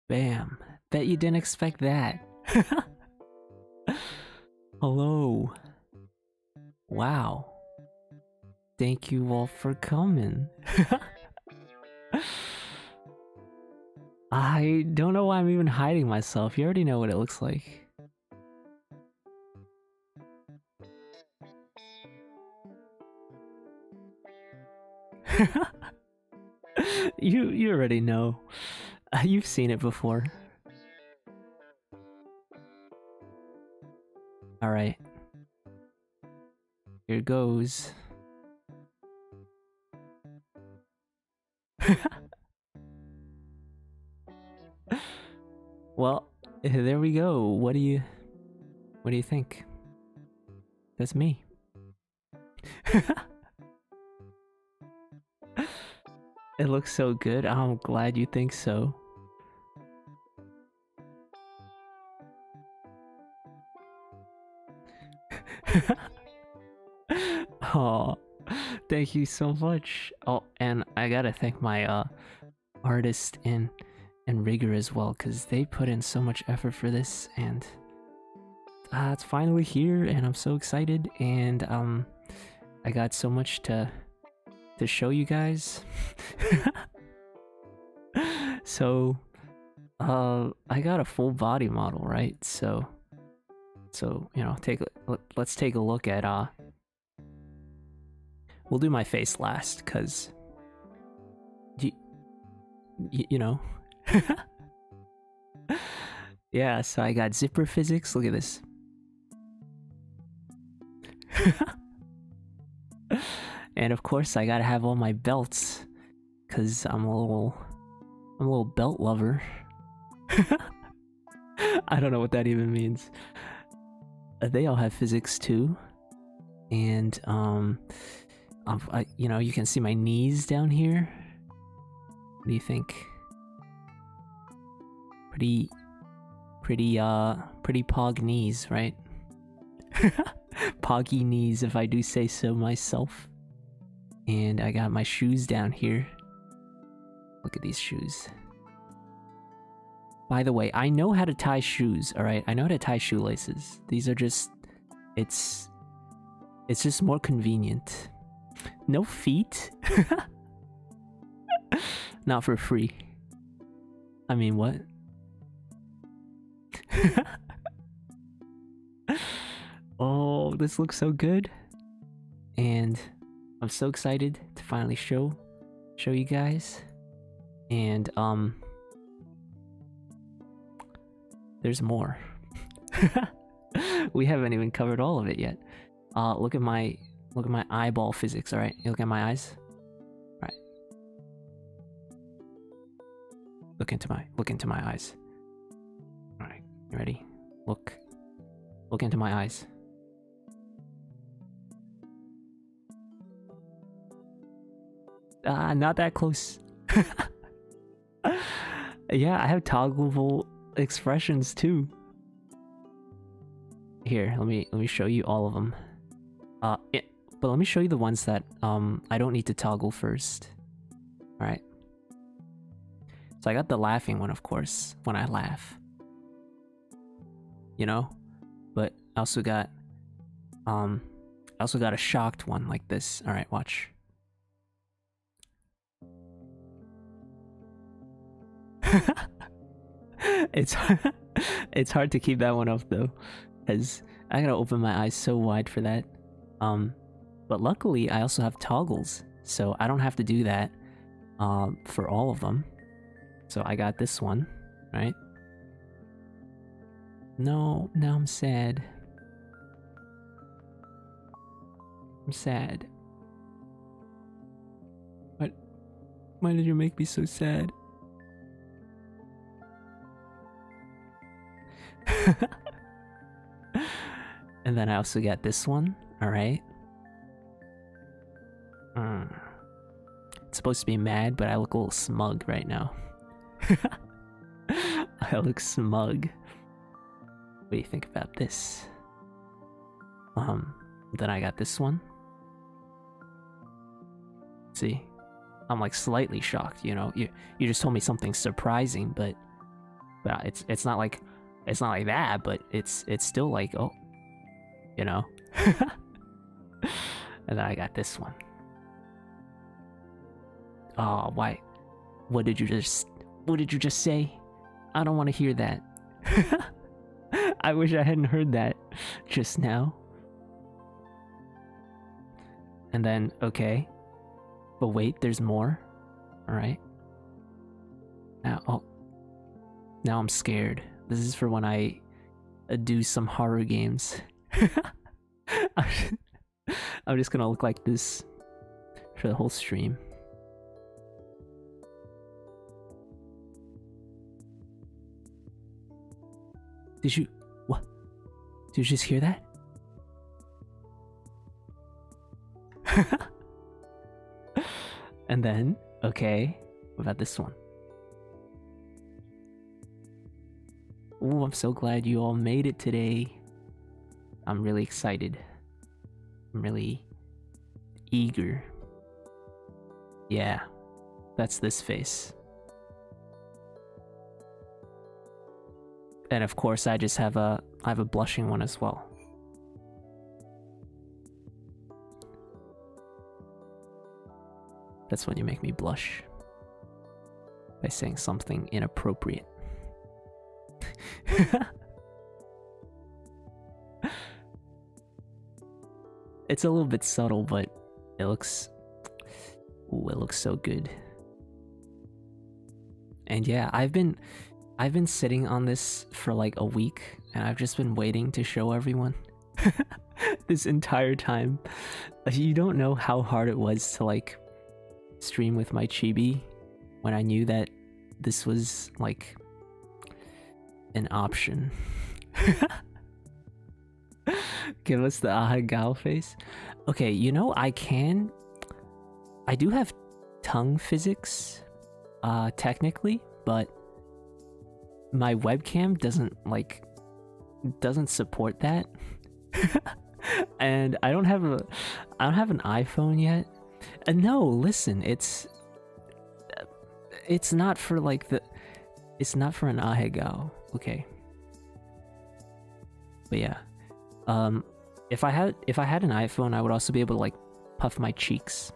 Bam. Bet you didn't expect that. Hello. Wow. Thank you all for coming. I don't know why I'm even hiding myself. You already know what it looks like. You already know. You've seen it before. Alright. Here goes. Well, there we go. What do you think? That's me. It looks so good. I'm glad you think so. Oh, thank you so much. Oh, and I gotta thank my artist and rigger as well, because they put in so much effort for this, and it's finally here, and I'm so excited, and I got so much to show you guys. So I got a full body model, right? So you know, let's take a look at we'll do my face last, cuz you know. Yeah, so I got zipper physics. Look at this. And of course I gotta have all my belts, cause I'm a little belt lover. I don't know what that even means. They all have physics too, and you know, you can see my knees down here. What do you think? Pretty pog knees, right? Poggy knees, if I do say so myself. And I got my shoes down here. Look at these shoes. By the way, I know how to tie shoes, alright? I know how to tie shoelaces. These are just... It's just more convenient. No feet? Not for free. I mean, what? Oh, this looks so good. And I'm so excited to finally show you guys. And there's more. We haven't even covered all of it yet. Look at my eyeball physics, all right? You look at my eyes. All right. Look into my eyes. All right. You ready? Look into my eyes. Not that close. Yeah, I have toggleable expressions too. Here, let me show you all of them. But let me show you the ones that I don't need to toggle first. All right. So I got the laughing one, of course, when I laugh. You know, but I also got a shocked one like this. All right, watch. It's hard to keep that one up though, as I gotta open my eyes so wide for that. But luckily I also have toggles, so I don't have to do that for all of them. So I got this one, right? No, now I'm sad. I'm sad. Why did you make me so sad? And then I also got this one, alright? It's supposed to be mad, but I look a little smug right now. I look smug. What do you think about this? Then I got this one. See? I'm like slightly shocked, you know? You just told me something surprising, but But it's not like that, but it's still like, oh, you know. And then I got this one. Oh, why? What did you just say? I don't want to hear that. I wish I hadn't heard that just now. And then, okay. But wait, there's more. Alright. Now I'm scared. This is for when I do some horror games. I'm just gonna look like this for the whole stream. What? Did you just hear that? And then, okay, what about this one? Ooh, I'm so glad you all made it today. I'm really excited. I'm really eager. Yeah, that's this face. And of course, I have a blushing one as well. That's when you make me blush. By saying something inappropriate. It's a little bit subtle, but it looks... Ooh, it looks so good. And yeah, I've been sitting on this for like a week, and I've just been waiting to show everyone. This entire time. You don't know how hard it was to like stream with my chibi when I knew that this was like an option. Give us the ahegao face. Okay, you know, I do have tongue physics, technically, but my webcam doesn't support that. And I don't have an iPhone yet. And no, listen, it's not for like it's not for an ahegao, okay? But yeah. If I had an iPhone, I would also be able to like puff my cheeks.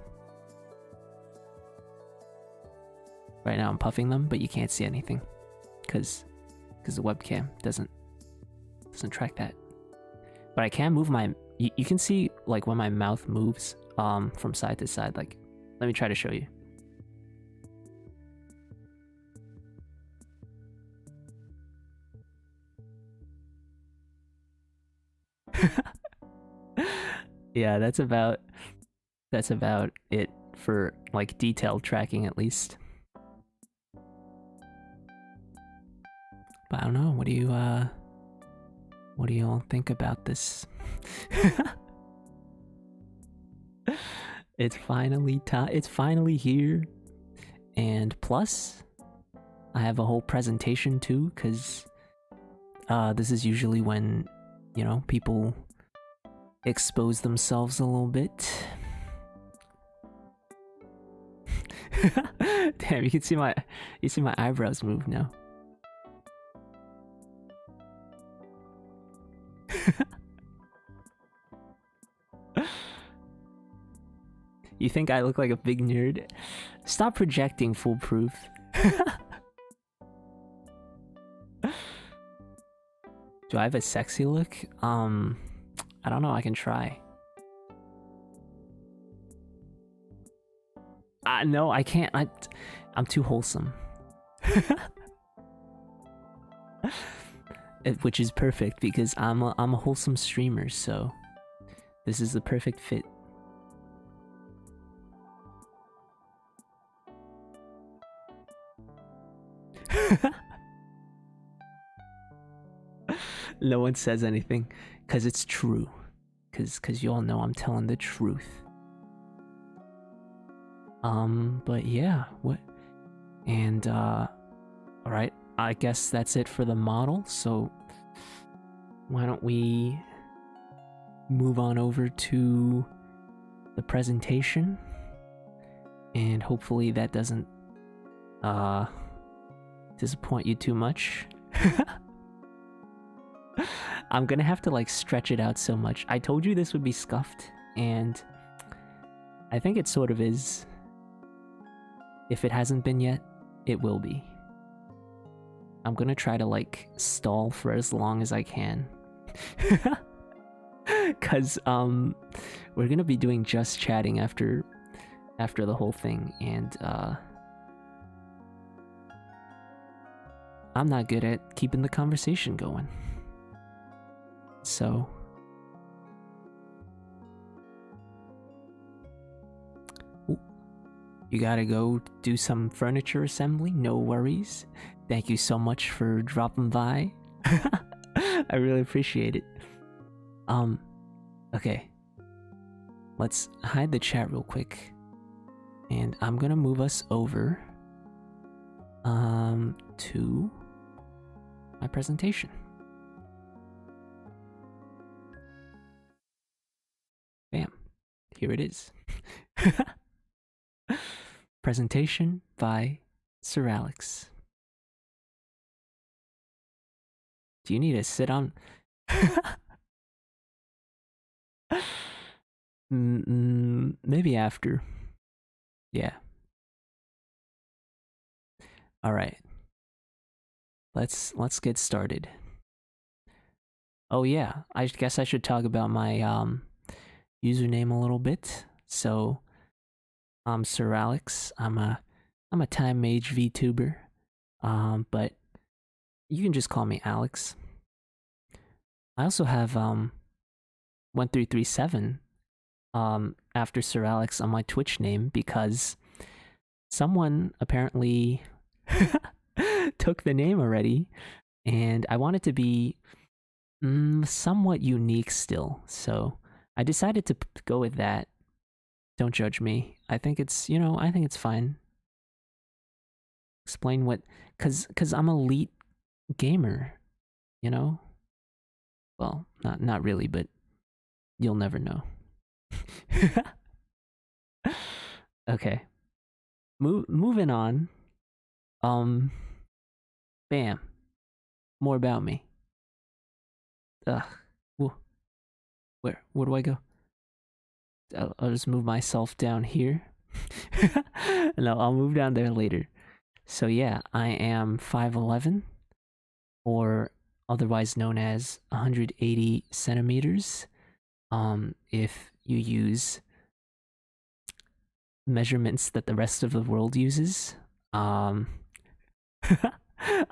Right now I'm puffing them, but you can't see anything because the webcam doesn't track that. But I can move my... You can see like when my mouth moves from side to side. Like, let me try to show you. Yeah, that's about it for like detailed tracking, at least. But I don't know, what do you all think about this? It's finally here. And plus, I have a whole presentation too, because this is usually when, you know, people expose themselves a little bit. Damn, you can see my eyebrows move now. You think I look like a big nerd? Stop projecting, foolproof. Do I have a sexy look? I don't know, I can try. No, I can't. I'm too wholesome. Which is perfect because I'm a wholesome streamer, so this is the perfect fit. No one says anything because it's true. Because you all know I'm telling the truth. But yeah, what? And, alright, I guess that's it for the model, so why don't we move on over to the presentation, and hopefully that doesn't disappoint you too much. I'm gonna have to like stretch it out so much. I told you this would be scuffed, and I think it sort of is. If it hasn't been yet, it will be. I'm gonna try to like stall for as long as I can. Cause we're gonna be doing just chatting after the whole thing, and I'm not good at keeping the conversation going. So ooh, you gotta go do some furniture assembly? No worries. Thank you so much for dropping by. I really appreciate it. Okay. Let's hide the chat real quick. And I'm gonna move us over to my presentation. Bam. Here it is. Presentation by Sir Alex. Do you need to sit on? Maybe after. Yeah. All right. Let's get started. Oh yeah, I guess I should talk about my username a little bit. So I'm Sir Alex. I'm a Time Mage VTuber. But you can just call me Alex. I also have 1337 after Sir Alex on my Twitch name because someone apparently took the name already, and I want it to be somewhat unique still, so I decided to go with that. Don't judge me. I think it's, I think it's fine. Explain what, cause I'm an elite gamer, Well, not really, but you'll never know. Okay. Moving on. Bam. More about me. Where do I go? I'll just move myself down here. No, I'll move down there later. So yeah, I am 5'11", or otherwise known as 180 centimeters. If you use measurements that the rest of the world uses.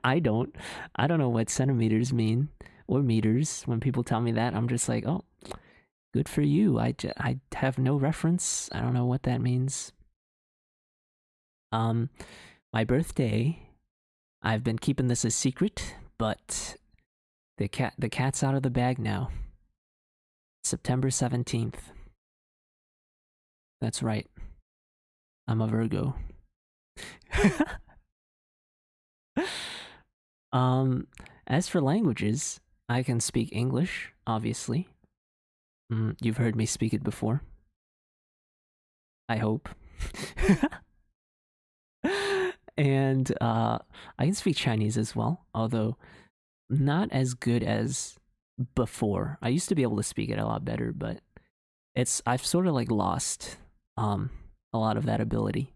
I don't know what centimeters mean or meters. When people tell me that, I'm just like, oh, good for you. I have no reference. I don't know what that means. My birthday, I've been keeping this a secret, but the cat's out of the bag now. September 17th. That's right. I'm a Virgo. As for languages, I can speak English, obviously. You've heard me speak it before. I hope. And I can speak Chinese as well, although not as good as before. I used to be able to speak it a lot better, but I've sort of like lost a lot of that ability.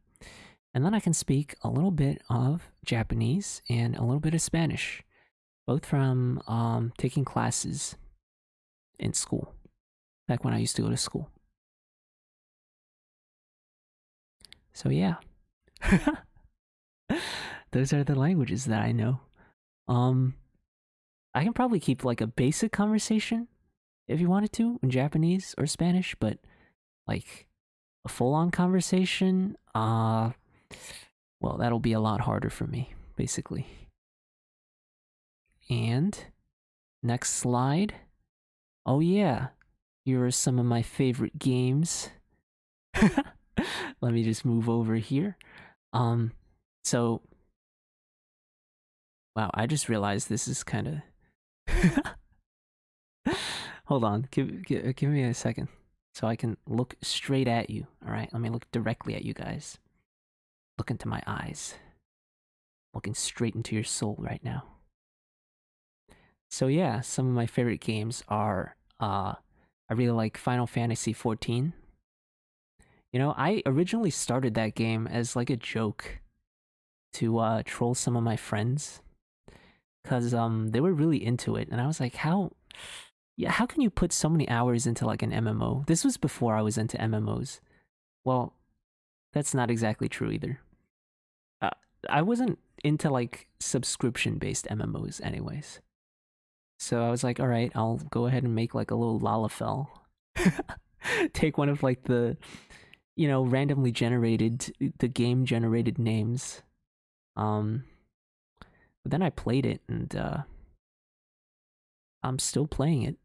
And then I can speak a little bit of Japanese and a little bit of Spanish, both from taking classes in school, back when I used to go to school. So yeah. Those are the languages that I know. I can probably keep like a basic conversation if you wanted to in Japanese or Spanish, but like a full-on conversation, well, that'll be a lot harder for me, basically. And next slide. Oh yeah, here are some of my favorite games. Let me just move over here. So, wow, I just realized this is kind of. Hold on, give me a second, so I can look straight at you. All right, let me look directly at you guys. Look into my eyes. looking straight into your soul right now. So yeah, some of my favorite games are I really like Final Fantasy 14. You know, I originally started that game as like a joke to troll some of my friends cuz they were really into it and I was like, how can you put so many hours into like an MMO? This was before I was into MMOs. Well, that's not exactly true either. Uh, I wasn't into like subscription based MMOs anyways. So I was like, all right, I'll go ahead and make like a little Lalafell. Take one of like the, randomly generated, the game generated names. But then I played it and I'm still playing it.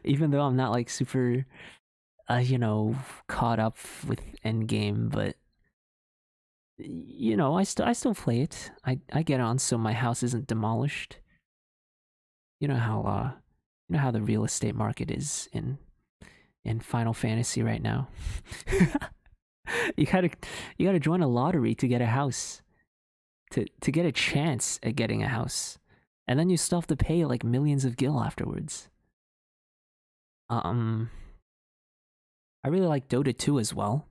Even though I'm not like super, caught up with Endgame, but I still play it. I get on so my house isn't demolished. You know how the real estate market is in Final Fantasy right now. you gotta join a lottery to get a house. To get a chance at getting a house. And then you still have to pay like millions of gil afterwards. I really like Dota 2 as well.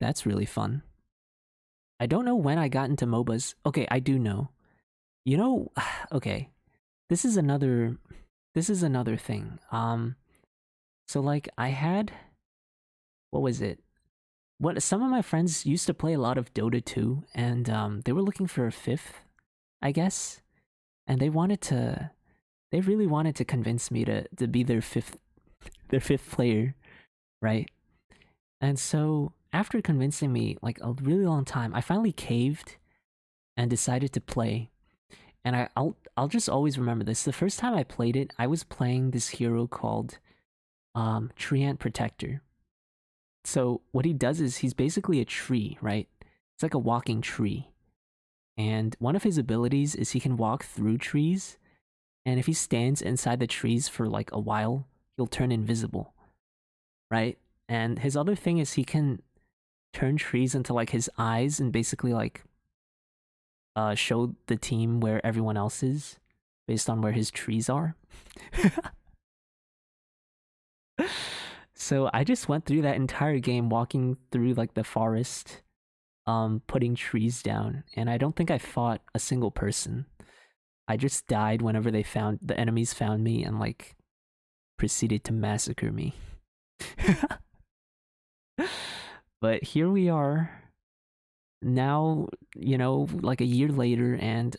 That's really fun. I don't know when I got into MOBAs. Okay, I do know. Okay. This is another thing. So like I had, what was it? What some of my friends used to play a lot of Dota 2 and they were looking for a fifth, I guess. And they really wanted to convince me to be their fifth player, right? And so after convincing me like a really long time, I finally caved and decided to play. And I'll just always remember this. The first time I played it, I was playing this hero called Treant Protector. So what he does is he's basically a tree, right? It's like a walking tree. And one of his abilities is he can walk through trees, and if he stands inside the trees for like a while, he'll turn invisible, right? And his other thing is he can turn trees into like his eyes and basically like show the team where everyone else is based on where his trees are. So I just went through that entire game walking through like the forest, putting trees down, and I don't think I fought a single person. I just died whenever the enemies found me and like proceeded to massacre me. But here we are now, like a year later, and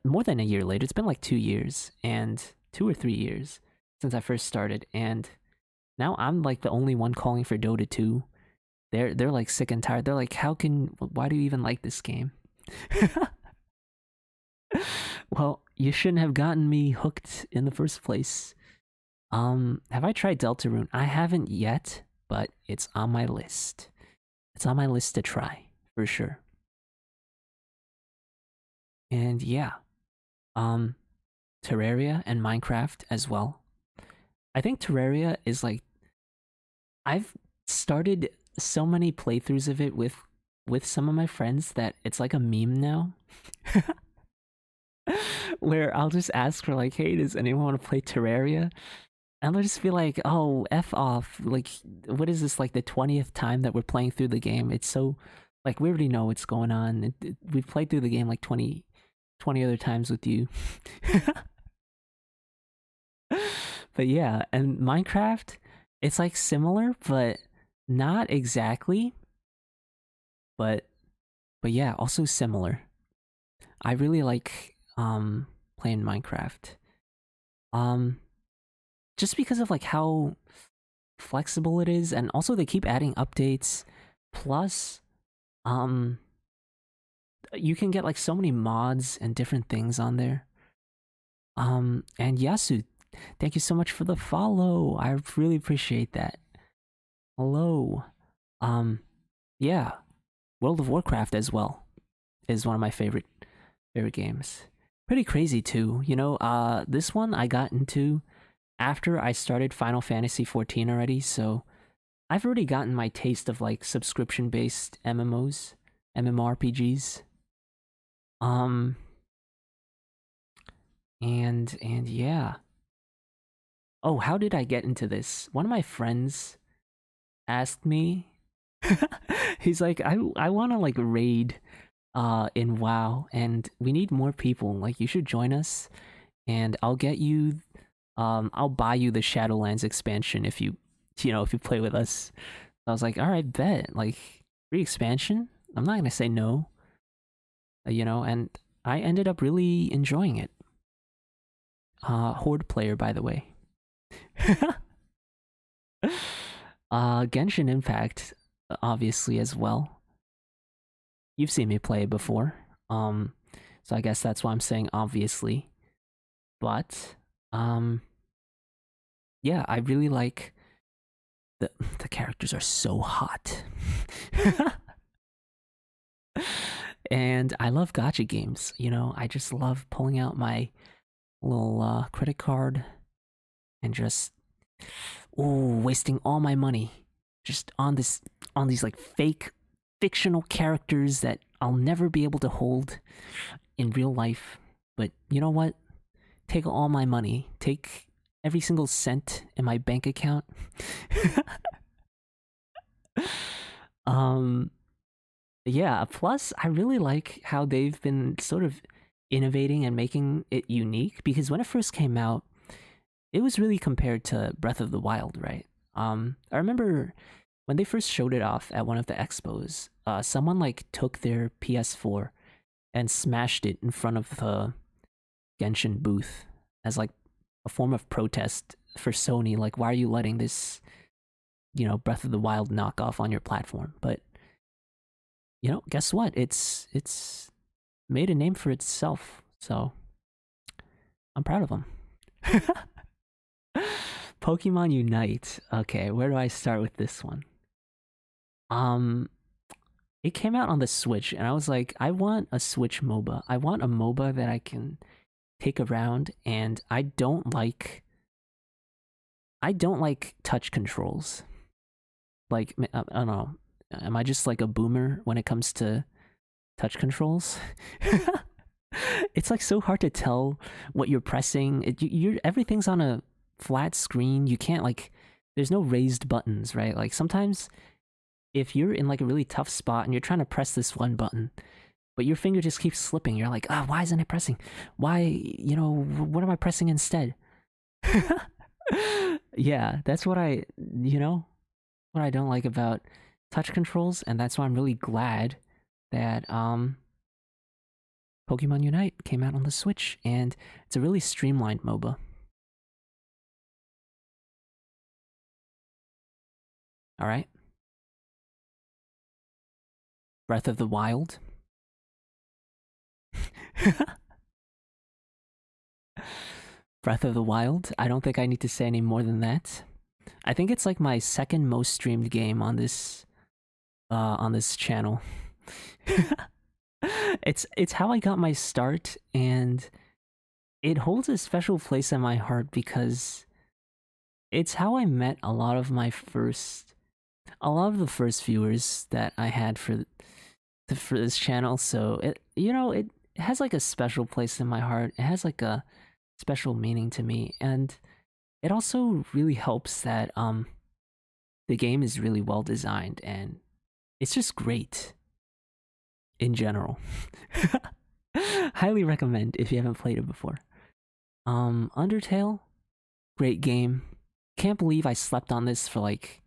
more than a year later. It's been like 2 years and 2 or 3 years since I first started, and now I'm like the only one calling for Dota 2. They're like sick and tired. They're like, why do you even like this game? Well, you shouldn't have gotten me hooked in the first place. Have I tried Deltarune? I haven't yet, but it's on my list. It's on my list to try, for sure. And yeah, Terraria and Minecraft as well. I think Terraria is like, I've started so many playthroughs of it with some of my friends that it's like a meme now. Where I'll just ask for like, hey, does anyone want to play Terraria? And they'll just be like, oh, F off. Like, what is this, like the 20th time that we're playing through the game? It's so, like, we already know what's going on. We've played through the game like 20 other times with you. But yeah, and Minecraft, it's like similar, but not exactly. But yeah, also similar. I really like playing Minecraft. Just because of like how flexible it is, and also they keep adding updates. Plus, you can get like so many mods and different things on there. And Yasu, thank you so much for the follow. I really appreciate that. Hello. Yeah, World of Warcraft as well is one of my favorite games. Pretty crazy too, this one I got into after I started Final Fantasy 14 already, so I've already gotten my taste of like subscription-based MMOs, MMORPGs. Um, and yeah. Oh, how did I get into this? One of my friends asked me. He's like, I want to like raid in WoW, and we need more people. Like, you should join us, and I'll get you. I'll buy you the Shadowlands expansion if if you play with us. I was like, all right, bet. Like, free expansion. I'm not gonna say no. And I ended up really enjoying it. Horde player, by the way. Genshin Impact, obviously, as well. You've seen me play it before. So I guess that's why I'm saying obviously. But yeah, I really like the characters are so hot. And I love gacha games, I just love pulling out my little credit card and just wasting all my money just on these like fake fictional characters that I'll never be able to hold in real life. But you know what? Take all my money. Take every single cent in my bank account. Yeah, plus I really like how they've been sort of innovating and making it unique, because when it first came out, it was really compared to Breath of the Wild, right? I remember when they first showed it off at one of the expos, someone like took their PS4 and smashed it in front of the Genshin booth as like a form of protest for Sony. Like, why are you letting this, Breath of the Wild knockoff on your platform? But guess what? It's made a name for itself. So I'm proud of them. Pokemon Unite. Okay, where do I start with this one? It came out on the Switch, and I was like, I want a Switch MOBA. I want a MOBA that I can take around, and I don't like touch controls. Like, I don't know. Am I just like a boomer when it comes to touch controls? It's like so hard to tell what you're pressing. Everything's on a flat screen. You can't like, there's no raised buttons, right? Like sometimes if you're in like a really tough spot and you're trying to press this one button, but your finger just keeps slipping, you're like, why isn't it pressing? Why, what am I pressing instead? Yeah, that's what I don't like about touch controls, and that's why I'm really glad that Pokemon Unite came out on the Switch, and it's a really streamlined MOBA. All right. Breath of the Wild. Breath of the Wild. I don't think I need to say any more than that. I think it's like my second most streamed game on this channel. It's how I got my start, and it holds a special place in my heart because it's how I met a lot of the first viewers that I had for this channel. So it has like a special place in my heart. It has like a special meaning to me, and it also really helps that the game is really well designed, and it's just great in general. Highly recommend if you haven't played it before. Undertale, great game. Can't believe I slept on this for like,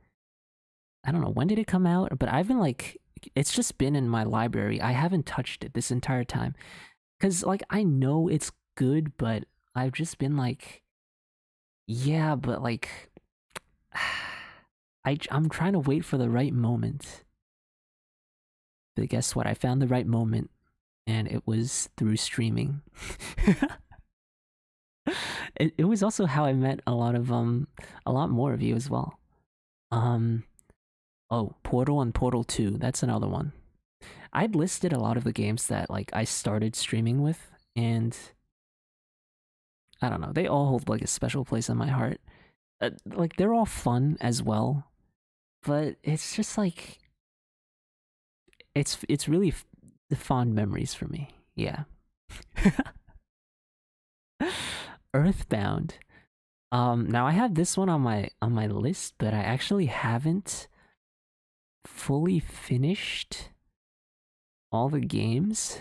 I don't know, when did it come out? But I've been like, it's just been in my library. I haven't touched it this entire time. Cause like, I know it's good, but I've just been like, yeah, but like, I'm trying to wait for the right moment. But guess what? I found the right moment, and it was through streaming. It was also how I met a lot more of you as well. Portal and Portal 2, that's another one. I'd listed a lot of the games that like I started streaming with, and I don't know, they all hold like a special place in my heart. Like they're all fun as well, but it's just like it's really the fond memories for me. Yeah. Earthbound. Now I have this one on my list, but I actually haven't fully finished all the games.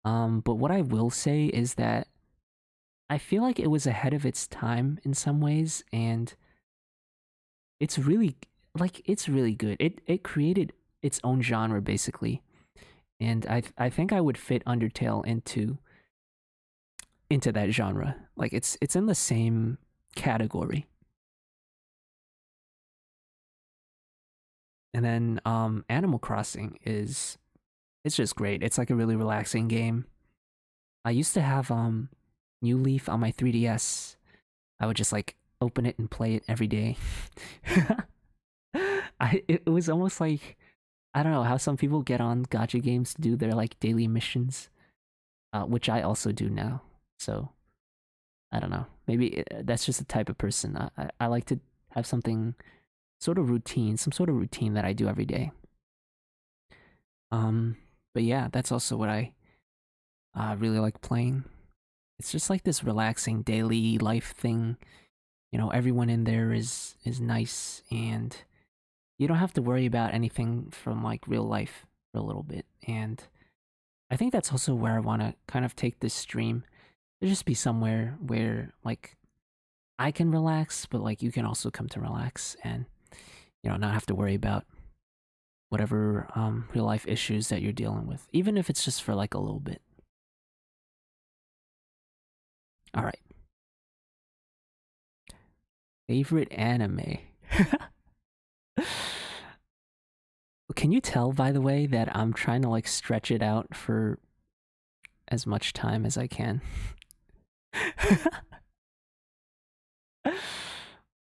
But what I will say is that I feel like it was ahead of its time in some ways, and it's really it's really good. It created its own genre basically, and I think I would fit Undertale into that genre. Like it's in the same category. And then Animal Crossing is it's just great. It's like a really relaxing game. I used to have New Leaf on my 3DS. I would just like open it and play it every day. It was almost like I don't know how some people get on gacha games to do their like daily missions, which I also do now. So I don't know. Maybe that's just the type of person. I like to have something sort of routine, some sort of routine that I do every day. Um, but yeah, that's also what I really like playing. It's just like this relaxing daily life thing. You know, everyone in there is nice, and you don't have to worry about anything from like real life for a little bit. And I think that's also where I want to kind of take this stream. To just be somewhere where like I can relax, but like you can also come to relax and not have to worry about whatever real life issues that you're dealing with, even if it's just for like a little bit. All right. Favorite anime. Can you tell, by the way, that I'm trying to like stretch it out for as much time as I can?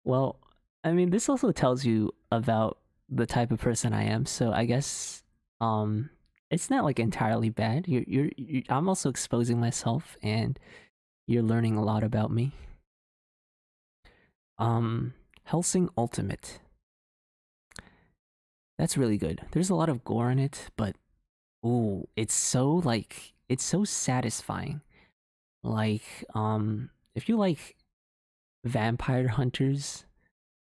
Well, I mean, this also tells you about the type of person I am. So I guess it's not like entirely bad. I'm also exposing myself, and you're learning a lot about me. Hellsing Ultimate. That's really good. There's a lot of gore in it, but ooh, it's so satisfying. Like if you like vampire hunters,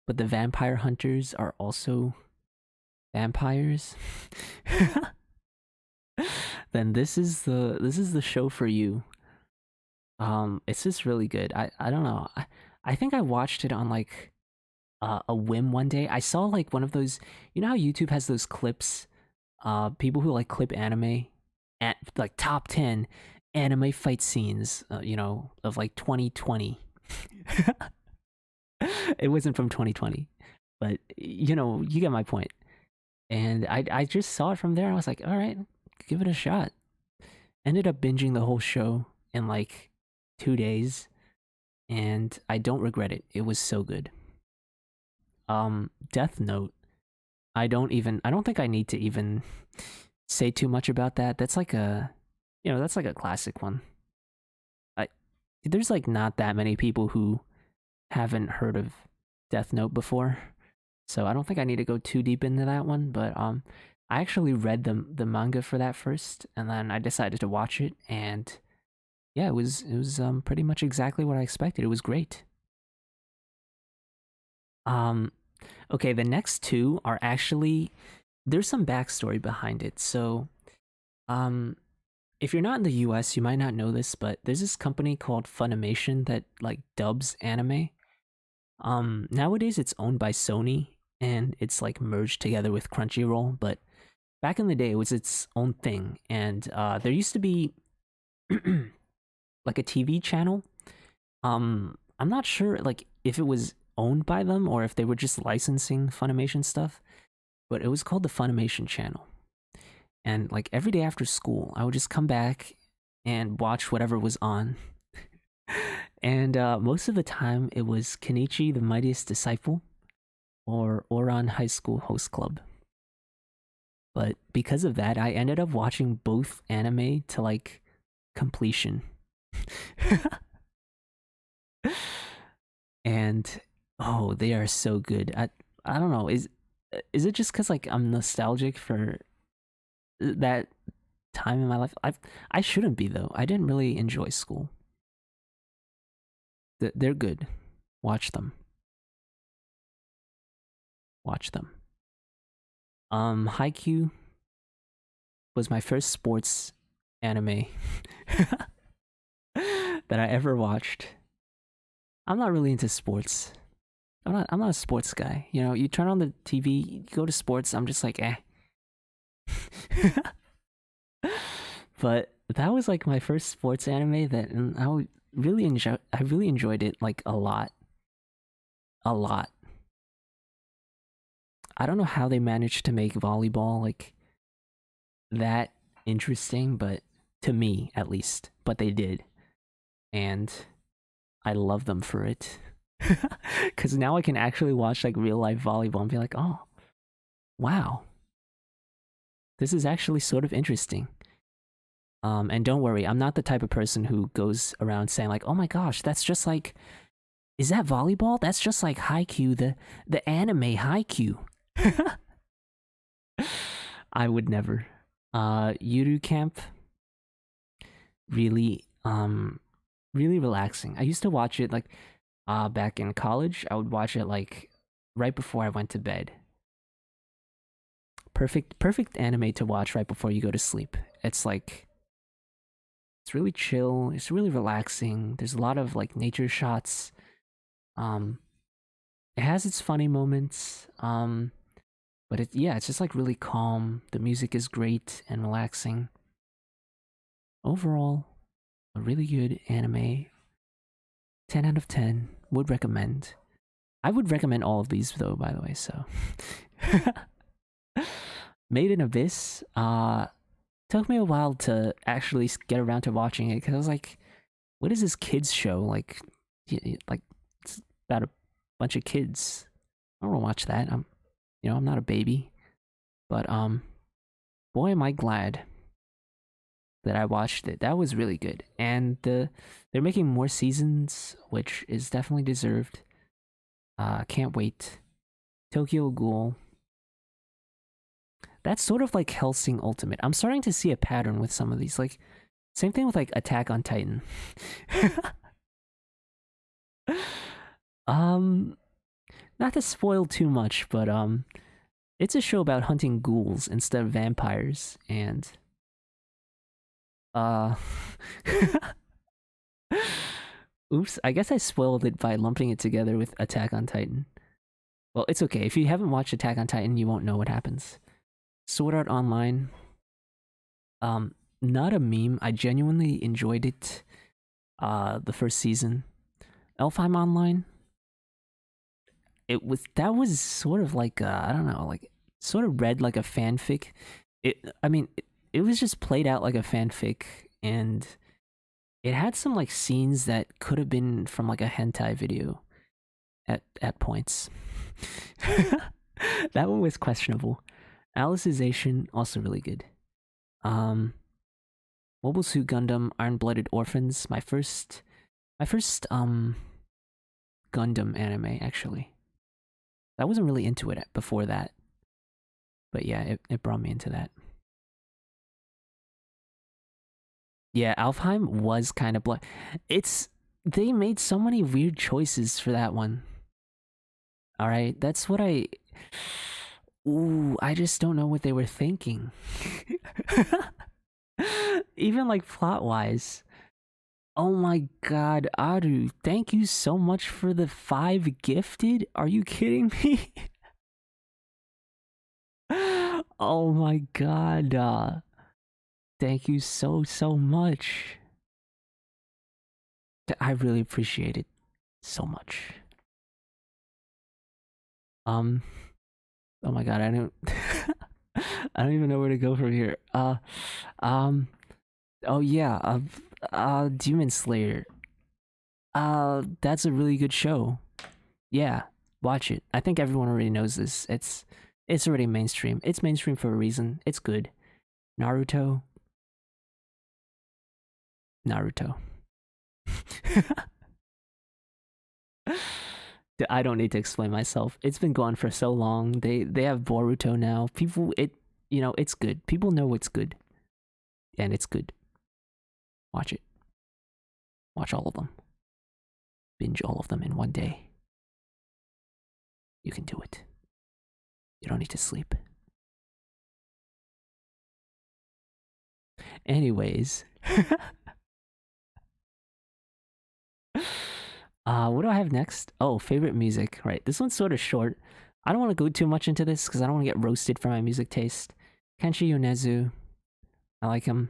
but the vampire hunters are also vampires, then this is the show for you. It's just really good. I don't know. I think I watched it on like a whim one day. I saw like one of those. You know how YouTube has those clips, people who like clip anime, at like top 10 anime fight scenes, of like 2020. It wasn't from 2020, but you get my point. And I just saw it from there. I was like, all right, give it a shot. Ended up binging the whole show in like 2 days, and I don't regret it. It was so good. Death Note. I don't think I need to even say too much about that. That's like that's like a classic one. I There's like not that many people who haven't heard of Death Note before. So I don't think I need to go too deep into that one, but I actually read the manga for that first, and then I decided to watch it, and yeah, it was pretty much exactly what I expected. It was great. Um okay, the next two are actually there's some backstory behind it. So, um if you're not in the US, you might not know this, but there's this company called Funimation that like dubs anime. Nowadays it's owned by Sony, and it's like merged together with Crunchyroll, but back in the day it was its own thing. And there used to be like a TV channel. I'm not sure like if it was owned by them or if they were just licensing Funimation stuff, but it was called the Funimation channel. And like every day after school, I would just come back and watch whatever was on. And most of the time, it was Kenichi the Mightiest Disciple or Oran High School Host Club. But because of that, I ended up watching both anime to like completion. And oh, they are so good. I don't know. is it just because like I'm nostalgic for that time in my life? I shouldn't be though. I didn't really enjoy school. They're good. Watch them. Watch them. Haikyuu was my first sports anime that I ever watched. I'm not really into sports. I'm not a sports guy. You know, you turn on the TV, you go to sports, I'm just like, eh. But that was like my first sports anime that and I really enjoyed it like a lot. A lot. I don't know how they managed to make volleyball like that interesting, but to me at least. But they did. And I love them for it. Cause now I can actually watch like real life volleyball and be like, oh wow. This is actually sort of interesting. And don't worry, I'm not the type of person who goes around saying like, "Oh my gosh, that's just like, is that volleyball? That's just like Haikyuu, the anime Haikyuu." I would never. Yuru Camp, really, really relaxing. I used to watch it like, back in college. I would watch it like right before I went to bed. Perfect anime to watch right before you go to sleep. It's like it's really chill. It's really relaxing. There's a lot of like nature shots. Um, it has its funny moments. But it's just like really calm. The music is great and relaxing. Overall, a really good anime. 10 out of 10. Would recommend. I would recommend all of these though, by the way, so. Made in Abyss, took me a while to actually get around to watching it because I was like, what is this kids show? Like it's about a bunch of kids. I don't want to watch that. I'm not a baby, but boy, am I glad that I watched it. That was really good, and they're making more seasons, which is definitely deserved. Can't wait. Tokyo Ghoul. That's sort of like Hellsing Ultimate. I'm starting to see a pattern with some of these. Like, same thing with like Attack on Titan. Not to spoil too much, but it's a show about hunting ghouls instead of vampires, and oops, I guess I spoiled it by lumping it together with Attack on Titan. Well, it's okay. If you haven't watched Attack on Titan, you won't know what happens. Sword Art Online. Not a meme. I genuinely enjoyed it. The first season. Elfheim Online. That was sort of like I don't know, like sort of read like a fanfic. It was just played out like a fanfic, and it had some like scenes that could have been from like a hentai video at points. That one was questionable. Alicization, also really good. Mobile Suit Gundam, Iron Blooded Orphans, my first Gundam anime actually. I wasn't really into it before that, but yeah, it brought me into that. Yeah, Alfheim was kind of they made so many weird choices for that one. All right, that's what I. Ooh, I just don't know what they were thinking. Even like plot wise. Oh my god, Aru, thank you so much for the 5 gifted. Are you kidding me? Oh my god. Thank you so much. I really appreciate it so much. Oh my god, I don't I don't even know where to go from here. Oh yeah, Demon Slayer. That's a really good show. Yeah, watch it. I think everyone already knows this. It's already mainstream. It's mainstream for a reason. It's good. Naruto. I don't need to explain myself. It's been gone for so long. They have Boruto now. People, it's good. People know it's good, and it's good. Watch it. Watch all of them. Binge all of them in one day. You can do it. You don't need to sleep. Anyways. What do I have next? Oh, favorite music. Right. This one's sort of short. I don't want to go too much into this because I don't want to get roasted for my music taste. Kenshi Yonezu. I like him.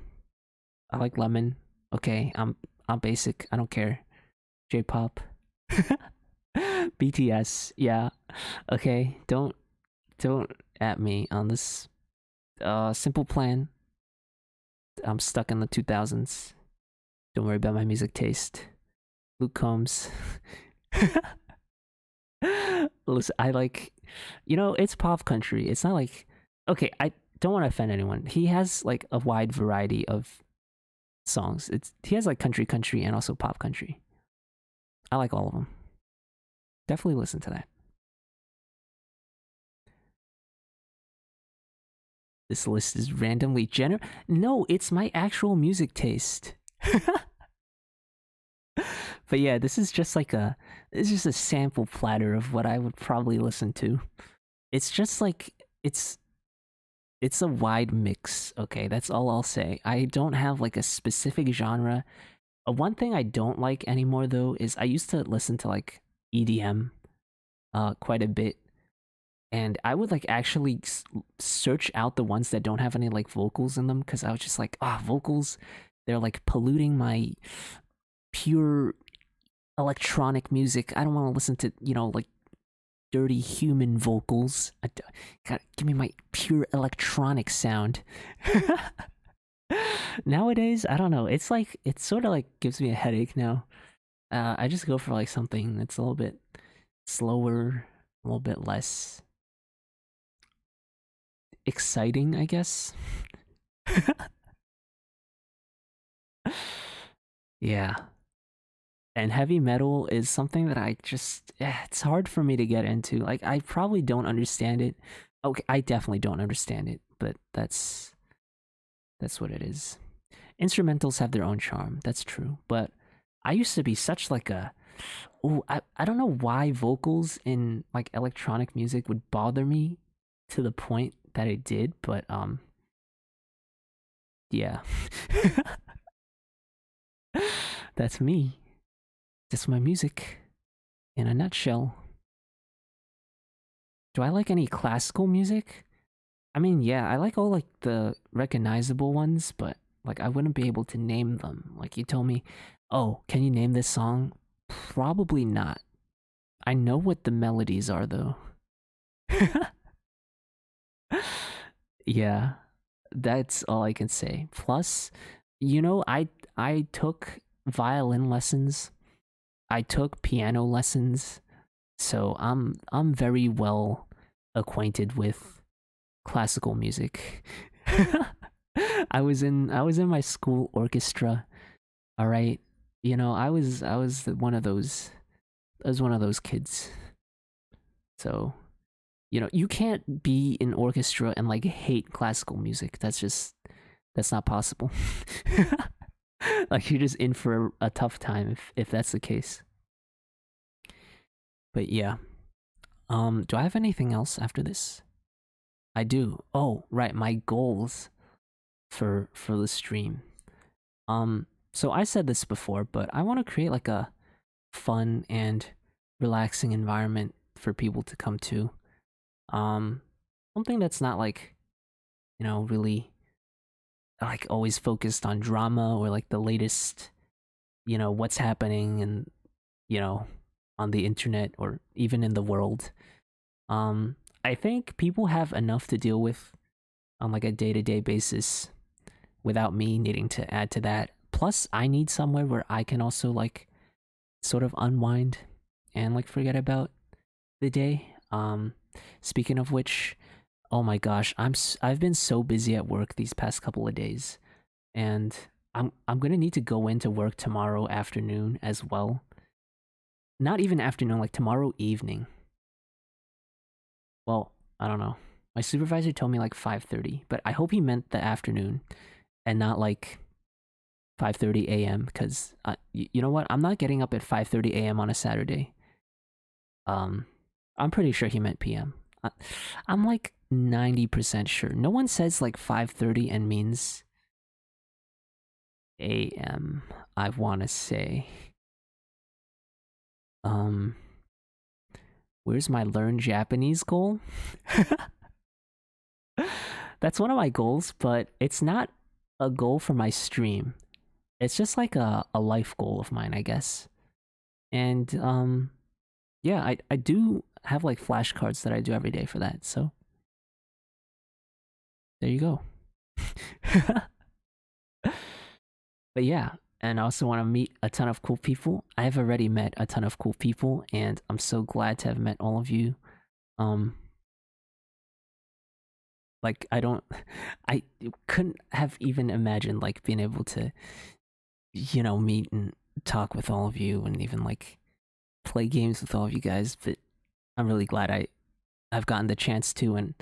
I like Lemon. Okay, I'm basic. I don't care. J-pop. BTS. Yeah. Okay. Don't at me on this. Simple Plan. I'm stuck in the 2000s. Don't worry about my music taste. Luke Combs. Listen, I like, it's pop country. It's not like, okay, I don't want to offend anyone. He has like a wide variety of songs. He has like country, and also pop country. I like all of them. Definitely listen to that. This list is randomly No, it's my actual music taste. But yeah, this is just a sample platter of what I would probably listen to. It's just like it's a wide mix, okay? That's all I'll say. I don't have like a specific genre. One thing I don't like anymore though is I used to listen to like EDM quite a bit, and I would like actually search out the ones that don't have any like vocals in them because I was just like, vocals, they're like polluting my pure electronic music. I don't want to listen to, like dirty human vocals. Gotta give me my pure electronic sound. Nowadays, I don't know. It's sort of like gives me a headache now. I just go for like something that's a little bit slower, a little bit less exciting, I guess. Yeah. And heavy metal is something that it's hard for me to get into. Like, I probably don't understand it. Okay, I definitely don't understand it, but that's what it is. Instrumentals have their own charm, that's true. But I used to be such like I don't know why vocals in like electronic music would bother me to the point that it did, but yeah. That's me. That's my music in a nutshell. Do I like any classical music? I mean, yeah, I like all like the recognizable ones, but like I wouldn't be able to name them. Like you told me, "Oh, can you name this song?" Probably not. I know what the melodies are though. Yeah, that's all I can say. Plus, I took violin lessons. I took piano lessons. So I'm very well acquainted with classical music. I was in my school orchestra. All right. I was one of those kids. So, you can't be in orchestra and like hate classical music. That's not possible. Like you're just in for a tough time if that's the case. But yeah. Do I have anything else after this? I do. Oh, right, my goals for the stream. So I said this before, but I want to create like a fun and relaxing environment for people to come to. Something that's not like, really like always focused on drama or like the latest, what's happening and, on the internet or even in the world. I think people have enough to deal with on like a day-to-day basis without me needing to add to that. Plus, I need somewhere where I can also like sort of unwind and like forget about the day. Speaking of which, oh my gosh, I've been so busy at work these past couple of days, and I'm gonna need to go into work tomorrow afternoon as well. not even afternoon, like tomorrow evening. Well, I don't know. My supervisor told me like 5:30, but I hope he meant the afternoon and not like 5:30 a.m. because you know what? I'm not getting up at 5:30 a.m. on a Saturday. Um, I'm pretty sure he meant p.m. I'm like 90% sure. No one says like 5:30 and means a.m. I want to say. Um, where's my learn Japanese goal? That's one of my goals, but it's not a goal for my stream. It's just like a life goal of mine, I guess. And yeah, I do have like flashcards that I do every day for that. So there you go. But yeah, and I also want to meet a ton of cool people. I have already met a ton of cool people, and I'm so glad to have met all of you. Um, like I couldn't have even imagined like being able to, meet and talk with all of you, and even like play games with all of you guys. But I'm really glad I've gotten the chance to, and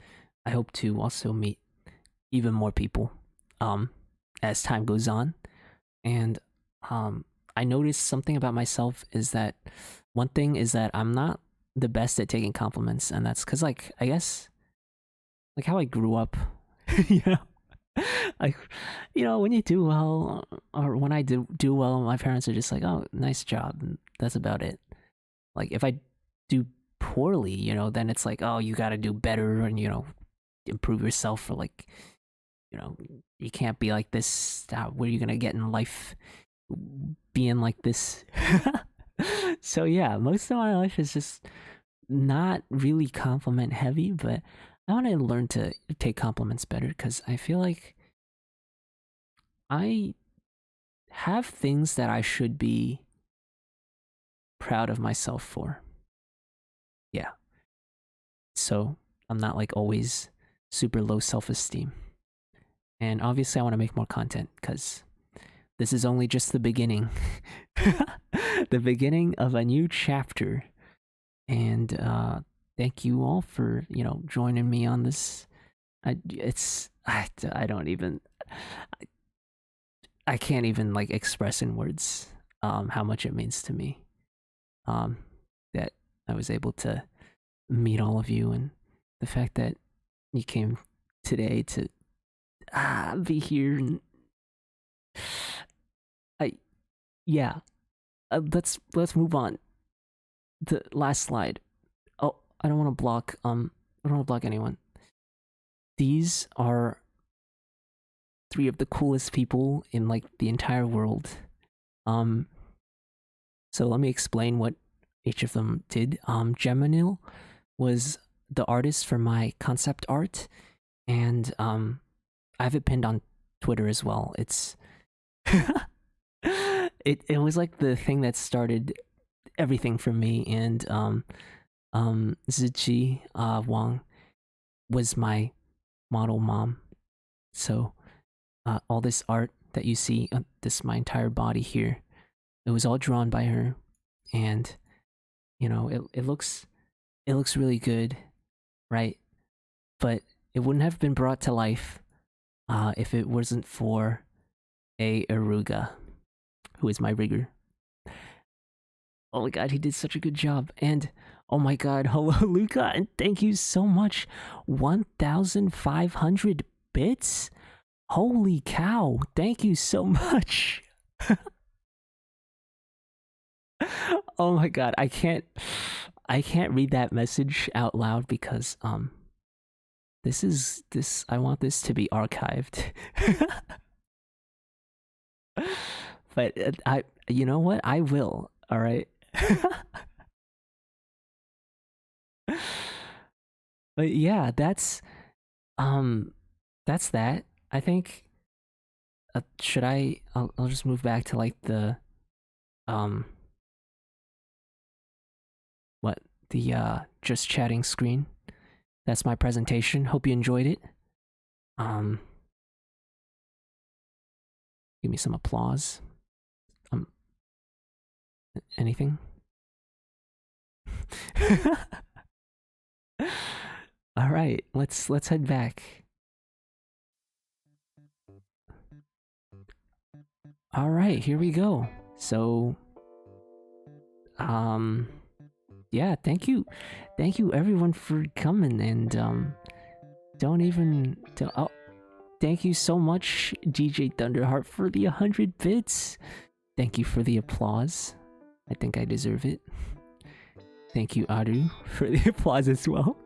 I hope to also meet even more people, um, as time goes on. And I noticed something about myself is that one thing is that I'm not the best at taking compliments, and that's because like I guess like how I grew up, you know. Like, when you do well, or when I do well, my parents are just like, "Oh, nice job," and that's about it. Like, if I do poorly, then it's like, "Oh, you got to do better," and improve yourself. For like, you can't be like this. What are you gonna get in life being like this? So yeah, most of my life is just not really compliment heavy, but I want to learn to take compliments better because I feel like I have things that I should be proud of myself for. Yeah. So I'm not like always super low self esteem. And obviously, I want to make more content because this is only just the beginning. The beginning of a new chapter. And thank you all for, joining me on this. I don't even, I can't even like express in words how much it means to me um, that I was able to meet all of you, and the fact that you came today to be here. And I yeah, let's move on. The last slide. Oh, I don't want to block. I don't want to block anyone. These are three of the coolest people in like the entire world. Um, so let me explain what each of them did. Geminil was the artist for my concept art, and I have it pinned on Twitter as well. It's it was like the thing that started everything for me, and Zichi Wang was my model mom. So all this art that you see, this my entire body here, it was all drawn by her, and it looks really good, right? But it wouldn't have been brought to life if it wasn't for a Aruga, who is my rigger. Oh my god, he did such a good job. And oh my god, hello Luca, and thank you so much. 1,500 bits? Holy cow, thank you so much. Oh my god, I can't read that message out loud because this I want this to be archived. But I you know what? I will. All right. But yeah, that's that. I think should I'll just move back to like the um what the just chatting screen. That's my presentation. Hope you enjoyed it. Um Give me some applause. Um anything? All right, let's head back. All right, here we go. So, yeah, thank you everyone for coming, and oh, thank you so much, DJ Thunderheart, for the 100 bits. Thank you for the applause. I think I deserve it. Thank you, Aru, for the applause as well.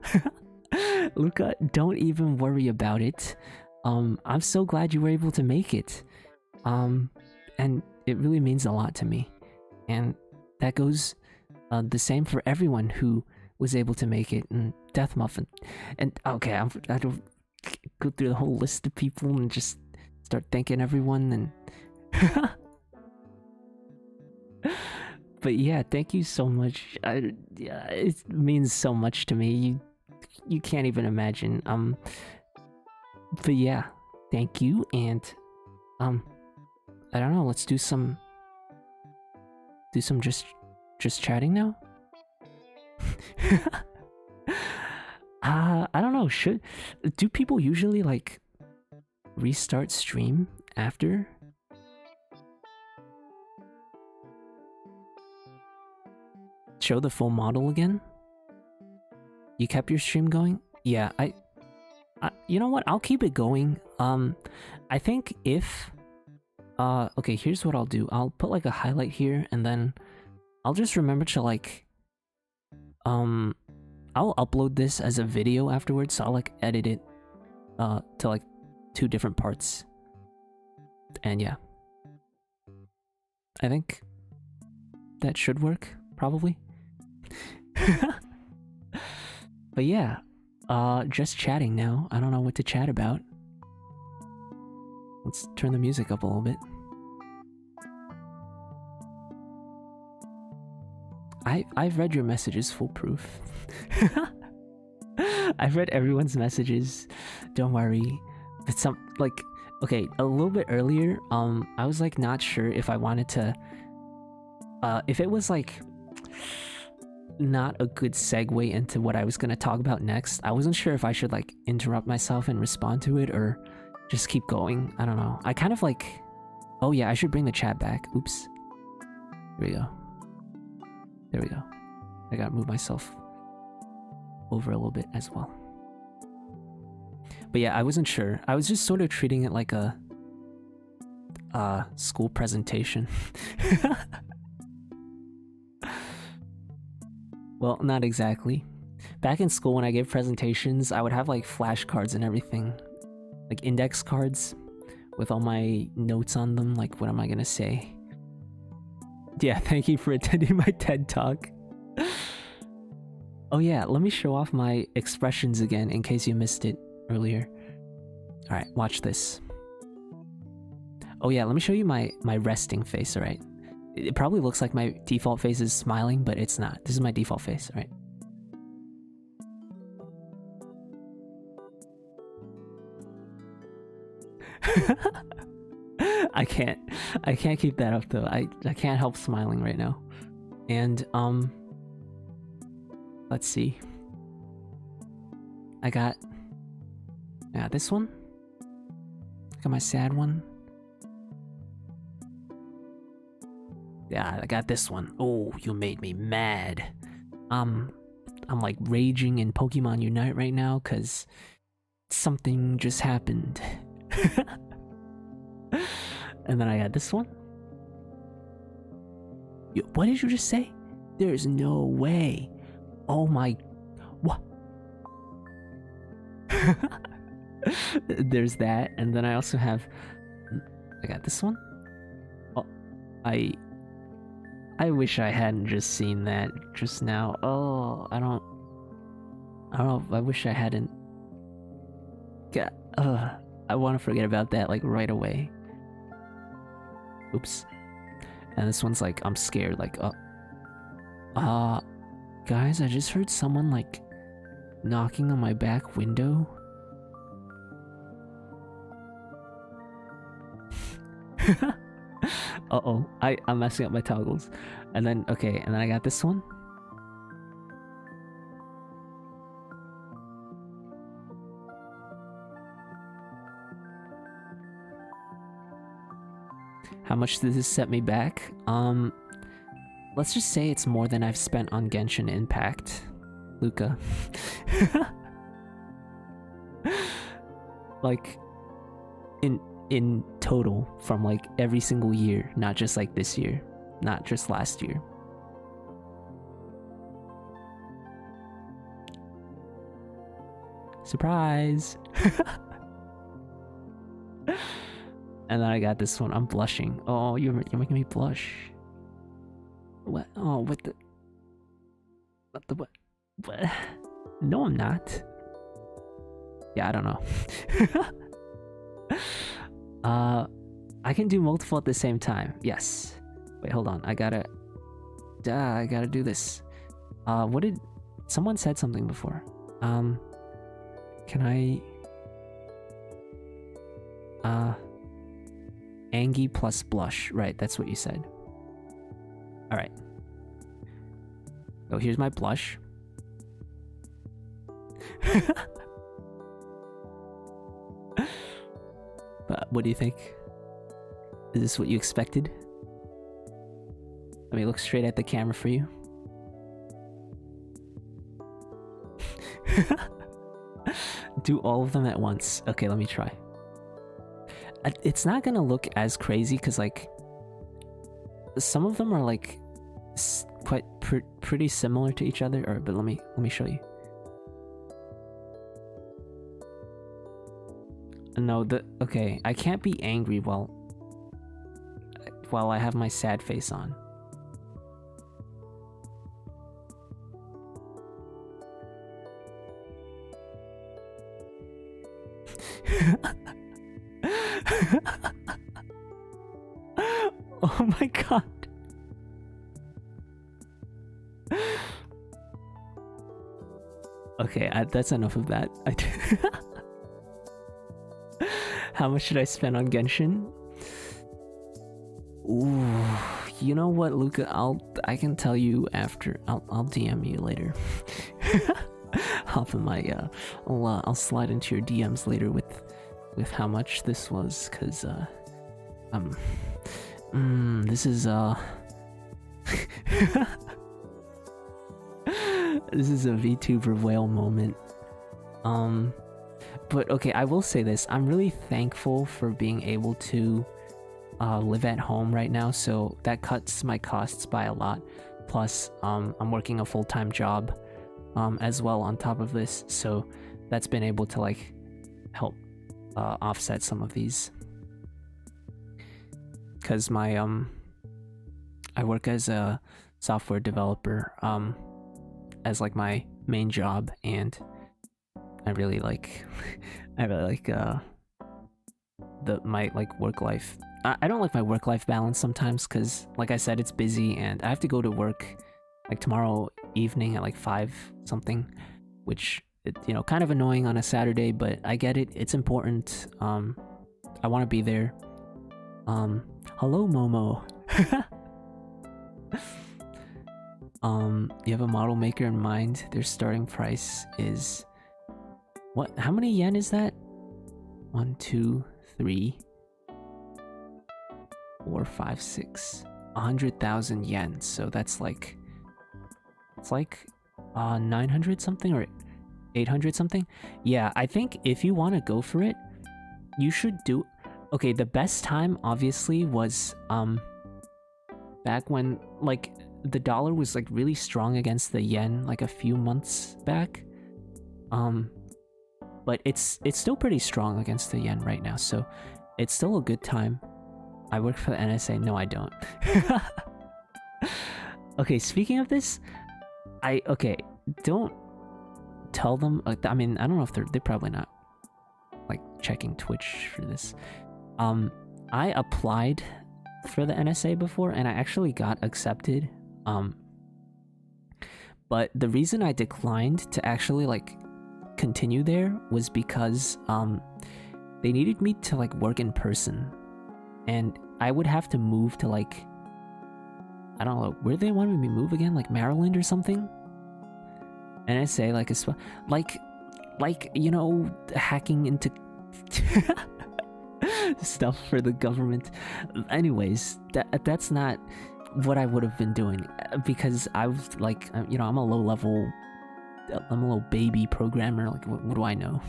Luca, don't even worry about it. I'm so glad you were able to make it. And it really means a lot to me. And that goes the same for everyone who was able to make it. And Death Muffin. And okay, I don't go through the whole list of people and just start thanking everyone and but yeah, thank you so much. Yeah, it means so much to me. You can't even imagine. But yeah, thank you, and I don't know. Let's do some just chatting now. I don't know. Do people usually like restart stream after? Show the full model again? You kept your stream going? Yeah, I you know what? I'll keep it going. I think if okay, here's what I'll do. I'll put like a highlight here, and then I'll just remember to like I'll upload this as a video afterwards, so I'll like edit it to like 2 different parts. And yeah. I think that should work, probably. But yeah, just chatting now. I don't know what to chat about. Let's turn the music up a little bit. I've read your messages, foolproof. I've read everyone's messages. Don't worry. But some like okay, a little bit earlier, I was like not sure if I wanted to if it was like not a good segue into what I was gonna talk about next. I wasn't sure if I should like interrupt myself and respond to it or just keep going. I don't know. I kind of like oh yeah, I should bring the chat back. Oops. Here we go. There we go. I gotta move myself over a little bit as well. But yeah, I wasn't sure. I was just sort of treating it like a school presentation. Well, not exactly. Back in school when I gave presentations, I would have like flashcards and everything. Like index cards with all my notes on them, like what am I gonna say? Yeah, thank you for attending my TED Talk. Oh yeah, let me show off my expressions again in case you missed it earlier. Alright, watch this. Oh yeah, let me show you my resting face, alright? It probably looks like my default face is smiling, but it's not. This is my default face, alright? I can't keep that up though. I can't help smiling right now. And let's see. I got this one. I got my sad one. Yeah, I got this one. Oh, you made me mad. I'm like raging in Pokemon Unite right now cuz something just happened. And then I got this one. What did you just say? There's no way. Oh my... What? There's that, and then I also have... I got this one. Oh, I wish I hadn't just seen that just now. Oh, I don't know, I wish I hadn't... I want to forget about that, like, right away. Oops. And this one's like, I'm scared, like, guys, I just heard someone, like, knocking on my back window. Uh-oh, I'm messing up my toggles. And then, okay, and then I got this one. How much does this set me back? Let's just say it's more than I've spent on Genshin Impact, Luca. Like, in total, from like every single year, not just like this year, not just last year. Surprise! And then I got this one. I'm blushing. Oh, you're making me blush. What? Oh, what the? What the? What? No, I'm not. Yeah, I don't know. I can do multiple at the same time. Yes. Wait, hold on. I gotta do this. What did someone said something before? Can I? Angie plus blush. Right, that's what you said. All right. Oh, here's my blush. But what do you think? Is this what you expected? Let me look straight at the camera for you. Do all of them at once. Okay, let me try. It's not gonna look as crazy because like some of them are like quite pretty similar to each other. Or but let me show you. No, okay, I can't be angry while I have my sad face on. Oh my god. Okay, that's enough of that. How much should I spend on Genshin? Ooh, you know what, Luca? I can tell you after. I'll DM you later. Hop in my I'll slide into your DMs later with how much this was, cause this is this is a VTuber whale moment. But okay, I will say this. I'm really thankful for being able to live at home right now, so that cuts my costs by a lot. Plus, I'm working a full-time job as well on top of this, so that's been able to like help offset some of these. Because my I work as a software developer as like my main job, and I really like my like work life. I don't like my work life balance sometimes because, like I said, it's busy and I have to go to work like tomorrow evening at like 5 something, which kind of annoying on a Saturday, but I get it. It's important. I want to be there. Hello, Momo. You have a model maker in mind. Their starting price is what? How many yen is that? 1, 2, 3, 4, 5, 6. 100,000 yen. So that's like, it's like 900 something or 800 something. Yeah, I think if you want to go for it, you should do. Okay, the best time obviously was back when like the dollar was like really strong against the yen like a few months back. But it's still pretty strong against the yen right now, so it's still a good time. I work for the NSA. No, I don't. Okay, speaking of this, don't tell them. I mean, I don't know if they're probably not like checking Twitch for this. I applied for the NSA before, and I actually got accepted. But the reason I declined to actually like continue there was because they needed me to like work in person, and I would have to move to like, I don't know where they wanted me to move again, like Maryland or something. NSA like like hacking into stuff for the government. Anyways, that's not what I would have been doing, because I was like, you know, I'm a low baby programmer. Like, what do I know?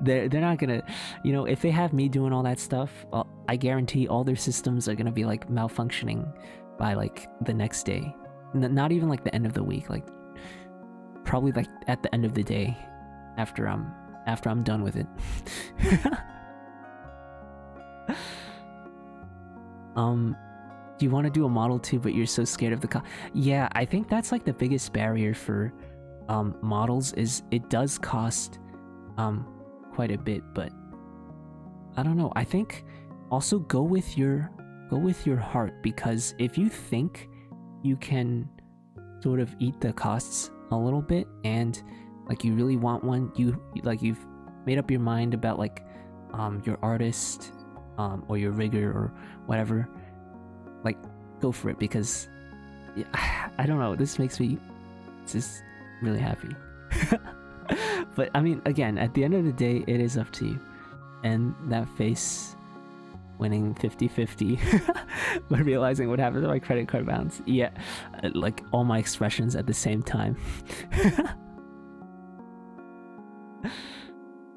They're not gonna, you know, if they have me doing all that stuff, I guarantee all their systems are gonna be like malfunctioning by like the next day. Not even like the end of the week, like probably like at the end of the day after I'm done with it. Do you want to do a Model 2 but you're so scared of the cost? Yeah, I think that's like the biggest barrier for models, is it does cost quite a bit, but I don't know. I think also go with your heart, because if you think you can sort of eat the costs a little bit and like you really want one, you've made up your mind about like your artist or your rigger or whatever, like go for it, because I don't know, this makes me just really happy. But I mean, again, at the end of the day, it is up to you. And that face winning 50-50 but realizing what happened to my credit card balance, yeah, like all my expressions at the same time.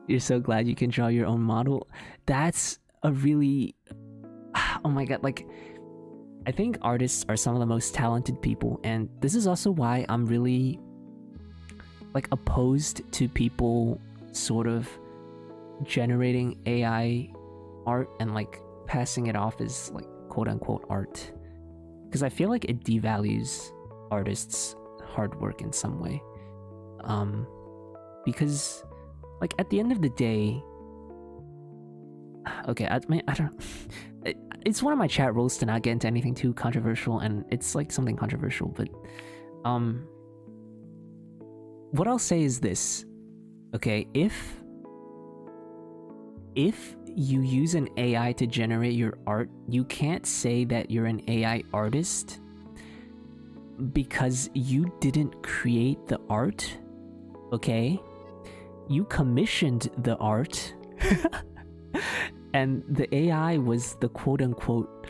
You're so glad you can draw your own model. That's a really, oh my god, like I think artists are some of the most talented people, and this is also why I'm really like opposed to people sort of generating AI art and like passing it off as like quote unquote art, because I feel like it devalues artists' hard work in some way. Because like at the end of the day, okay, I mean, I don't, it's one of my chat rules to not get into anything too controversial, and it's like something controversial, but what I'll say is this, okay, if you use an AI to generate your art, you can't say that you're an AI artist because you didn't create the art, okay? You commissioned the art and the AI was the quote-unquote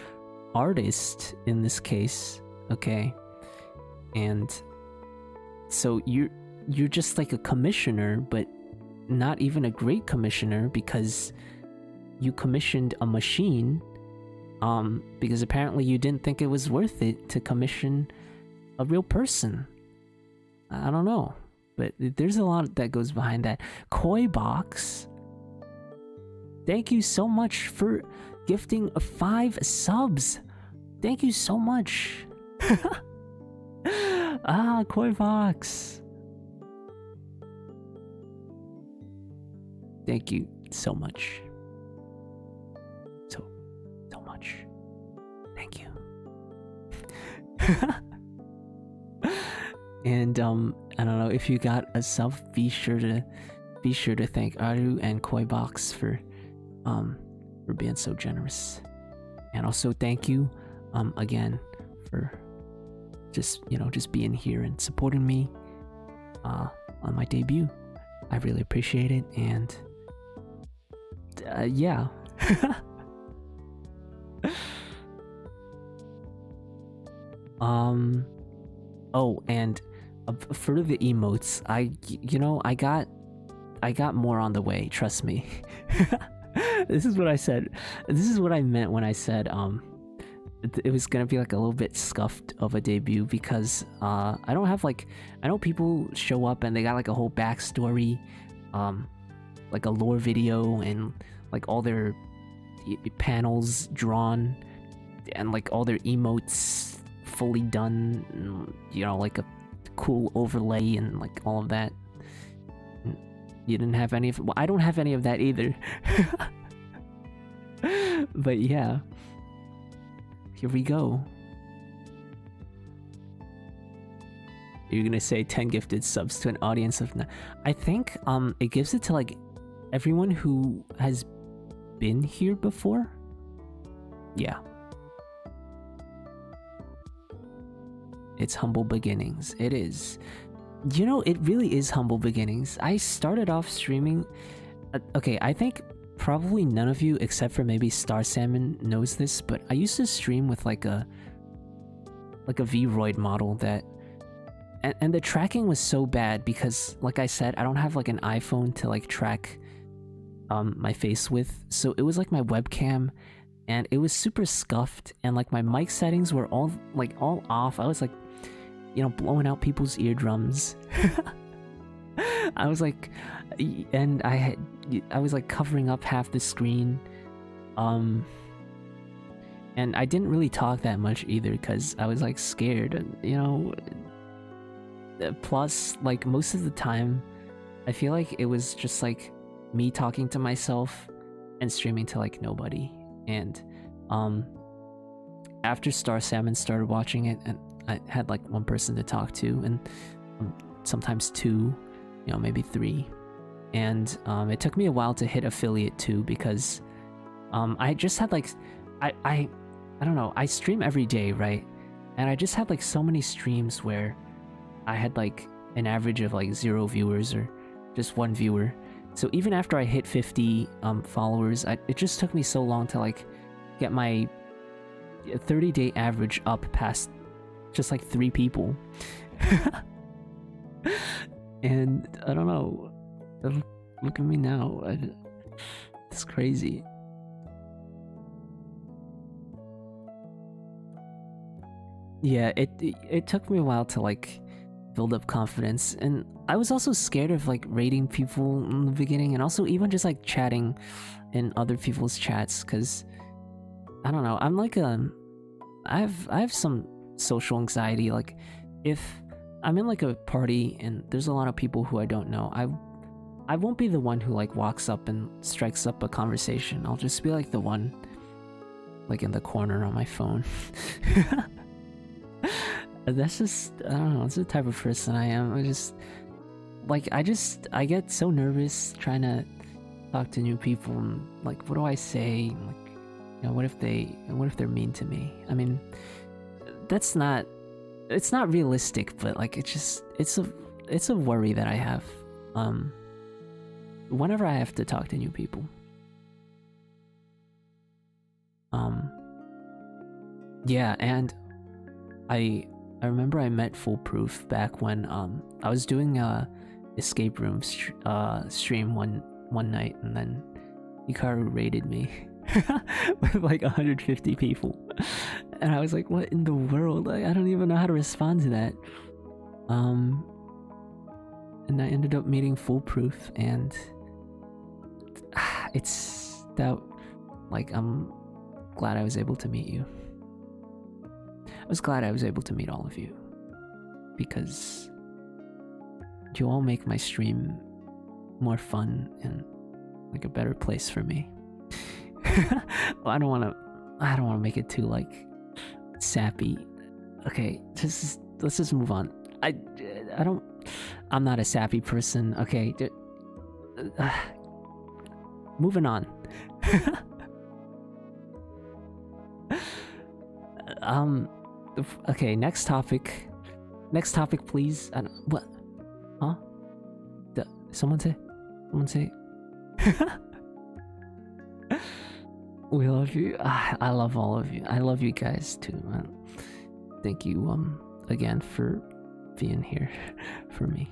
artist in this case, okay? And so you're just like a commissioner, but not even a great commissioner, because you commissioned a machine, because apparently you didn't think it was worth it to commission a real person. I don't know, but there's a lot that goes behind that. Koibox, thank you so much for gifting 5 subs. Thank you so much. Koibox, thank you so much. So much. Thank you. And I don't know, if you got a sub, be sure to thank Aru and Koibox for being so generous. And also thank you again for just being here and supporting me on my debut. I really appreciate it, and yeah. Oh, and for the emotes, I got more on the way, trust me. This is what I said. This is what I meant when I said it was gonna be like a little bit scuffed of a debut, because I don't have like, I know people show up and they got like a whole backstory, like a lore video and like all their panels drawn and like all their emotes fully done, like a cool overlay and like all of that. You didn't have any of, well, I don't have any of that either. But yeah, here we go. You're gonna say 10 gifted subs to an audience of 9. I think it gives it to like everyone who has been here before. Yeah, it's humble beginnings. It is. It really is humble beginnings. I started off streaming, okay, I think probably none of you except for maybe Star Salmon knows this, but I used to stream with like a Vroid model that and the tracking was so bad because like I said, I don't have like an iPhone to like track my face with, so it was like my webcam and it was super scuffed, and like my mic settings were all off. I was like, you know, blowing out people's eardrums. I was like, and I was like covering up half the screen, and I didn't really talk that much either because I was like scared, and you know. Plus, like most of the time, I feel like it was just like me talking to myself and streaming to like nobody. And after Star Salmon started watching it, and I had like one person to talk to, and sometimes two, you know, maybe three. And it took me a while to hit affiliate too because I just had like I don't know, I stream every day, right? And I just had like so many streams where I had like an average of like 0 viewers or just 1 viewer. So even after I hit 50 followers, it just took me so long to like get my 30-day average up past just like 3 people. And I don't know, look at me now. It's crazy. Yeah, it took me a while to like build up confidence, and I was also scared of like rating people in the beginning, and also even just like chatting in other people's chats, because I don't know, I'm like I have some social anxiety. Like if I'm in like a party and there's a lot of people who I don't know, I won't be the one who like walks up and strikes up a conversation. I'll just be like the one like in the corner on my phone. That's just, I don't know, it's the type of person I am. I get so nervous trying to talk to new people, and like, what do I say? Like, you know, what if they're mean to me? I mean, it's not realistic, but like, it's a worry that I have, whenever I have to talk to new people. Yeah, and I remember I met Foolproof back when I was doing a escape room stream one night, and then Hikaru raided me with like 150 people, and I was like, what in the world? Like, I don't even know how to respond to that. And I ended up meeting Foolproof, and it's that, like, I'm glad I was able to meet you. I was glad I was able to meet all of you, because you all make my stream more fun and like a better place for me. Well, I don't want to make it too like sappy. Okay, let's just move on. I'm not a sappy person. Okay, moving on. Okay, next topic, please. What? Huh? Someone say? We love you. I love all of you. I love you guys too, man. Thank you again for being here for me.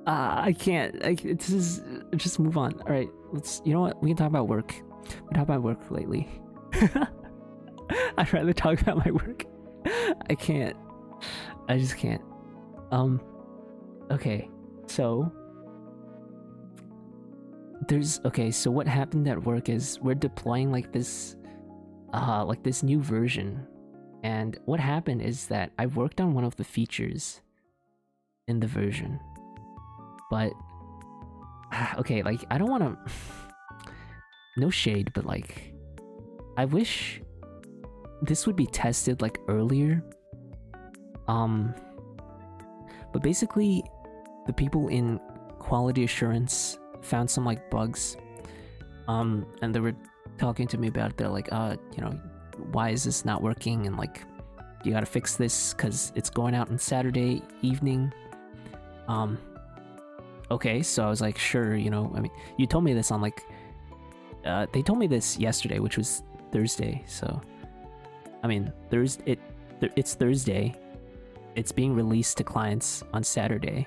I can't. Just move on. All right, you know what? We can talk about work. We talk about work lately. I'd rather talk about my work. I can't. I just can't. Okay, so so what happened at work is we're deploying like this new version, and what happened is that I worked on one of the features in the version, but okay, like, I don't want to, no shade, but like, I wish this would be tested like earlier. But basically, the people in quality assurance found some like bugs, and they were talking to me about it. They're like, you know, why is this not working? And like, you gotta fix this because it's going out on Saturday evening. okay, so I was like, sure, you know, I mean, you told me this on like, they told me this yesterday, which was Thursday, so, I mean, it's Thursday, it's being released to clients on Saturday.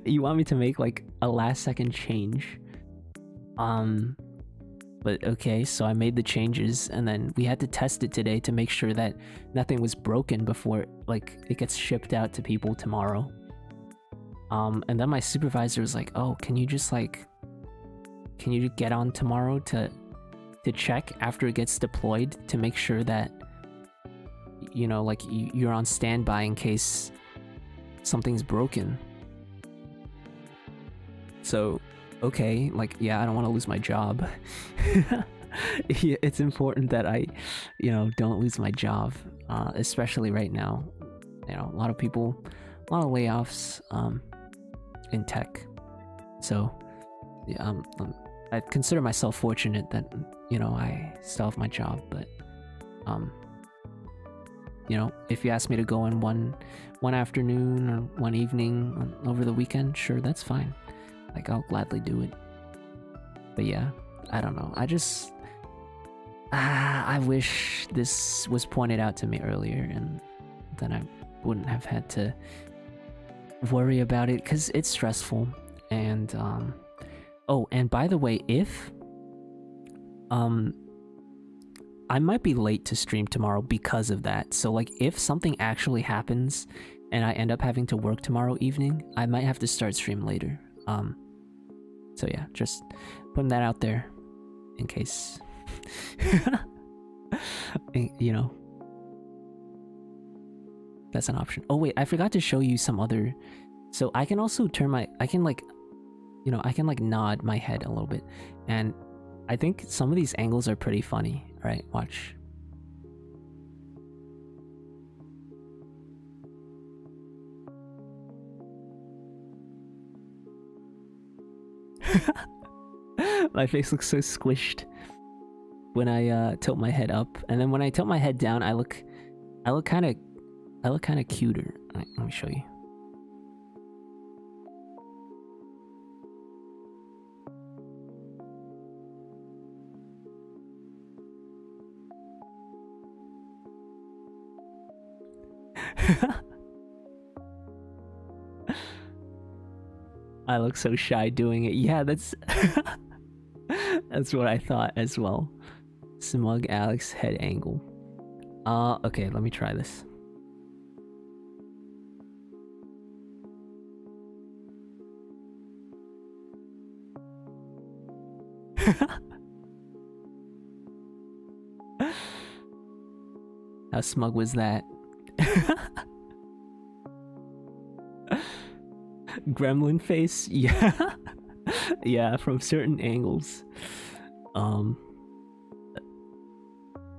You want me to make like a last second change? But okay, so I made the changes, and then we had to test it today to make sure that nothing was broken before like it gets shipped out to people tomorrow. And then my supervisor was like, "Oh, can you just get on tomorrow to check after it gets deployed to make sure that you know, like you're on standby in case something's broken." So, okay, like, yeah, I don't want to lose my job. It's important that I, you know, don't lose my job, especially right now. You know, a lot of layoffs in tech. So, yeah, I consider myself fortunate that, you know, I still have my job, but, you know, if you ask me to go in one afternoon or one evening over the weekend, sure, that's fine. Like, I'll gladly do it. But yeah, I don't know. I wish this was pointed out to me earlier, and then I wouldn't have had to worry about it, because it's stressful. And, oh, and by the way, if, I might be late to stream tomorrow because of that. So, like, if something actually happens and I end up having to work tomorrow evening, I might have to start stream later. So yeah, just putting that out there in case, you know, that's an option. Oh wait, I forgot to show you some other, so I can also I can nod my head a little bit, and I think some of these angles are pretty funny. Right, watch. My face looks so squished when I tilt my head up, and then when I tilt my head down, I look kind of cuter. Right, let me show you. I look so shy doing it. Yeah, that's that's what I thought as well. Smug Alex head angle. Okay, let me try this. How smug was that? Gremlin face? Yeah. Yeah, from certain angles.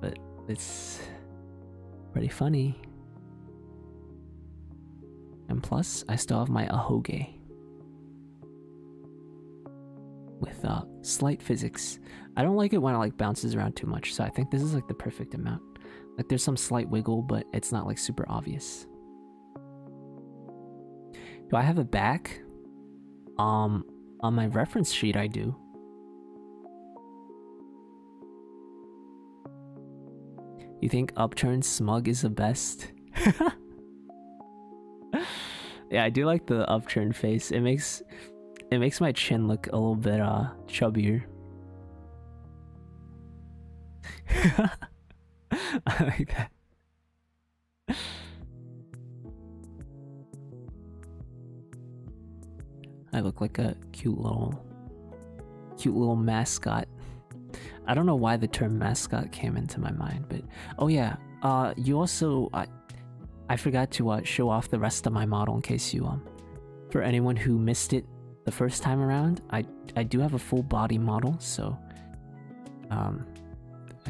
But it's pretty funny. And plus, I still have my ahoge with slight physics. I don't like it when it like bounces around too much, so I think this is like the perfect amount. Like there's some slight wiggle, but it's not like super obvious. Do I have a back? On my reference sheet I do. You think Upturn Smug is the best? Yeah, I do like the upturn face. It makes my chin look a little bit chubbier. I like that. I look like a cute little mascot. I don't know why the term mascot came into my mind, but oh yeah, you also I forgot to show off the rest of my model in case you for anyone who missed it the first time around. I do have a full body model, so I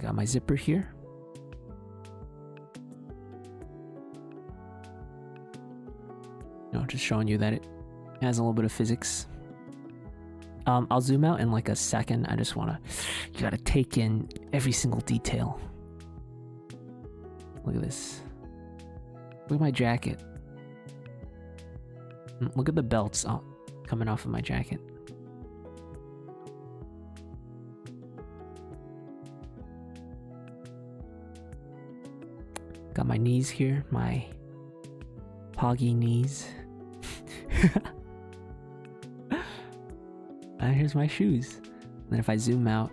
got my zipper here. You know, just showing you that it has a little bit of physics. I'll zoom out in like a second. I just you gotta take in every single detail. Look at this. Look at my jacket. Look at the belts coming off of my jacket. Got my knees here, my poggy knees. And here's my shoes. And then if I zoom out,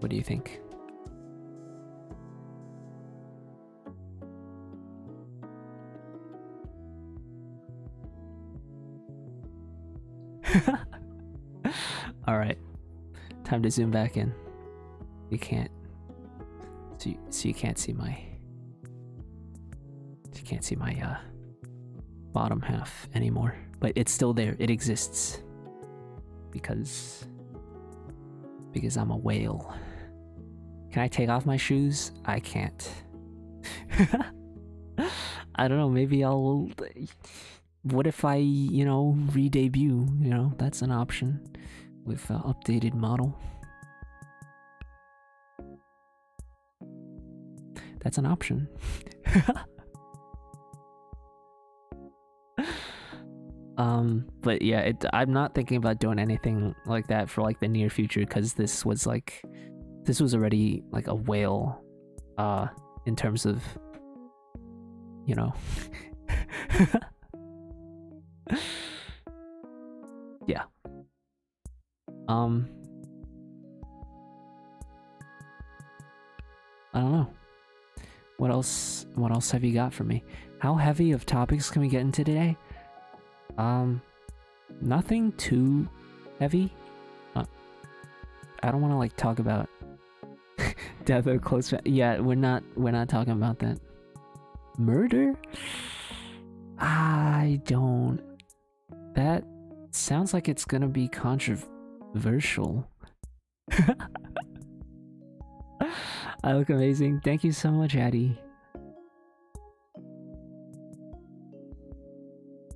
what do you think? Alright, time to zoom back in. You can't, so you can't see my, bottom half anymore. But it's still there, it exists. Because I'm a whale. Can I take off my shoes? I can't. I don't know, maybe I'll... What if I, re-debut? That's an option with updated model. That's an option. But yeah, I'm not thinking about doing anything like that for like the near future, because this was already like a whale, in terms of, yeah. I don't know. What else have you got for me? How heavy of topics can we get into today? Nothing too heavy. I don't want to like talk about death or close. Yeah, we're not talking about that. Murder? I don't. That sounds like it's gonna be controversial. I look amazing. Thank you so much, Addie.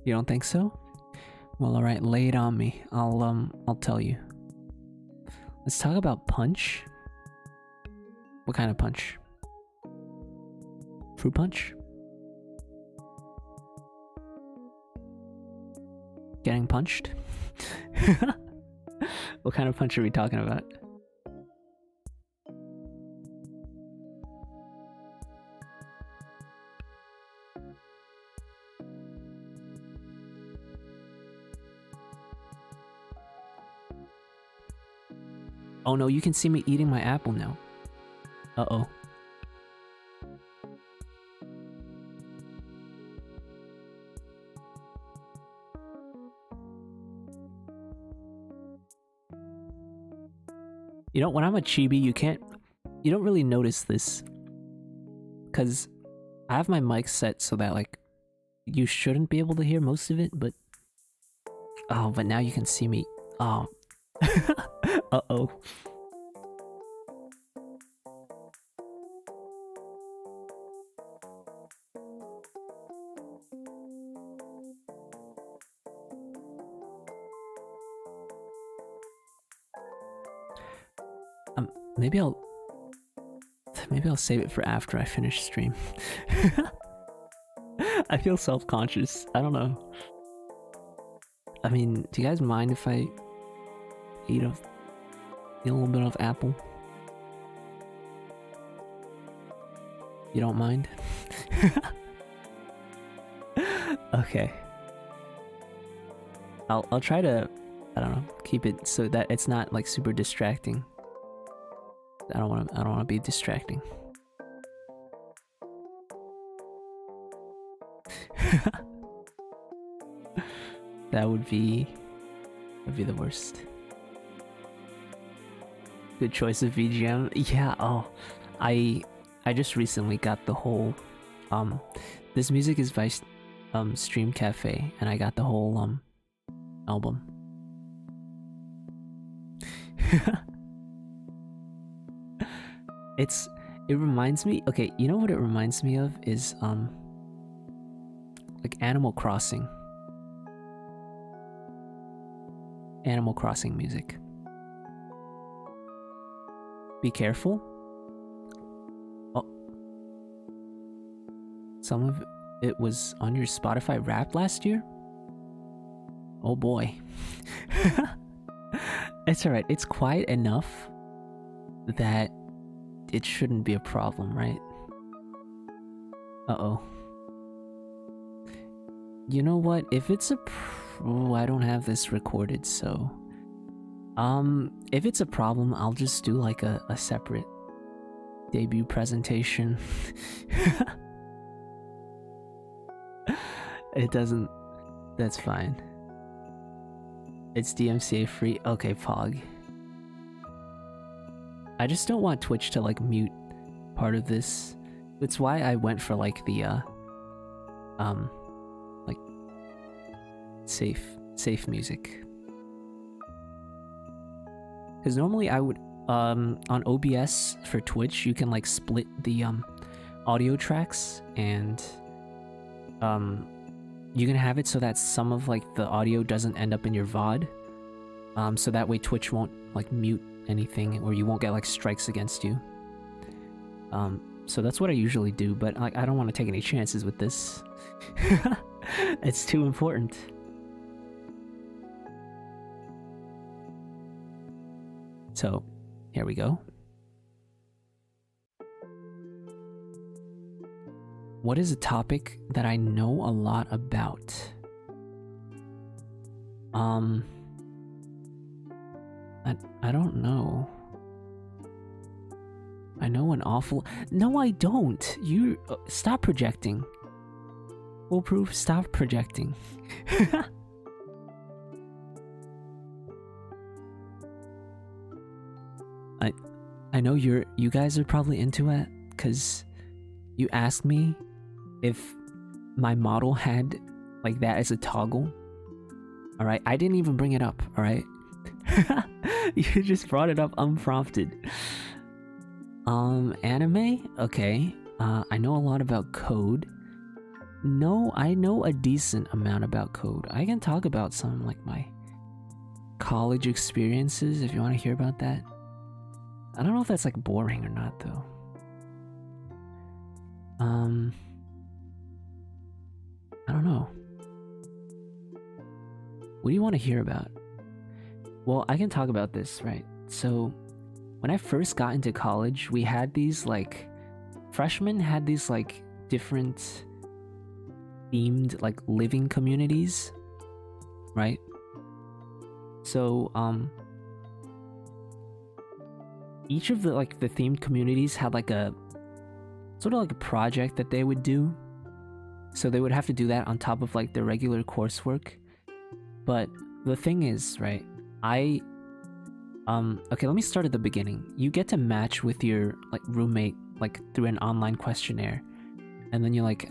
You don't think so? Well, alright, lay it on me. I'll tell you. Let's talk about punch. What kind of punch? Fruit punch? Getting punched? What kind of punch are we talking about? Oh no, you can see me eating my apple now. Uh-oh. When I'm a chibi, you don't really notice this. Because I have my mic set so that, like, you shouldn't be able to hear most of it, but... Oh, but now you can see me. Oh. Uh-oh. Maybe I'll save it for after I finish stream. I feel self-conscious. I don't know. I mean, do you guys mind if I eat a little bit of apple? You don't mind? Okay. I'll try to, I don't know, keep it so that it's not like super distracting. I don't want to be distracting. That would be the worst. Good choice of VGM. Yeah, oh. I just recently got the whole this music is by Stream Cafe, and I got the whole album. It reminds me, okay, you know what it reminds me of is like Animal Crossing. Animal Crossing music. Be careful. some of it was on your Spotify Wrapped last year? Oh boy. It's alright, it's quiet enough that it shouldn't be a problem, right? Uh-oh. You know what? If it's a oh, I don't have this recorded, so if it's a problem, I'll just do like a separate debut presentation. It doesn't, that's fine. It's DMCA free. Okay, Pog. I just don't want Twitch to like mute part of this. That's why I went for like the like safe music. Because normally I would on OBS for Twitch you can like split the audio tracks, and you can have it so that some of like the audio doesn't end up in your VOD, so that way Twitch won't like mute anything, or you won't get like strikes against you. So that's what I usually do, but like I don't want to take any chances with this. It's too important. So here we go. What is a topic that I know a lot about? I don't know. I know an awful... No, I don't! You... stop projecting. Foolproof, stop projecting. I know you guys are probably into it, because you asked me if my model had like that as a toggle. Alright, I didn't even bring it up, alright? You just brought it up unprompted. Anime? Okay. I know a lot about code. No, I know a decent amount about code. I can talk about some like my college experiences if you want to hear about that. I don't know if that's like boring or not though. I don't know. What do you want to hear about? Well, I can talk about this, right? So, when I first got into college, we had these like... freshmen had these like different themed like living communities, right? So, each of the like the themed communities had like a sort of like a project that they would do. So they would have to do that on top of like their regular coursework. But the thing is, right, okay, let me start at the beginning. You get to match with your like roommate like through an online questionnaire, and then you like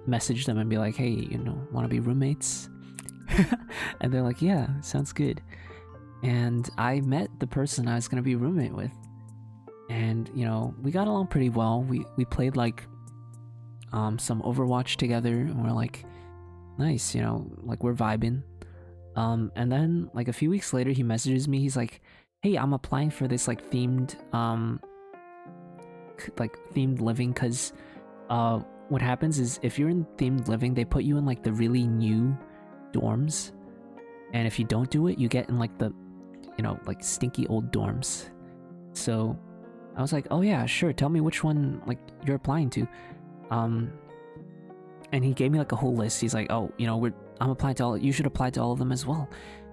message them and be like, hey, you know, want to be roommates? And they're like, yeah, sounds good. And I met the person I was gonna be roommate with, and you know, we got along pretty well. We played like some Overwatch together, and we're like, nice, you know, like we're vibing. And then like a few weeks later he messages me, he's like, hey, I'm applying for this like themed living, because what happens is if you're in themed living, they put you in like the really new dorms, and if you don't do it, you get in like the, you know, like stinky old dorms. So I was like, oh yeah, sure, tell me which one like you're applying to. And he gave me like a whole list. He's like, oh, you know, I'm applying to all, you should apply to all of them as well.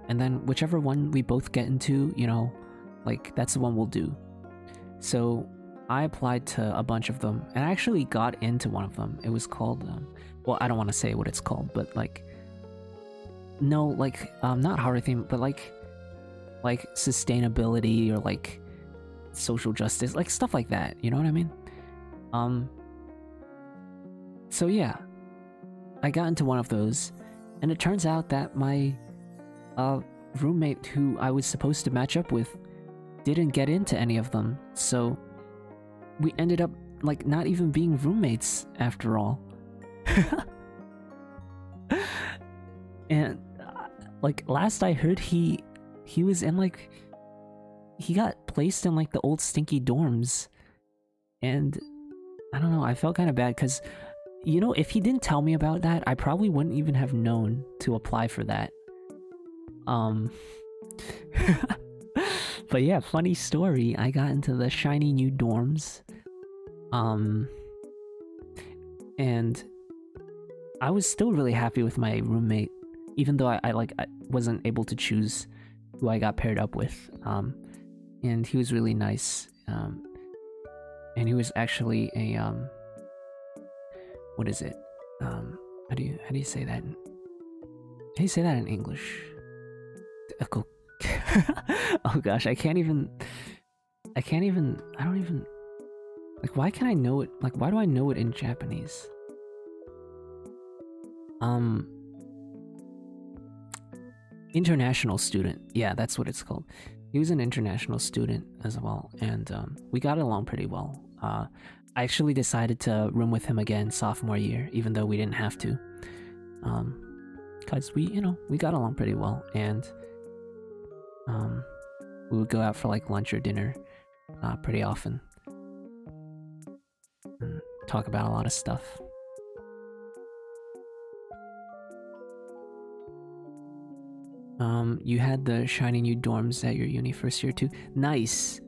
And then whichever one we both get into, you know, like that's the one we'll do. So I applied to a bunch of them, and I actually got into one of them. It was called, well, I don't want to say what it's called, but like, no, like, not horror theme, but like sustainability or like social justice, like stuff like that, you know what I mean? So yeah, I got into one of those, and it turns out that my roommate who I was supposed to match up with didn't get into any of them, so we ended up like not even being roommates after all. And like last I heard, he was in like, he got placed in like the old stinky dorms, and I don't know, I felt kind of bad because, if he didn't tell me about that, I probably wouldn't even have known to apply for that. Um, but yeah, funny story. I got into the shiny new dorms. Um, and I was still really happy with my roommate, even though I wasn't able to choose who I got paired up with. And he was really nice. And he was actually a what is it? How do you say that? How do you say that in English? Oh gosh, I don't even like, why can I know it? Like, why do I know it in Japanese? International student. Yeah, that's what it's called. He was an international student as well, and we got along pretty well. I actually decided to room with him again sophomore year, even though we didn't have to. Cause we got along pretty well, and we would go out for like lunch or dinner pretty often and talk about a lot of stuff. You had the shiny new dorms at your uni first year too? Nice!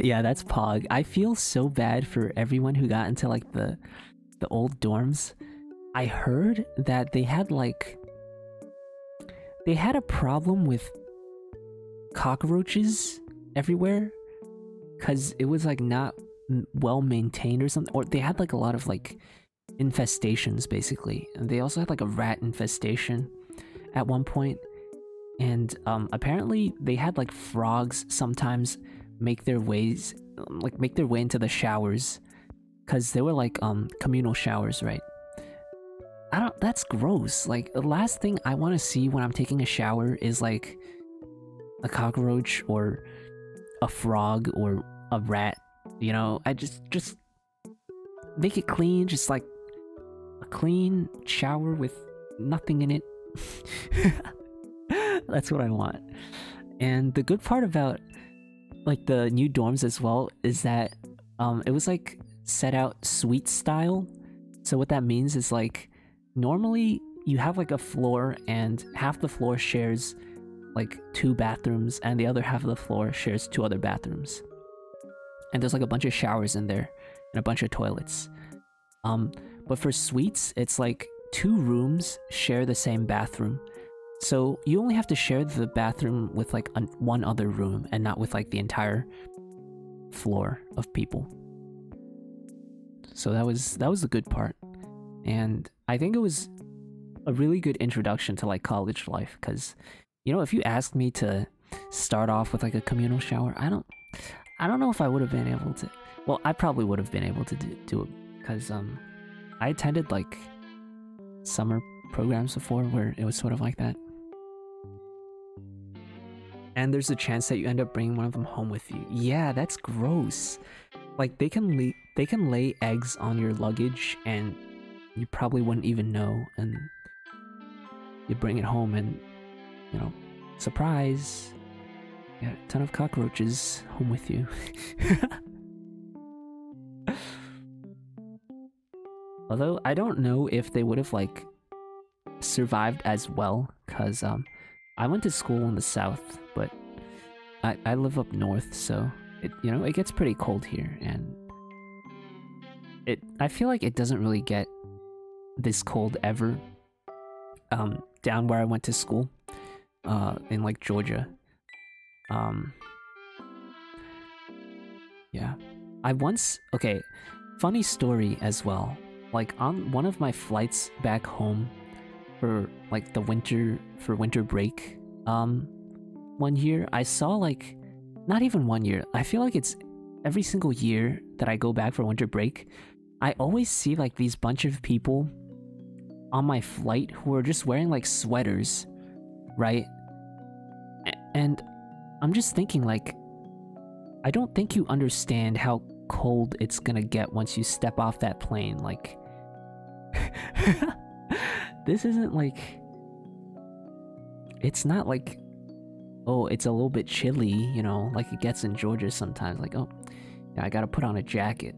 Yeah, that's Pog. I feel so bad for everyone who got into like the old dorms. I heard that they had a problem with cockroaches everywhere because it was like not well maintained or something, or they had like a lot of like infestations basically, and they also had like a rat infestation at one point, and apparently they had like frogs sometimes make their way into the showers because they were like communal showers, right? That's gross. Like, the last thing I want to see when I'm taking a shower is like a cockroach or a frog or a rat. I just make it clean, just like a clean shower with nothing in it. That's what I want. And the good part about like the new dorms as well is that it was like set out suite style. So what that means is like, normally you have like a floor and half the floor shares like 2 bathrooms and the other half of the floor shares 2 other bathrooms. And there's like a bunch of showers in there and a bunch of toilets. But for suites, it's like 2 rooms share the same bathroom. So you only have to share the bathroom with like one other room and not with like the entire floor of people. So that was the good part. And I think it was a really good introduction to like college life, because if you asked me to start off with like a communal shower, I don't know if I would have been able to. Well, I probably would have been able to do it because I attended like summer programs before where it was sort of like that. And there's a chance that you end up bringing one of them home with you. Yeah, that's gross. Like, they can lay eggs on your luggage and you probably wouldn't even know, and you bring it home and, surprise, you got a ton of cockroaches home with you. Although, I don't know if they would have, like, survived as well, because, I went to school in the south, but I live up north, so, it gets pretty cold here, and I feel like it doesn't really get this cold ever, down where I went to school, in, like, Georgia. Yeah. Okay, funny story as well. Like, on one of my flights back home for, like, winter break, one year, I saw, like, not even 1 year, I feel like it's every single year that I go back for winter break, I always see, like, these bunch of people on my flight who are just wearing, like, sweaters, right? And I'm just thinking, like, I don't think you understand how cold it's gonna get once you step off that plane, like... This isn't like... It's not like, oh, it's a little bit chilly, like it gets in Georgia sometimes. Like, oh, Yeah, I gotta put on a jacket.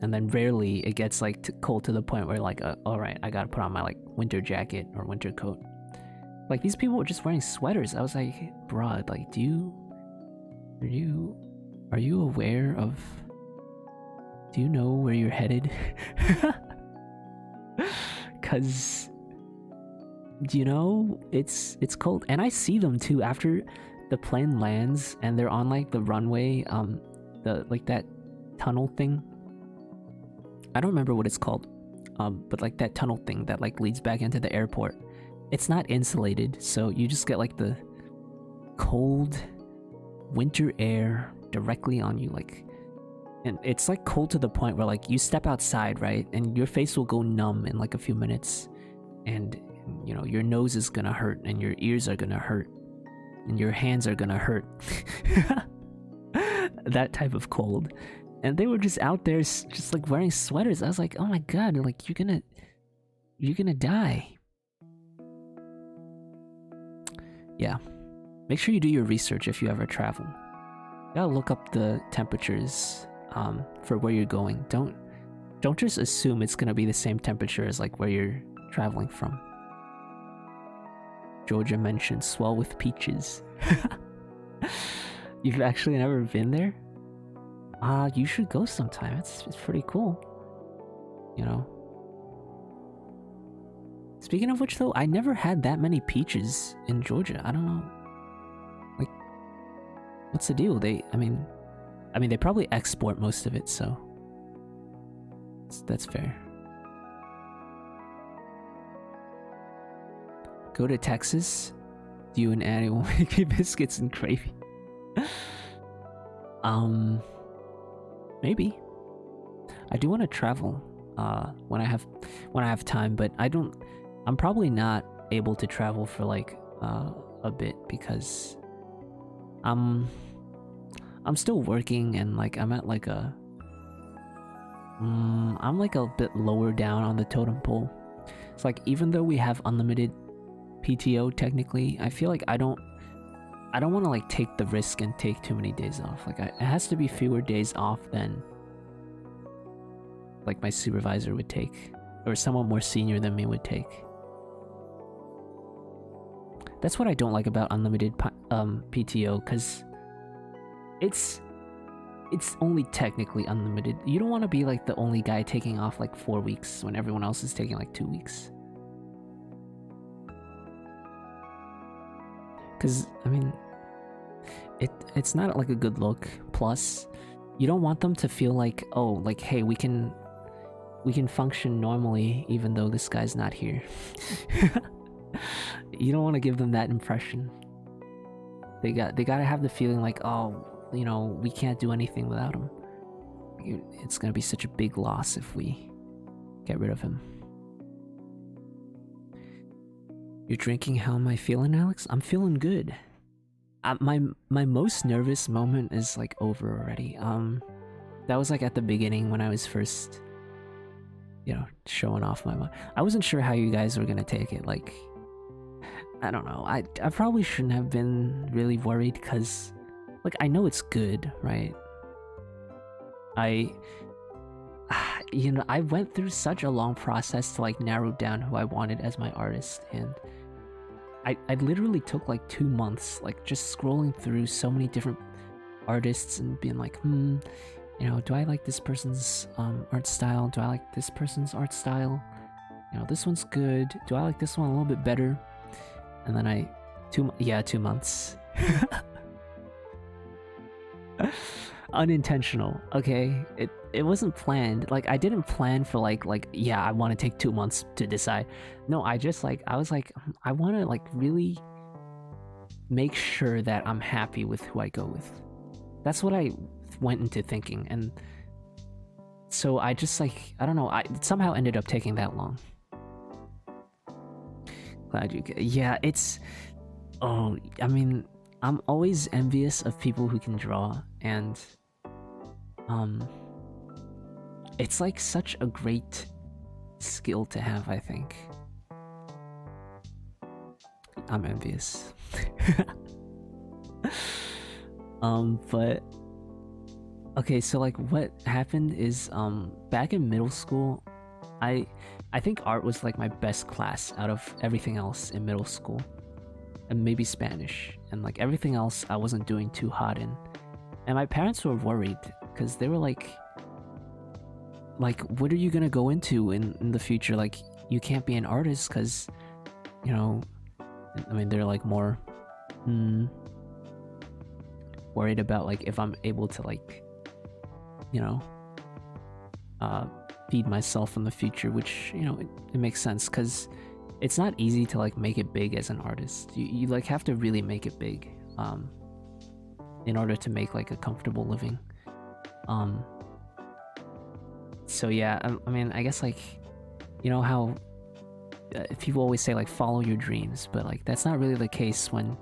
And then rarely it gets like cold to the point where like, all right, I gotta put on my like winter jacket or winter coat. Like these people were just wearing sweaters. I was like, bruh, like, are you aware of? Do you know where you're headed? Cause you know it's cold, and I see them too after the plane lands and they're on like the runway, the like that tunnel thing. I don't remember what it's called, but like that tunnel thing that like leads back into the airport. It's not insulated, so you just get like the cold winter air directly on you, like, and it's like cold to the point where like you step outside, right, and your face will go numb in like a few minutes, and you know your nose is gonna hurt and your ears are gonna hurt and your hands are gonna hurt. That type of cold. And they were just out there just like wearing sweaters. I was like, oh my god, like you're gonna die. Yeah, make sure you do your research if you ever travel. You gotta look up the temperatures for where you're going. Don't just assume it's gonna be the same temperature as like where you're traveling from. Georgia mentioned swell with peaches. You've actually never been there? You should go sometime. It's pretty cool. You know. Speaking of which though, I never had that many peaches in Georgia. I don't know. Like, what's the deal? I mean they probably export most of it, so that's fair. Go to Texas. You and Annie will make me biscuits and gravy. Maybe. I do want to travel when I have time, but I'm probably not able to travel for like a bit because I'm still working, and like I'm at like I'm like a bit lower down on the totem pole. It's like even though we have unlimited PTO technically, I feel like I don't want to like take the risk and take too many days off. Like it has to be fewer days off than like my supervisor would take, or someone more senior than me would take. That's what I don't like about unlimited PTO, because it's only technically unlimited. You don't want to be like the only guy taking off like 4 weeks when everyone else is taking like 2 weeks. Because I mean, it's not like a good look. Plus, you don't want them to feel like, oh, like, hey, we can function normally even though this guy's not here. You don't want to give them that impression. They gotta have the feeling like, oh, you know, we can't do anything without him. It's gonna be such a big loss if we get rid of him. You're drinking. How am I feeling, Alex? I'm feeling good. My most nervous moment is like over already. That was like at the beginning when I was first, you know, showing off my mind. I wasn't sure how you guys were gonna take it. Like, I don't know. I probably shouldn't have been really worried because, like, I know it's good, right? You know, I went through such a long process to like narrow down who I wanted as my artist, and I literally took like 2 months, like just scrolling through so many different artists and being like, you know, do I like this person's art style? Do I like this person's art style? You know, this one's good. Do I like this one a little bit better? And then 2 months. Unintentional, okay? It wasn't planned. Like, I didn't plan for like yeah, I want to take 2 months to decide. No, I just like, I was like, I want to like really make sure that I'm happy with who I go with. That's what I went into thinking, and so I just like, I don't know, it somehow ended up taking that long. Glad you yeah, it's, oh, I mean, I'm always envious of people who can draw, and it's like such a great skill to have, I think. I'm envious. But Okay, so like what happened is back in middle school, I I think art was like my best class out of everything else in middle school. And maybe Spanish. And like everything else I wasn't doing too hot in. And my parents were worried because they were like what are you gonna go into in the future? Like you can't be an artist because, you know, I mean they're like more worried about like if I'm able to like, you know, uh feed myself in the future, which, you know, it makes sense because it's not easy to like make it big as an artist. You like have to really make it big in order to make like a comfortable living. Um so yeah, I mean, I guess like, you know how people always say like follow your dreams, but like that's not really the case when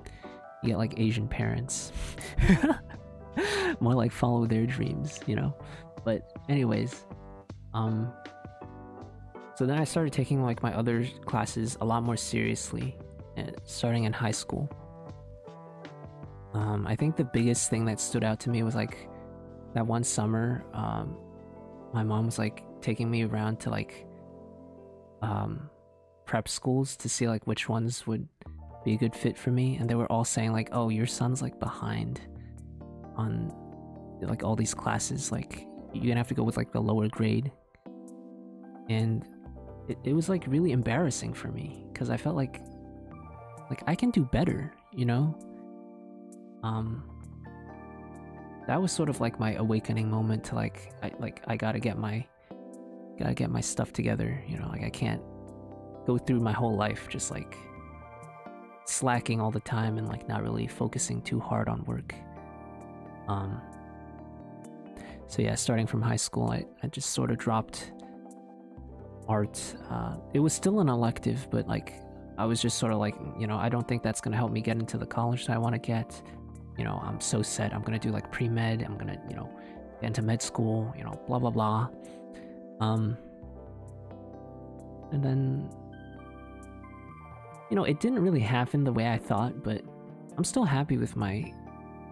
you get like Asian parents. More like follow their dreams, you know. But anyways, um so then I started taking like my other classes a lot more seriously, starting in high school. I think the biggest thing that stood out to me was like that one summer, my mom was like taking me around to like prep schools to see like which ones would be a good fit for me, and they were all saying like, "Oh, your son's like behind on like all these classes. Like you're gonna have to go with like the lower grade." And it was like really embarrassing for me because I felt like I can do better, you know. That was sort of like my awakening moment to like I gotta get my stuff together, you know. Like I can't go through my whole life just like slacking all the time and like not really focusing too hard on work. So yeah, starting from high school, I just sort of dropped art. It was still an elective, but like I was just sort of like, you know, I don't think that's gonna help me get into the college that I want to get. You know, I'm so set. I'm gonna do like pre-med. I'm gonna, you know, get into med school. You know, blah blah blah. And then, you know, it didn't really happen the way I thought, but I'm still happy with my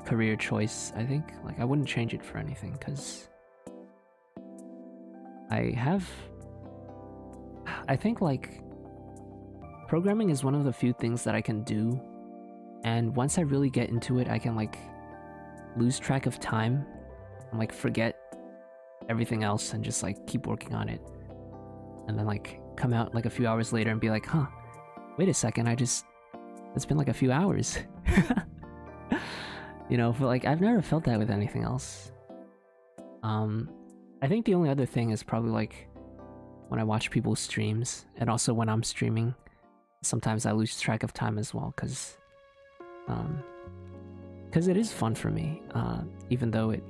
career choice. I think like I wouldn't change it for anything because I think like programming is one of the few things that I can do, and once I really get into it, I can like lose track of time and like forget everything else and just like keep working on it, and then like come out like a few hours later and be like, huh, wait a second, it's been like a few hours. You know, but like I've never felt that with anything else. I think the only other thing is probably like when I watch people's streams, and also when I'm streaming, sometimes I lose track of time as well, because it is fun for me, even though it,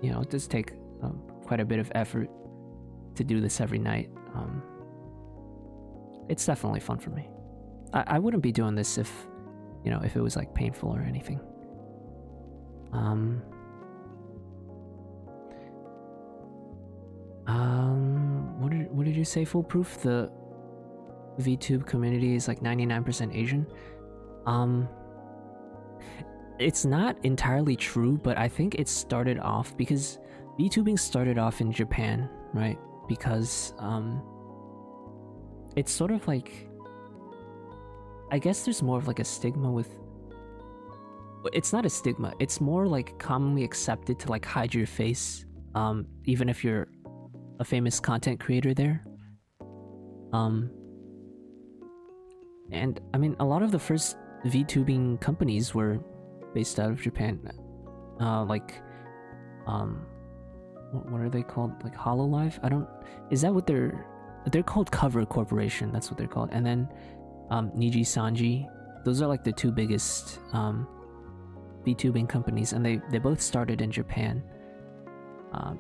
you know, it does take quite a bit of effort to do this every night. It's definitely fun for me. I wouldn't be doing this if, you know, if it was like painful or anything. What did you say, Foolproof? The VTube community is like 99% Asian. It's not entirely true, but I think it started off because VTubing started off in Japan, right? Because it's sort of like, I guess there's more of like a stigma with, it's not a stigma, it's more like commonly accepted to like hide your face, even if you're a famous content creator there. And I mean, a lot of the first VTubing companies were based out of Japan. Like, what are they called? Like Hololive? Is that what they're called? Cover Corporation, that's what they're called. And then Niji Sanji. Those are like the two biggest VTubing companies, and they both started in Japan.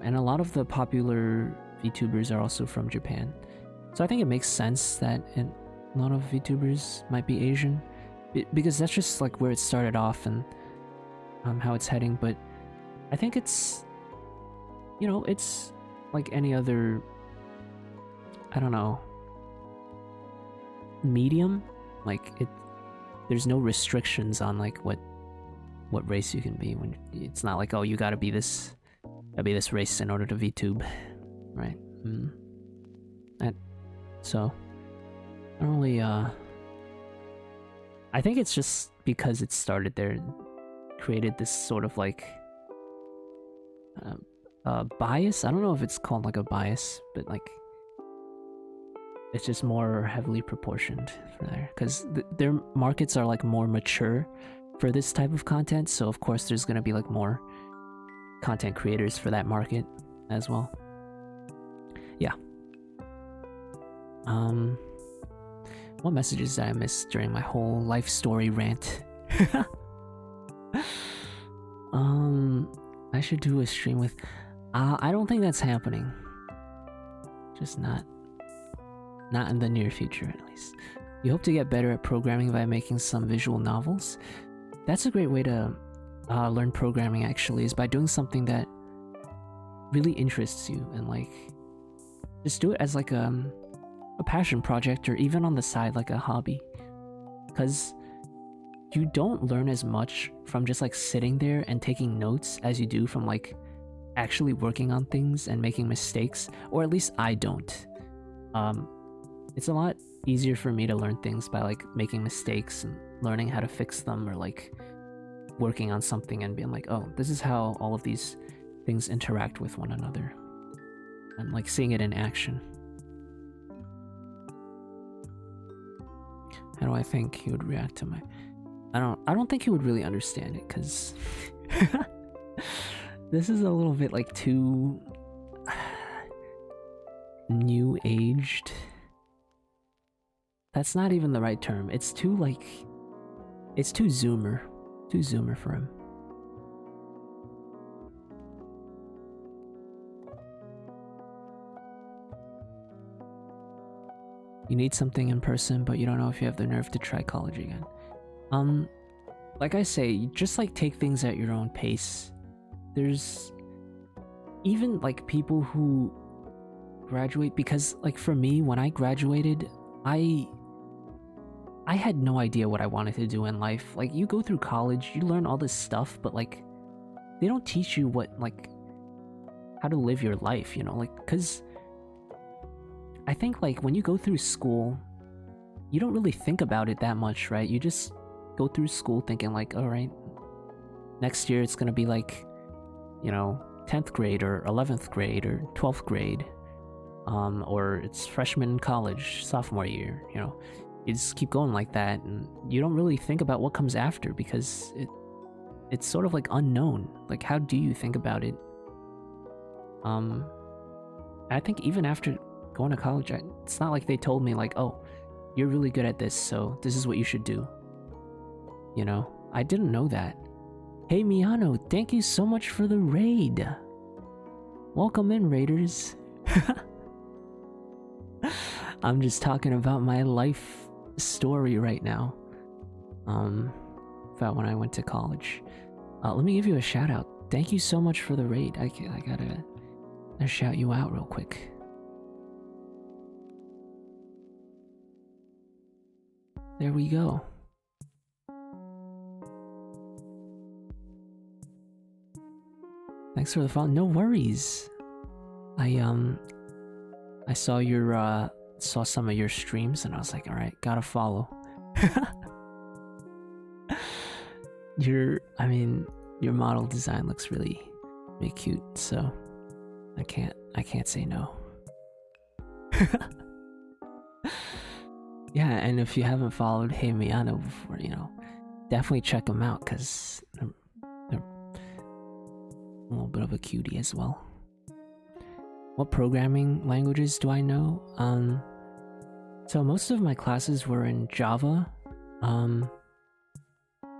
And a lot of the popular VTubers are also from Japan. So I think it makes sense that a lot of VTubers might be Asian, because that's just like where it started off and how it's heading. But I think it's, you know, it's like any other, I don't know, medium. Like there's no restrictions on like what race you can be. When it's not like, oh, you gotta be this Gotta be this race in order to VTube, right? So I don't really I think it's just because it started there, created this sort of like bias. I don't know if it's called like a bias, but like it's just more heavily proportioned for there because their markets are like more mature for this type of content, so of course there's gonna be like more content creators for that market as well. Yeah. What messages did I miss during my whole life story rant? I should do a stream with I don't think that's happening. Just not in the near future, at least. You hope to get better at programming by making some visual novels? That's a great way to learn programming, actually, is by doing something that really interests you, and like just do it as like a passion project, or even on the side like a hobby, because you don't learn as much from just like sitting there and taking notes as you do from like actually working on things and making mistakes, or at least I don't. It's a lot easier for me to learn things by like making mistakes and learning how to fix them, or like working on something and being like, oh, this is how all of these things interact with one another, and like seeing it in action. How do I think he would react to my... I don't think he would really understand it, because this is a little bit like too new aged. That's not even the right term. It's too like, it's too zoomer for him. You need something in person, but you don't know if you have the nerve to try college again. Like I say, just like take things at your own pace. There's even like people who graduate, because like for me, when I graduated, I had no idea what I wanted to do in life. Like, you go through college, you learn all this stuff, but like they don't teach you what, like, how to live your life, you know? Like, because I think like when you go through school, you don't really think about it that much, right? You just go through school thinking like, all right, next year it's gonna be like, you know, 10th grade or 11th grade or 12th grade, or it's freshman in college, sophomore year, you know. You just keep going like that, and you don't really think about what comes after, because it's sort of like unknown. Like, how do you think about it? I think even after going to college, it's not like they told me like, oh, you're really good at this, so this is what you should do. You know, I didn't know that. Hey Miano, thank you so much for the raid. Welcome in, raiders. I'm just talking about my life story right now, about when I went to college. Let me give you a shout out. Thank you so much for the raid. I gotta shout you out real quick. There we go. Thanks for the follow. No worries. I saw your saw some of your streams, and I was like, all right, gotta follow. Your model design looks really cute, so I can't say no. Yeah, and if you haven't followed Hey Miano before, you know, definitely check them out, because they're a little bit of a cutie as well. What programming languages do I know? So most of my classes were in Java.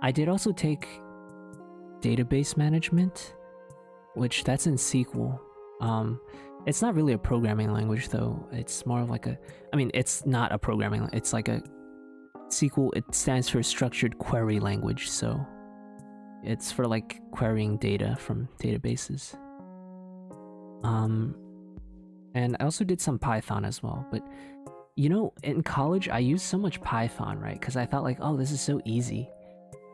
I did also take database management, which that's in SQL. It's not really a programming language though. It's more of like it's not a programming, it's like a SQL. It stands for structured query language, so it's for like querying data from databases. And I also did some Python as well, but you know, in college I used so much Python, right? Because I thought like, oh, this is so easy.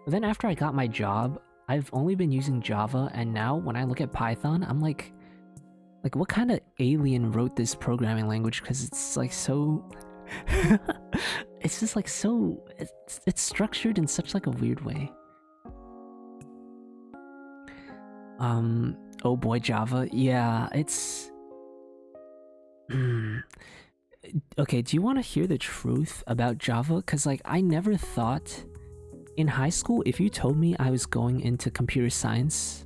But then after I got my job, I've only been using Java, and now when I look at Python, I'm like, Like, what kind of alien wrote this programming language? Because it's like so. It's just like so. It's structured in such like a weird way. Oh boy, Java. Yeah, it's. Okay, do you want to hear the truth about Java? Because like I never thought in high school, if you told me I was going into computer science,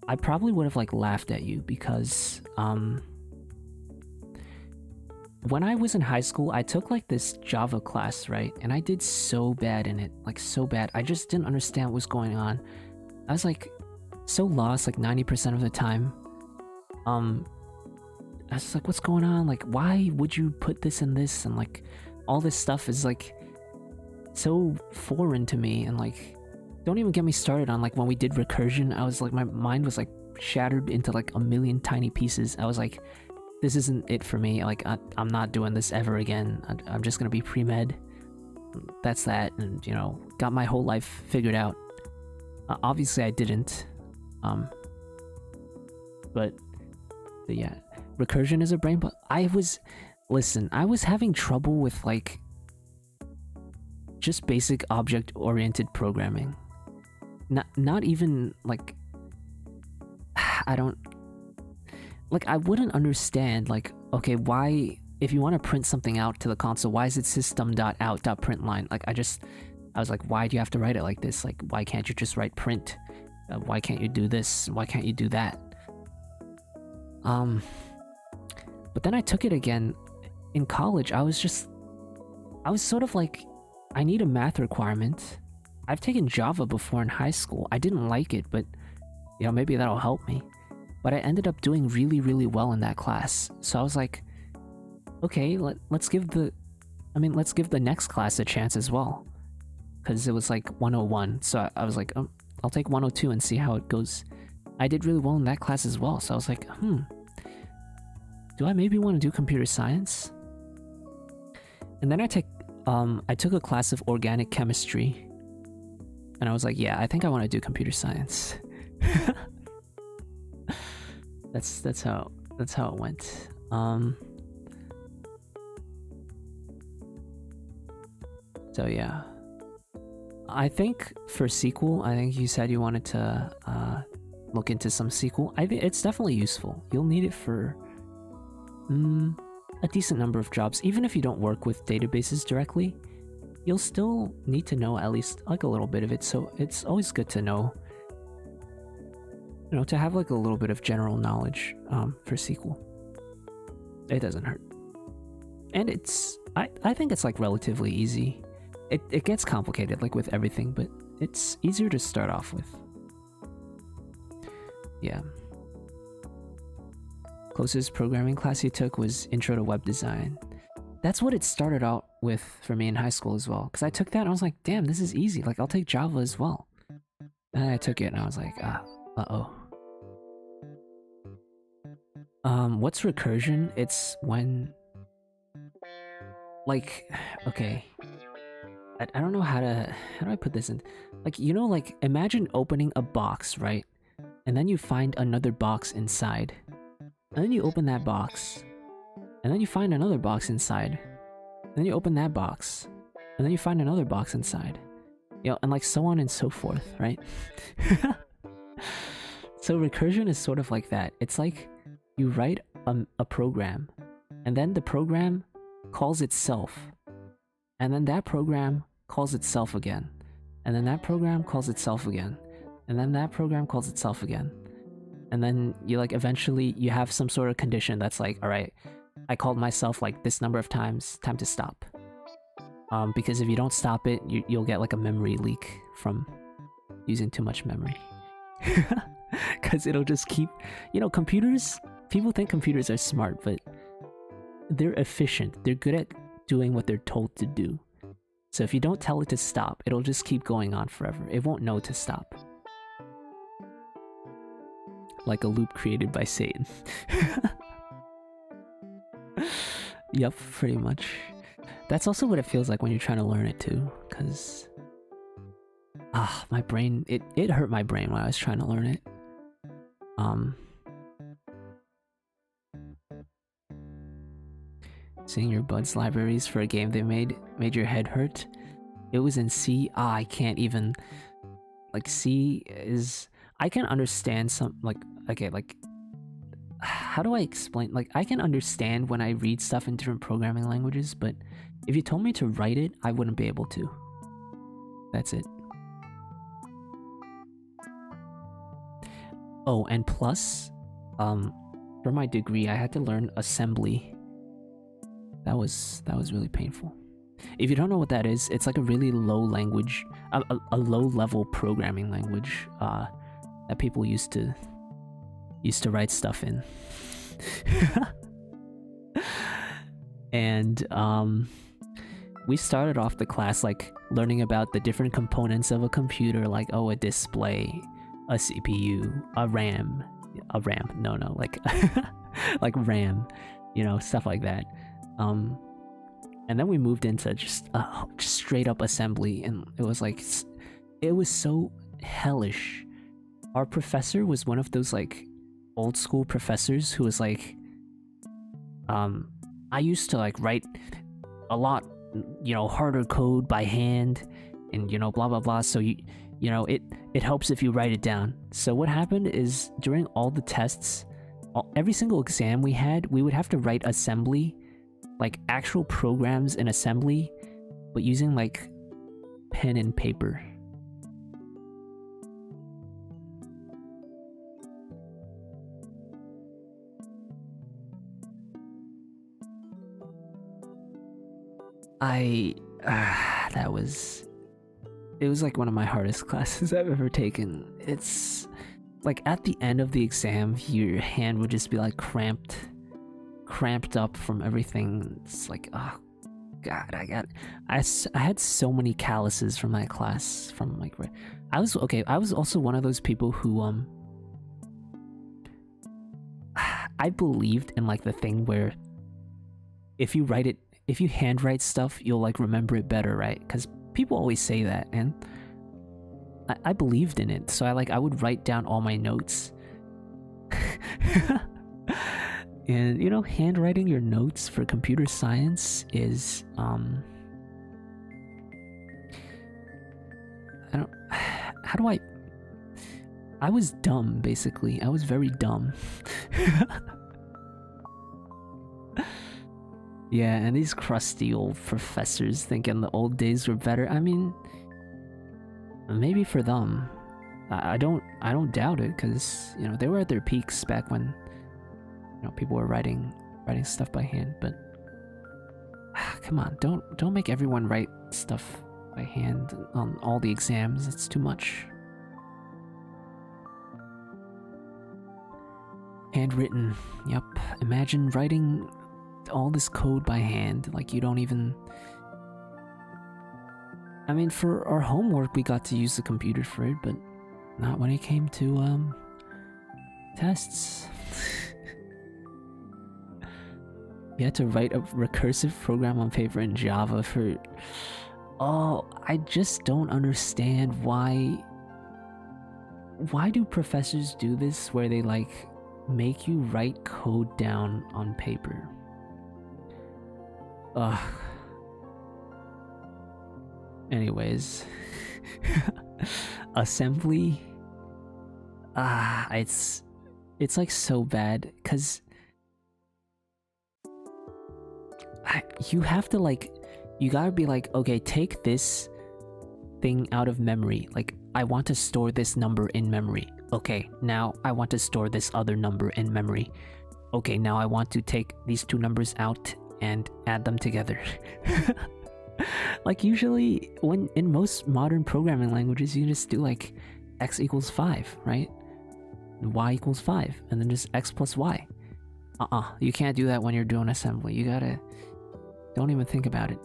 I probably would have like laughed at you because when I was in high school, I took like this Java class, right? And I did so bad in it, like so bad. I just didn't understand what was going on. I was like so lost like 90% of the time. I was just like, what's going on? Like, why would you put this in this? And like all this stuff is like so foreign to me. And like, don't even get me started on like when we did recursion. I was like, my mind was like shattered into like a million tiny pieces. I was like, this isn't it for me. Like, I'm not doing this ever again. I'm just gonna be pre-med. That's that. And you know, got my whole life figured out. Obviously I didn't. But yeah, recursion is a brain. But listen, I was having trouble with like just basic object-oriented programming. Not even like I wouldn't understand like, okay, why if you want to print something out to the console, why is it system.out.println? Like I was like, why do you have to write it like this? Like, why can't you just write print? Why can't you do this? Why can't you do that? But then I took it again in college. I was sort of like, I need a math requirement. I've taken Java before in high school. I didn't like it, but you know, maybe that'll help me. But I ended up doing really, really well in that class. So I was like, okay, let's give the next class a chance as well. Because it was like 101. So I was like, I'll take 102 and see how it goes. I did really well in that class as well. So I was like, do I maybe want to do computer science? And then I took a class of organic chemistry. And I was like, yeah, I think I want to do computer science. That's how it went. So yeah. I think for SQL, I think you said you wanted to look into some SQL. I think it's definitely useful. You'll need it for a decent number of jobs. Even if you don't work with databases directly, you'll still need to know at least like a little bit of it. So it's always good to know, you know, to have like a little bit of general knowledge for SQL. It doesn't hurt. And I think it's like relatively easy. It gets complicated like with everything, but it's easier to start off with. Yeah. Closest programming class you took was Intro to Web Design. That's what it started out with for me in high school as well. Because I took that and I was like, damn, this is easy. Like, I'll take Java as well. And I took it and I was like, uh-oh. What's recursion? It's when... Like, okay. I don't know how do I put this in? Like, you know, like, imagine opening a box, right? And then you find another box inside. And then you open that box. And then you find another box inside. And then you open that box. And then you find another box inside. You know, and like so on and so forth, right? So recursion is sort of like that. It's like you write a program. And then the program calls itself. And then that program calls itself again. And then that program calls itself again. And then that program calls itself again. And then you like eventually you have some sort of condition that's like, all right, I called myself like this number of times, time to stop. Because if you don't stop it, you'll get like a memory leak from using too much memory. Because it'll just keep, you know, computers, people think computers are smart, but they're efficient. They're good at doing what they're told to do. So if you don't tell it to stop, it'll just keep going on forever. It won't know to stop. Like a loop created by Satan. Yup, pretty much. That's also what it feels like when you're trying to learn it too, because my brain, it hurt my brain when I was trying to learn it. Seeing your buds libraries for a game they made your head hurt. It was in C. I can't even, like, C is, I can understand some, like, okay, like, how do I explain? Like, I can understand when I read stuff in different programming languages, but if you told me to write it, I wouldn't be able to. That's it. Oh, and plus, for my degree, I had to learn assembly. That was really painful. If you don't know what that is, it's like a really low language, a low-level programming language that people used to write stuff in. And we started off the class like learning about the different components of a computer, like, oh, a display, a CPU, a RAM, no, like like RAM, you know, stuff like that. And then we moved into just straight up assembly, and it was so hellish. Our professor was one of those like old school professors who was like, I used to like write a lot, you know, harder code by hand, and you know, blah blah blah, so you know, it helps if you write it down. So what happened is, during all the tests, every single exam we had, we would have to write assembly, like actual programs in assembly, but using like pen and paper. It was like one of my hardest classes I've ever taken. It's like at the end of the exam, your hand would just be like cramped up from everything. It's like, oh god, I had so many calluses from that class. From like, I was also one of those people who I believed in like the thing where if you handwrite stuff, you'll like remember it better, right? Because people always say that, and I believed in it. So I would write down all my notes. And you know, handwriting your notes for computer science is I was dumb, basically. I was very dumb. Yeah, and these crusty old professors thinking the old days were better. I mean, maybe for them. I don't doubt it, because you know, they were at their peaks back when, you know, people were writing stuff by hand. But come on, don't make everyone write stuff by hand on all the exams. It's too much. Handwritten. Yep. Imagine writing all this code by hand, like you don't even, I mean, for our homework we got to use the computer for it, but not when it came to tests. You had to write a recursive program on paper in Java for, oh, I just don't understand why do professors do this, where they like make you write code down on paper. Ugh. Anyways, assembly. It's like so bad, cause you have to like, you gotta be like, okay, take this thing out of memory. Like, I want to store this number in memory. Okay, now I want to store this other number in memory. Okay, now I want to take these two numbers out and add them together. Like, usually when in most modern programming languages, you can just do like x equals 5, right? And y equals 5, and then just x plus y. You can't do that when you're doing assembly. You gotta, don't even think about it.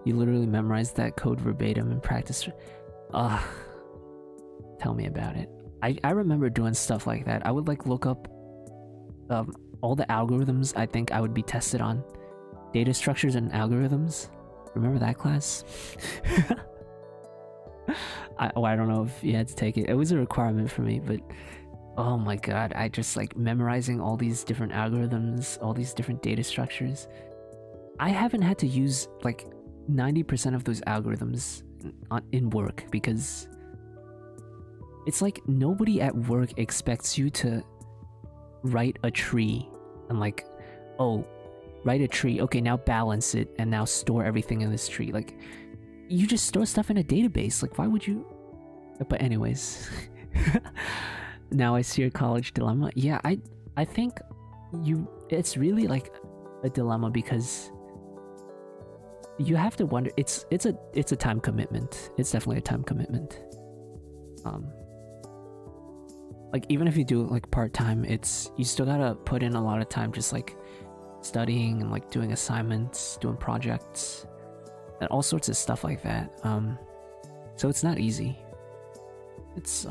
You literally memorize that code verbatim and practice. Tell me about it. I remember doing stuff like that. I would like look up all the algorithms I think I would be tested on. Data structures and algorithms. Remember that class? I don't know if you had to take it. It was a requirement for me, but Oh my god, I just like memorizing all these different algorithms, all these different data structures. I haven't had to use like 90% of those algorithms in work because it's like nobody at work expects you to write a tree and like, oh, write a tree, okay, now balance it and now store everything in this tree. Like, you just store stuff in a database. Like, why would you? But anyways, now I see your college dilemma. Yeah, I think it's really like a dilemma because you have to wonder. It's a time commitment. It's definitely a time commitment. Like even if you do it like part-time, you still gotta put in a lot of time just like studying and like doing assignments, doing projects, and all sorts of stuff like that. So it's not easy. It's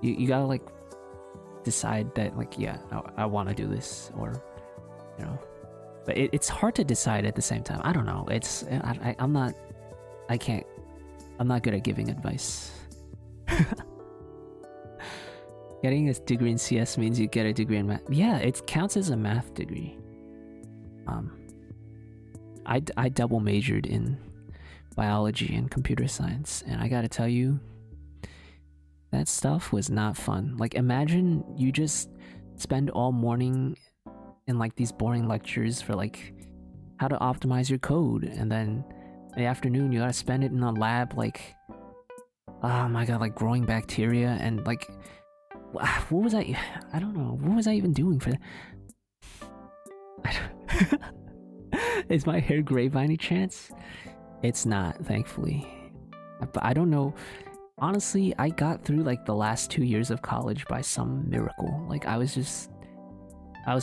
you gotta like decide that like, yeah, I want to do this, or you know, but it's hard to decide at the same time. I don't know. I'm not good at giving advice. Getting a degree in CS means you get a degree in math. Yeah, it counts as a math degree. I double majored in biology and computer science, and I gotta tell you, that stuff was not fun. Like, imagine you just spend all morning in like these boring lectures for like how to optimize your code, and then in the afternoon you gotta spend it in a lab like, oh my god, like growing bacteria and like, what was I don't know, what was I even doing for that? Is my hair gray by any chance? It's not, thankfully. But I don't know. Honestly, I got through like the last 2 years of college by some miracle. Like I was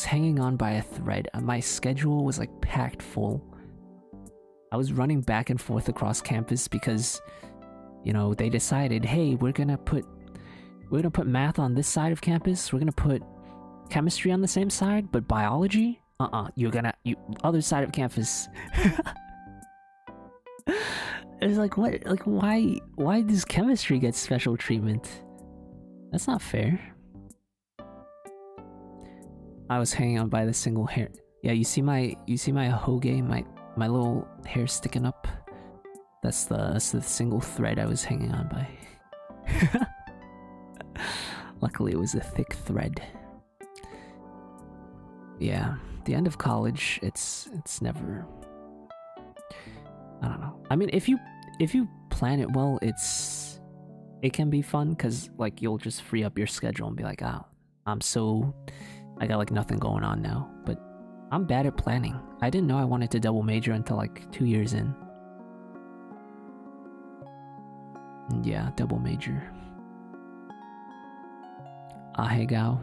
hanging on by a thread. My schedule was like packed full. I was running back and forth across campus because, you know, they decided, hey, we're gonna put math on this side of campus. We're gonna put chemistry on the same side, but biology, you other side of campus. It's like, what? Like, why does chemistry get special treatment? That's not fair. I was hanging on by the single hair. Yeah, you see my hoge, my little hair sticking up. That's the single thread I was hanging on by. Luckily, it was a thick thread. Yeah, the end of college, it's never. I don't know. I mean, if you plan it well, it can be fun because like you'll just free up your schedule and be like, I got like nothing going on now. But I'm bad at planning. I didn't know I wanted to double major until like 2 years in. And yeah, double major. Ahegao.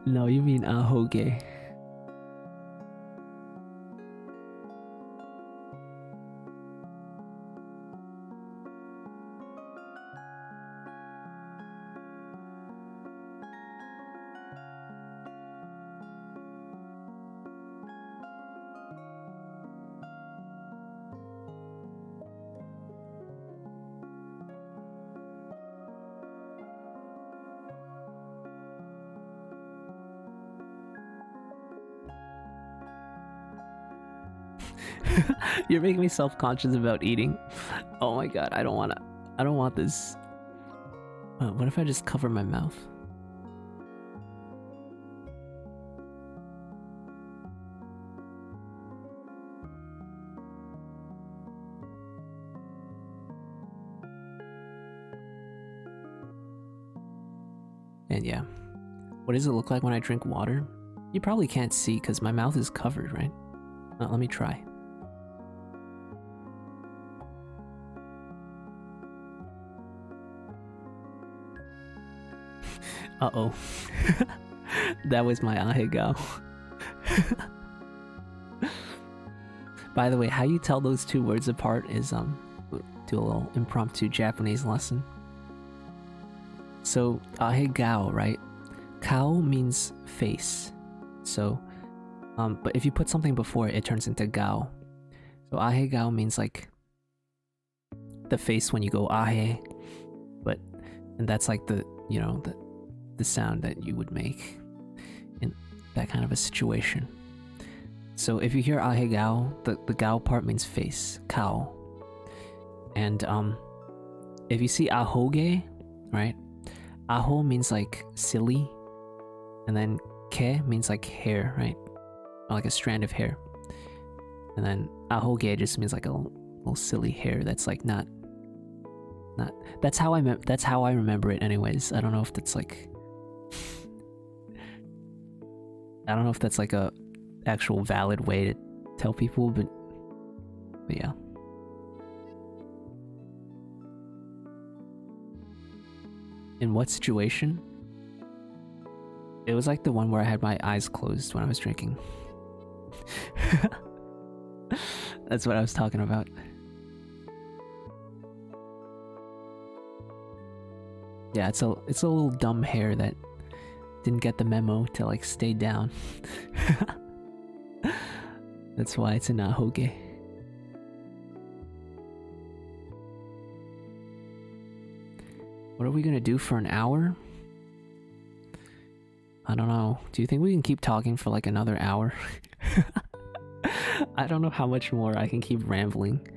No, you mean ahoge. You're making me self-conscious about eating. Oh my god, I don't want this. What if I just cover my mouth? And yeah, what does it look like when I drink water? You probably can't see because my mouth is covered, right? Let me try. Uh-oh. That was my ahegao. By the way, how you tell those two words apart is do a little impromptu Japanese lesson. So ahegao, right? Kao means face. So but if you put something before it, it turns into gao. So ahegao means like the face when you go ahe. But And that's like the sound that you would make in that kind of a situation. So if you hear ahegao, the gao part means face, kao. And if you see ahoge, right? Aho means like silly, and then ke means like hair, right? Or like a strand of hair. And then ahoge just means like a little silly hair that's like not that's how I remember it anyways. I don't know if that's like a actual valid way to tell people, but yeah. In what situation? It was like the one where I had my eyes closed when I was drinking. That's what I was talking about. Yeah, it's a little dumb hair that didn't get the memo to like stay down. That's why it's an ahoge. What are we gonna do for an hour? I don't know. Do you think we can keep talking for like another hour? I don't know how much more I can keep rambling.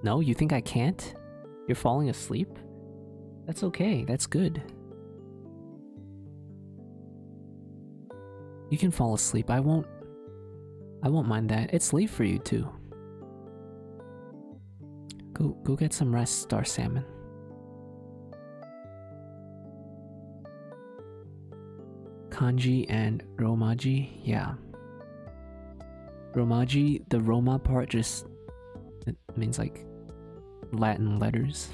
No, you think I can't? You're falling asleep? That's okay, that's good. You can fall asleep, I won't mind that. It's late for you too. Go get some rest, Star Salmon. Kanji and Romaji, yeah. Romaji, the Roma part it means like Latin letters.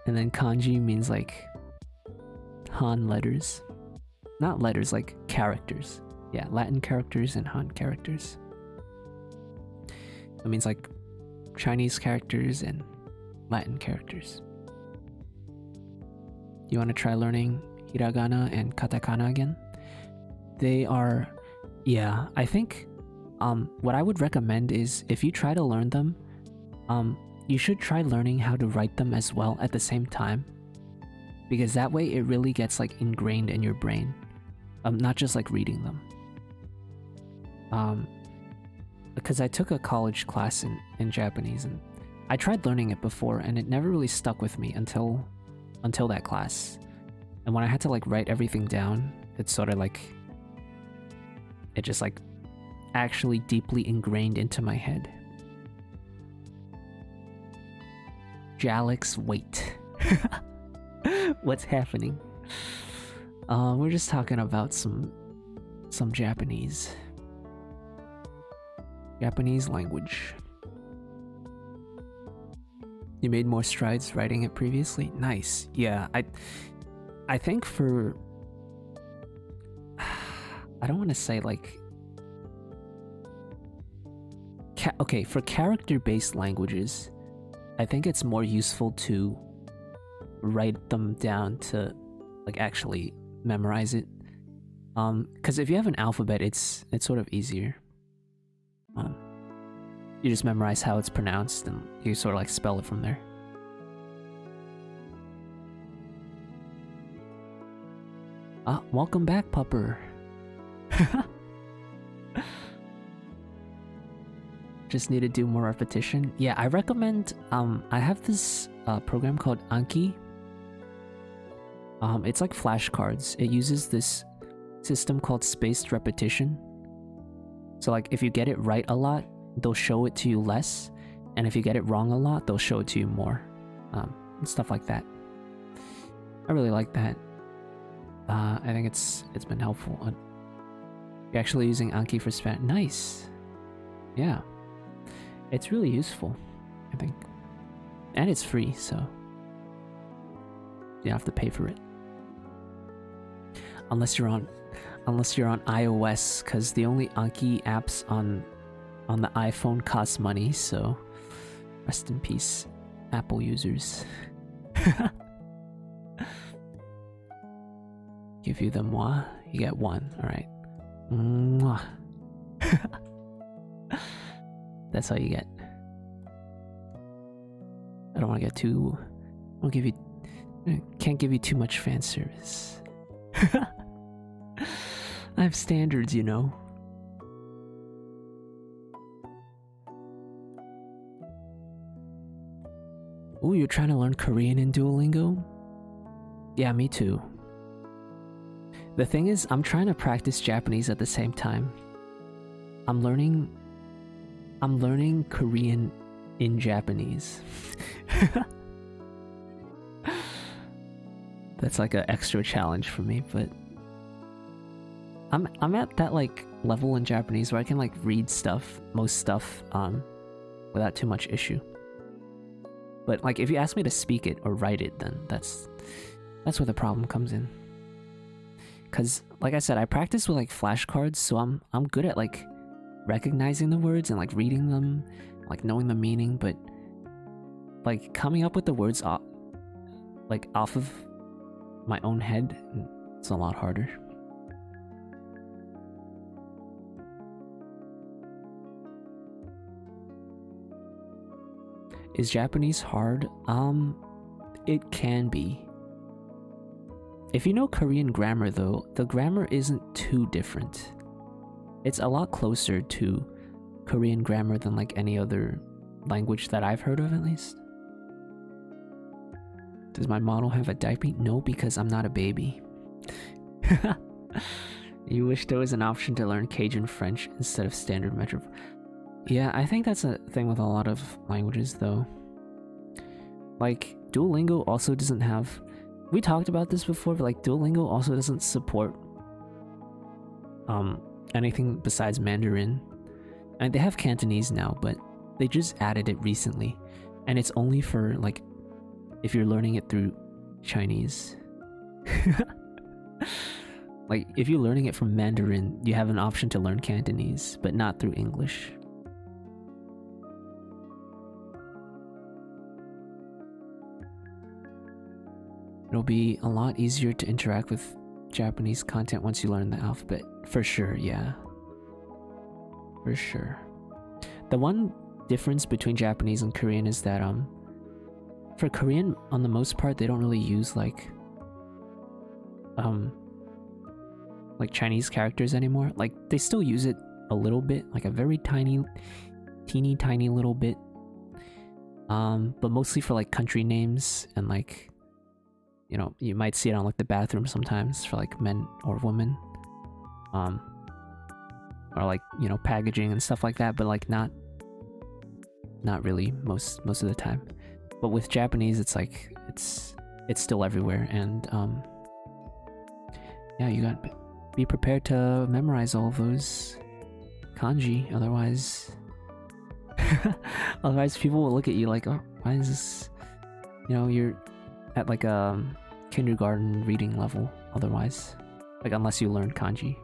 And then kanji means like Han letters. Not letters, like characters. Yeah, Latin characters and Han characters. It means like Chinese characters and Latin characters. You want to try learning hiragana and katakana again? They are, yeah, I think what I would recommend is if you try to learn them, you should try learning how to write them as well at the same time, because that way it really gets like ingrained in your brain, not just like reading them. Because I took a college class in Japanese, and I tried learning it before and it never really stuck with me until that class. And when I had to like write everything down, it's sort of like it just like actually deeply ingrained into my head. Jalix, wait. What's happening? We're just talking about some Japanese language. You made more strides writing it previously? Nice. Yeah, I think for I don't want to say like okay, for character-based languages, I think it's more useful to write them down to like actually memorize it. Because if you have an alphabet, it's sort of easier. You just memorize how it's pronounced and you sort of like spell it from there. Welcome back, Pupper. Just need to do more repetition. Yeah, I recommend, I have this program called Anki. It's like flashcards. It uses this system called spaced repetition. So like if you get it right a lot, they'll show it to you less, and if you get it wrong a lot, they'll show it to you more. And stuff like that. I really like that. I think it's been helpful. You're actually using Anki for Spanish. Nice. Yeah. It's really useful, I think. And it's free, so you don't have to pay for it. Unless you're on iOS, because the only Anki apps on the iPhone cost money, so rest in peace, Apple users. Give you the moi, you get one, alright. Mwah. That's all you get. I don't want to get too. Can't give you too much fan service. I have standards, you know. Ooh, you're trying to learn Korean in Duolingo? Yeah, me too. The thing is, I'm trying to practice Japanese at the same time. I'm learning Korean in Japanese. That's like an extra challenge for me, but I'm at that like level in Japanese where I can like read most stuff without too much issue. But like if you ask me to speak it or write it, then that's where the problem comes in. Cause like I said, I practice with like flashcards, so I'm good at like recognizing the words and like reading them, like knowing the meaning, but like coming up with the words off of my own head, it's a lot harder. Is Japanese hard? It can be. If you know Korean grammar though, the grammar isn't too different. It's a lot closer to Korean grammar than like any other language that I've heard of, at least. Does my model have a diaper? No, because I'm not a baby. You wish there was an option to learn Cajun French instead of standard metro. Yeah, I think that's a thing with a lot of languages though. Like, Duolingo also doesn't have... We talked about this before, but like Duolingo also doesn't support anything besides Mandarin. And they have Cantonese now, but they just added it recently. And it's only for like if you're learning it through Chinese. Like if you're learning it from Mandarin, you have an option to learn Cantonese, but not through English. It'll be a lot easier to interact with Japanese content once you learn the alphabet. For sure, yeah. For sure. The one difference between Japanese and Korean is that for Korean, on the most part, they don't really use like Chinese characters anymore. Like they still use it a little bit, like a very teeny tiny little bit. But mostly for like country names and like, you know, you might see it on like the bathroom sometimes for like men or women. Or like, you know, packaging and stuff like that, but like not really most of the time. But with Japanese, it's like it's still everywhere, and yeah, you got to be prepared to memorize all of those kanji, otherwise people will look at you like, oh, why is this, you know, you're at like a kindergarten reading level otherwise, like unless you learn kanji.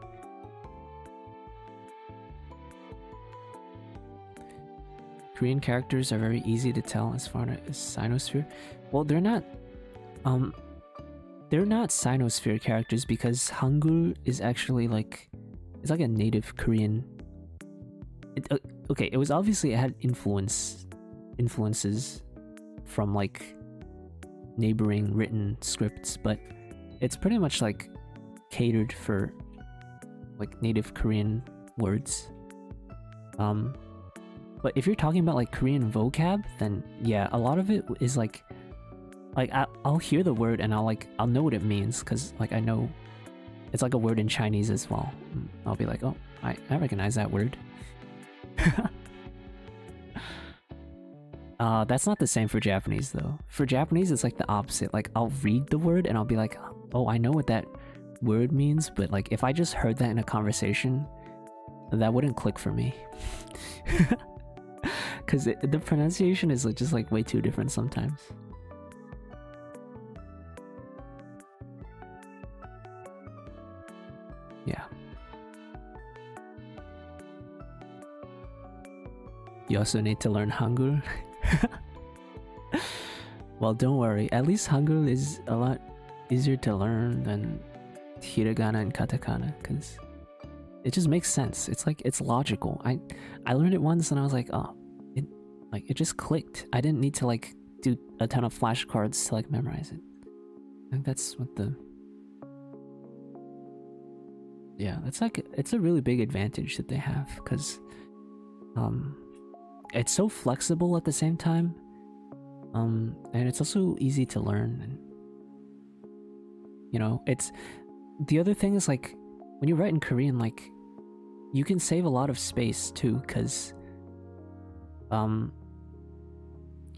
Korean characters are very easy to tell as far as Sinosphere. Well, they're not Sinosphere characters because Hangul is actually like, it's like a native Korean. Okay, it was obviously, it had influences from like neighboring written scripts, but it's pretty much like catered for like native Korean words. But if you're talking about like Korean vocab, then yeah, a lot of it is like I'll hear the word and I'll know what it means, because like I know it's like a word in Chinese as well. I'll be like, oh, I recognize that word. That's not the same for Japanese though. For Japanese, it's like the opposite. Like I'll read the word and I'll be like, oh, I know what that word means, but like if I just heard that in a conversation, that wouldn't click for me. Because the pronunciation is like, just like way too different sometimes. Yeah. You also need to learn Hangul. Well, don't worry. At least Hangul is a lot easier to learn than hiragana and katakana, because it just makes sense. It's like, it's logical. I learned it once and I was like, oh, Like, it just clicked. I didn't need to like do a ton of flashcards to like memorize it. I think that's what the... Yeah, that's like, it's a really big advantage that they have, because it's so flexible at the same time, and it's also easy to learn. And you know, it's... The other thing is, like, when you write in Korean, like, you can save a lot of space too, because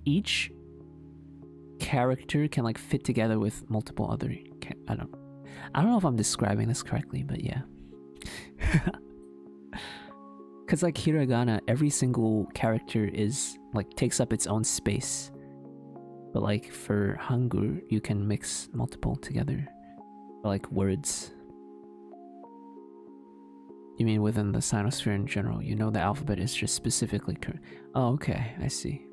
each character can like fit together with multiple other I don't know if I'm describing this correctly, but yeah. Cause like hiragana, every single character is like takes up its own space. But like for Hangul, you can mix multiple together. For, like words. You mean within the Sinosphere in general? You know the alphabet is just specifically Oh, okay, I see.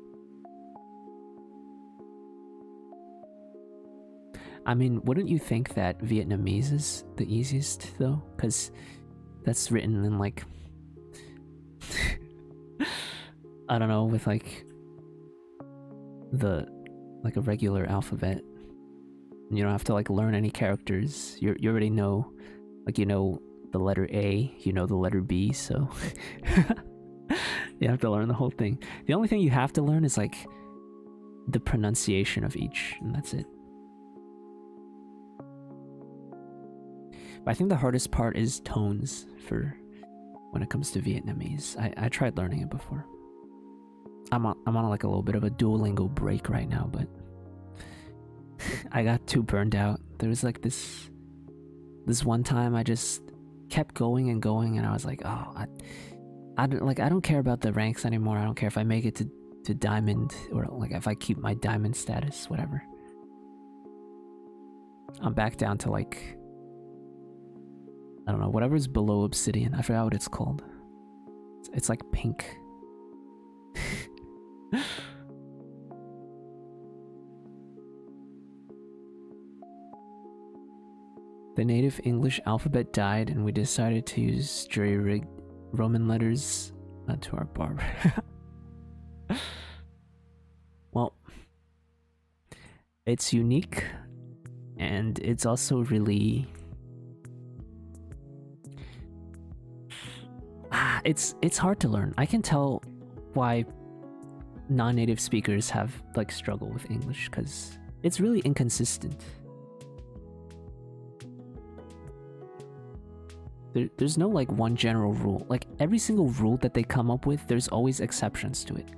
I mean, wouldn't you think that Vietnamese is the easiest though? Because that's written in like... I don't know, with like... like a regular alphabet. You don't have to like learn any characters. You already know, like, you know the letter A, you know the letter B, so... You have to learn the whole thing. The only thing you have to learn is like the pronunciation of each, and that's it. But I think the hardest part is tones for when it comes to Vietnamese. I tried learning it before. I'm on like a little bit of a Duolingo break right now, but I got too burned out. There was like this one time I just kept going and going, and I was like, oh, I don't care about the ranks anymore. I don't care if I make it to diamond, or like if I keep my diamond status, whatever. I'm back down to like, I don't know, whatever's below obsidian. I forgot what it's called. It's like pink. The native English alphabet died, and we decided to use jury-rigged Roman letters to our barber. Well, it's unique, and it's also really... It's hard to learn. I can tell why non-native speakers have like struggle with English, because it's really inconsistent. There's no like one general rule. Like every single rule that they come up with, there's always exceptions to it.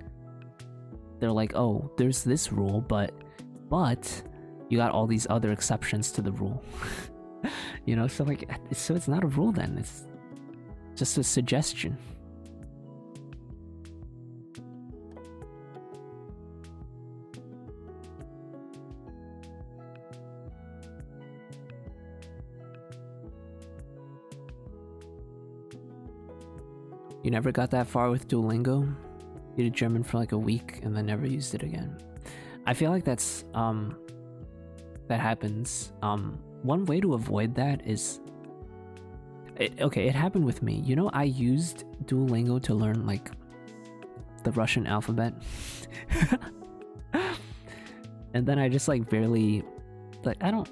They're like, oh, there's this rule, but you got all these other exceptions to the rule. You know, so like, so it's not a rule then. It's just a suggestion. You never got that far with Duolingo? You did German for like a week and then never used it again. I feel like that's that happens. One way to avoid that is it happened with me. You know, I used Duolingo to learn like the Russian alphabet. And then I just like barely, like, I don't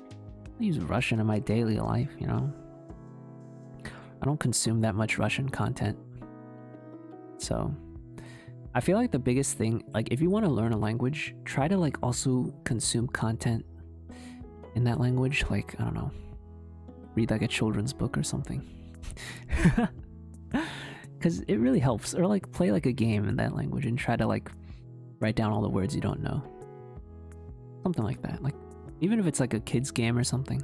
use Russian in my daily life, you know? I don't consume that much Russian content. So I feel like the biggest thing, like if you want to learn a language, try to like also consume content in that language. Like, I don't know, read like a children's book or something. Because it really helps. Or like play like a game in that language and try to like write down all the words you don't know. Something like that. Like even if it's like a kid's game or something.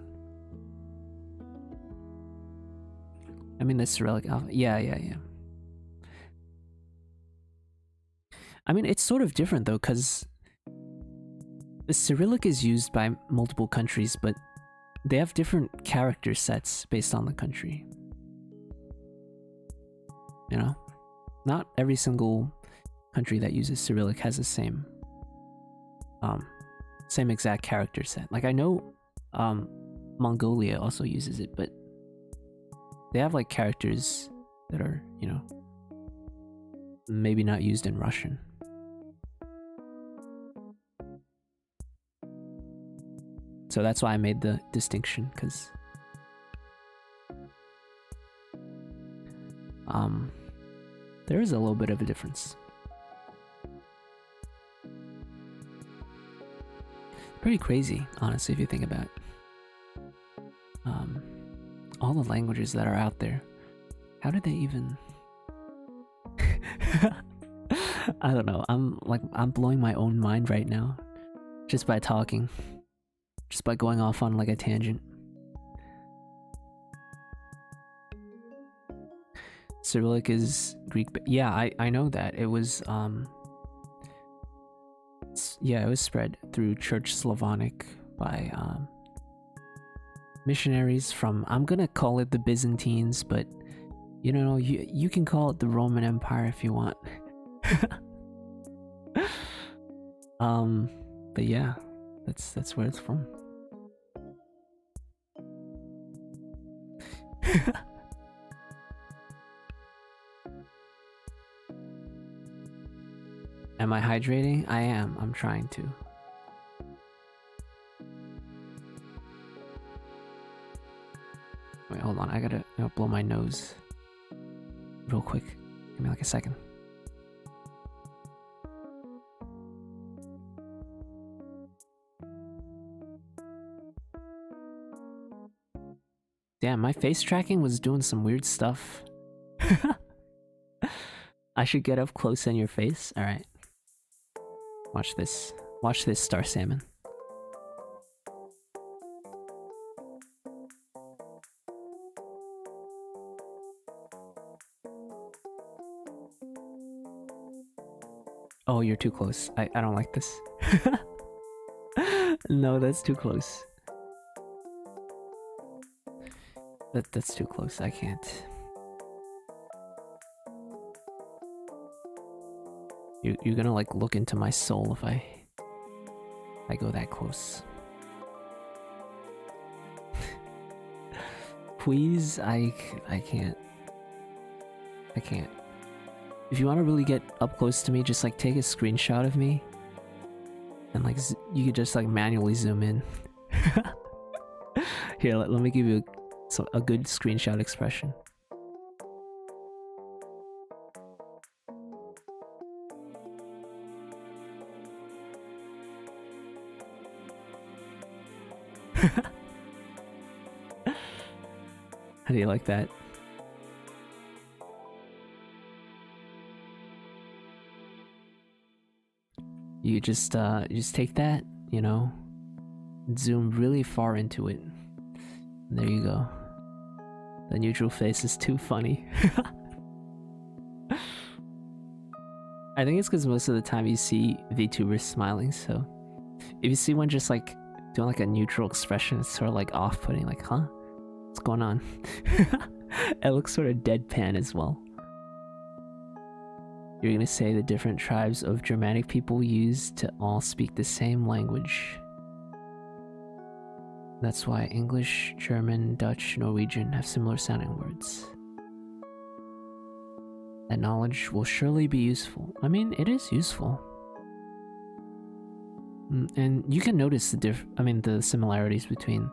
I mean the Cyrillic alphabet. Yeah. I mean, it's sort of different though, because the Cyrillic is used by multiple countries, but they have different character sets based on the country. You know? Not every single country that uses Cyrillic has the same exact character set. Like I know Mongolia also uses it, but they have like characters that are, you know, maybe not used in Russian. So that's why I made the distinction, because there is a little bit of a difference. Pretty crazy, honestly, if you think about it. All the languages that are out there, how did they even... I don't know, I'm blowing my own mind right now, just by talking, just by going off on like a tangent. Cyrillic is Greek, but yeah, I know that. It was, yeah, it was spread through Church Slavonic by, missionaries from, I'm gonna call it the Byzantines, but, you know, you can call it the Roman Empire if you want. But yeah, that's where it's from. Am I hydrating? I am. I'm trying to. Wait, hold on. I gotta blow my nose real quick. Give me like a second. Damn, my face tracking was doing some weird stuff. I should get up close in your face? Alright. Watch this. Watch this, Star Salmon. Oh, you're too close. I don't like this. No, that's too close. That's too close. I can't. You're gonna like look into my soul if I go that close. Please, I can't. I can't. If you want to really get up close to me, just like take a screenshot of me, and like you could just like manually zoom in. Here, let me give you a good screenshot expression. How do you like that? You just take that, you know, zoom really far into it. And there you go. The neutral face is too funny. I think it's because most of the time you see VTubers smiling, so if you see one just like doing like a neutral expression, it's sort of like off-putting, like, huh? What's going on? It looks sort of deadpan as well. You're gonna say the different tribes of Germanic people used to all speak the same language. That's why English, German, Dutch, Norwegian have similar sounding words. That knowledge will surely be useful. I mean, it is useful. And you can notice the similarities between,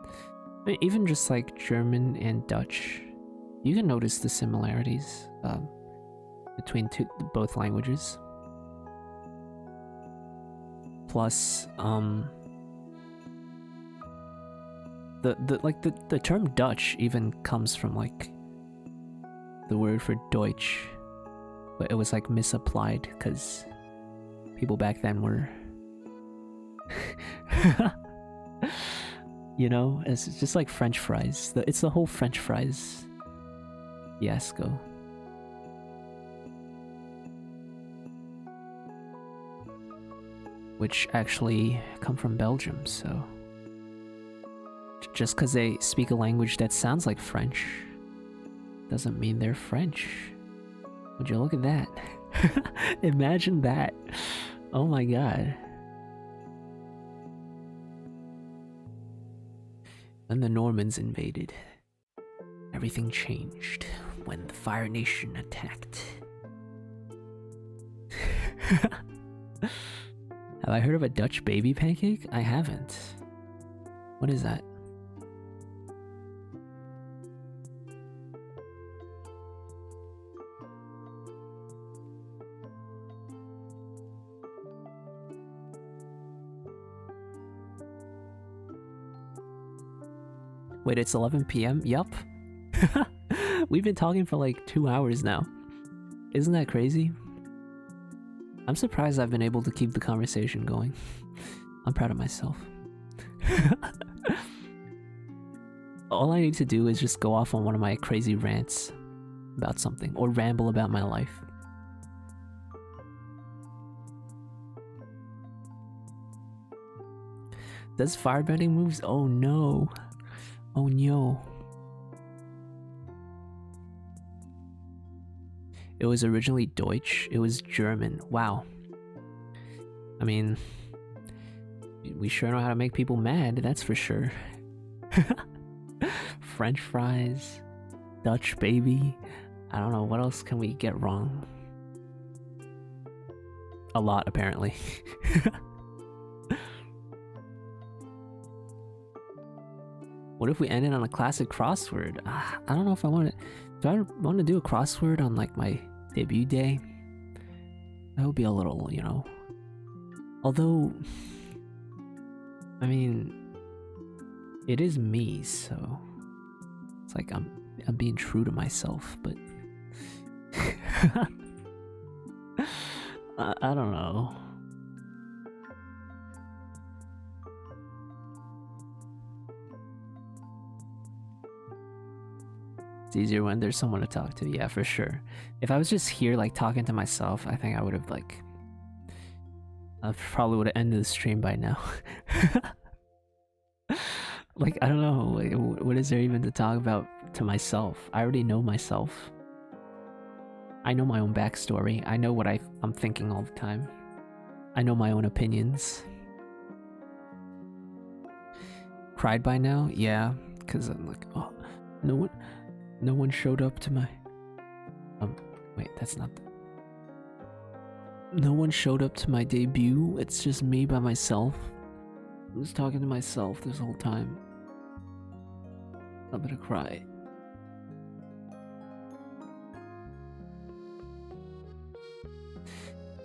even just like German and Dutch. You can notice the similarities between both languages. Plus, the term Dutch even comes from like the word for Deutsch, but it was like misapplied because people back then were you know, it's just like French fries. It's the whole French fries fiasco. Which actually come from Belgium, so just because they speak a language that sounds like French doesn't mean they're French. Would you look at that? Imagine that. Oh my god. When the Normans invaded, everything changed when the Fire Nation attacked. Have I heard of a Dutch baby pancake? I haven't. What is that? Wait, it's 11 p.m.? Yup. We've been talking for like 2 hours now. Isn't that crazy? I'm surprised I've been able to keep the conversation going. I'm proud of myself. All I need to do is just go off on one of my crazy rants about something, or ramble about my life. Does firebending moves? Oh no. Oh no. It was originally Deutsch. It was German. Wow. I mean, we sure know how to make people mad, that's for sure. French fries, Dutch baby. I don't know, what else can we get wrong? A lot, apparently. What if we ended on a classic crossword? I don't know if I want to. Do I want to do a crossword on like my debut day? That would be a little, you know. Although, I mean, it is me, so it's like I'm being true to myself, but I don't know. It's easier when there's someone to talk to, yeah, for sure. If I was just here like talking to myself, I think I would have like I probably would have ended the stream by now. Like, I don't know, like, what is there even to talk about to myself? I already know myself. I know my own backstory. I know what I'm thinking all the time. I know my own opinions. Cried by now? Yeah, because I'm like, oh, no one showed up to my... wait, that's not... No one showed up to my debut. It's just me by myself. I was talking to myself this whole time. I'm gonna cry.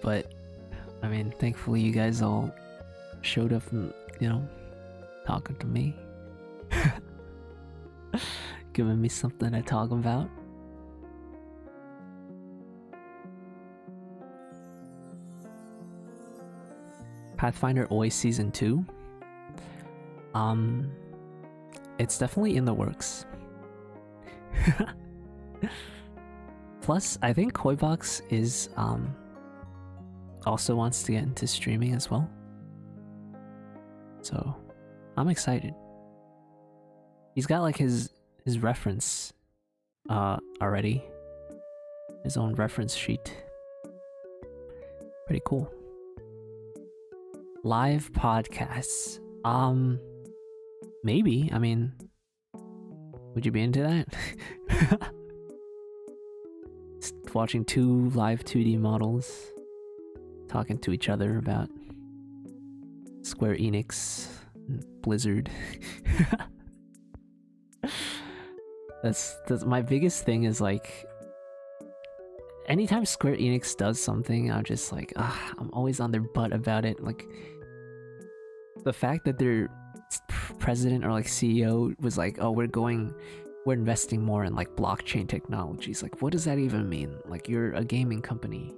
But, I mean, thankfully you guys all showed up and, you know, talking to me. Giving me something to talk about. Pathfinder Oi Season 2. It's definitely in the works. Plus, I think Koibox is also wants to get into streaming as well. So, I'm excited. He's got like his reference already. His own reference sheet. Pretty cool. Live podcasts. Maybe. I mean, would you be into that? Just watching two live 2D models talking to each other about Square Enix and Blizzard. That's my biggest thing is like, anytime Square Enix does something, I'm just like, I'm always on their butt about it. Like, the fact that their president or like CEO was like, oh, we're investing more in like blockchain technologies. Like, what does that even mean? Like, you're a gaming company.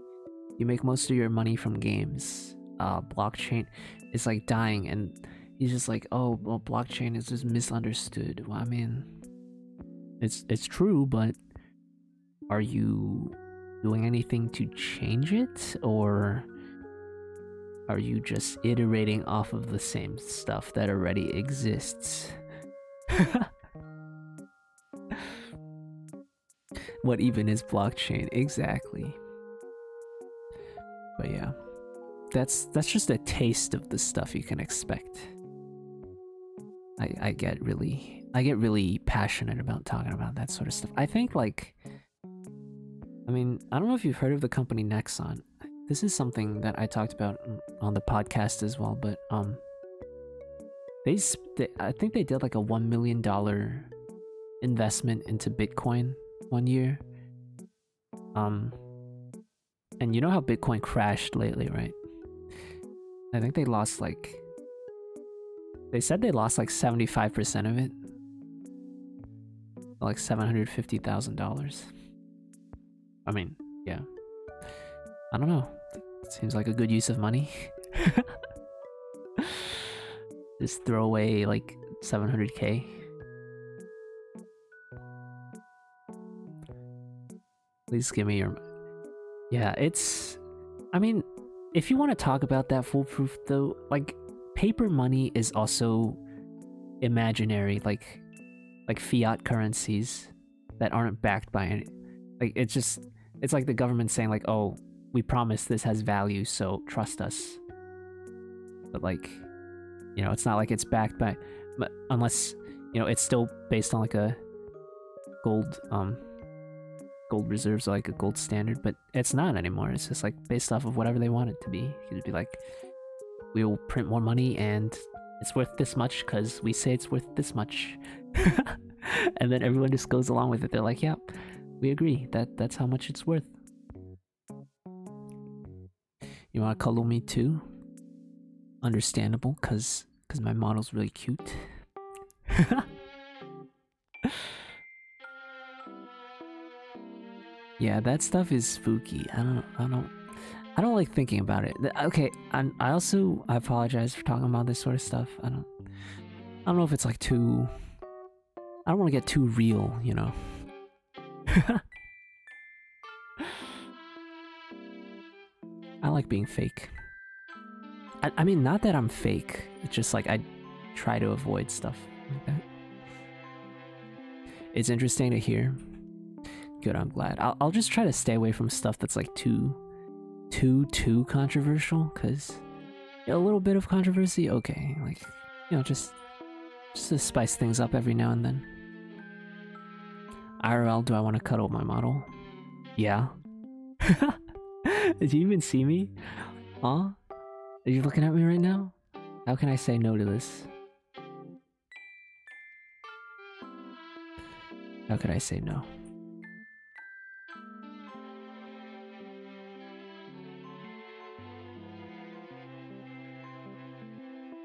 You make most of your money from games. Blockchain is like dying, and he's just like, oh, well, blockchain is just misunderstood. Well, I mean, it's true, but are you doing anything to change it, or are you just iterating off of the same stuff that already exists? What even is blockchain? Exactly. But yeah, that's just a taste of the stuff you can expect. I get really passionate about talking about that sort of stuff. I think like, I mean, I don't know if you've heard of the company Nexon. This is something that I talked about on the podcast as well, but I think they did like a $1 million investment into Bitcoin one year. And you know how Bitcoin crashed lately, right? I think they lost like... They said they lost like 75% of it. Like $750,000. I mean, yeah. I don't know. It seems like a good use of money. Just throw away like 700k. Please give me your... Yeah, it's... I mean, if you want to talk about that foolproof though, like, paper money is also imaginary, like fiat currencies that aren't backed by any... Like, it's like the government saying like, oh, we promise this has value, so trust us. But like, you know, it's not like it's backed by... Unless, you know, it's still based on like a gold reserves, or like a gold standard, but it's not anymore. It's just like based off of whatever they want it to be. It'd be like, we will print more money and it's worth this much because we say it's worth this much. And then everyone just goes along with it. They're like, yep, we agree, that's how much it's worth. You want to cuddle me too? Understandable, because my model's really cute. Yeah, that stuff is spooky. I don't like thinking about it. Okay, and I apologize for talking about this sort of stuff. I don't know if it's like too... I don't want to get too real, you know. I like being fake. I mean, not that I'm fake. It's just like I try to avoid stuff like that. It's interesting to hear. Good, I'm glad. I'll just try to stay away from stuff that's like too controversial, because a little bit of controversy, okay, like, you know, just to spice things up every now and then. IRL, do I want to cuddle my model? Yeah. Did you even see me? Huh? Are you looking at me right now? How can I say no to this? How could I say no?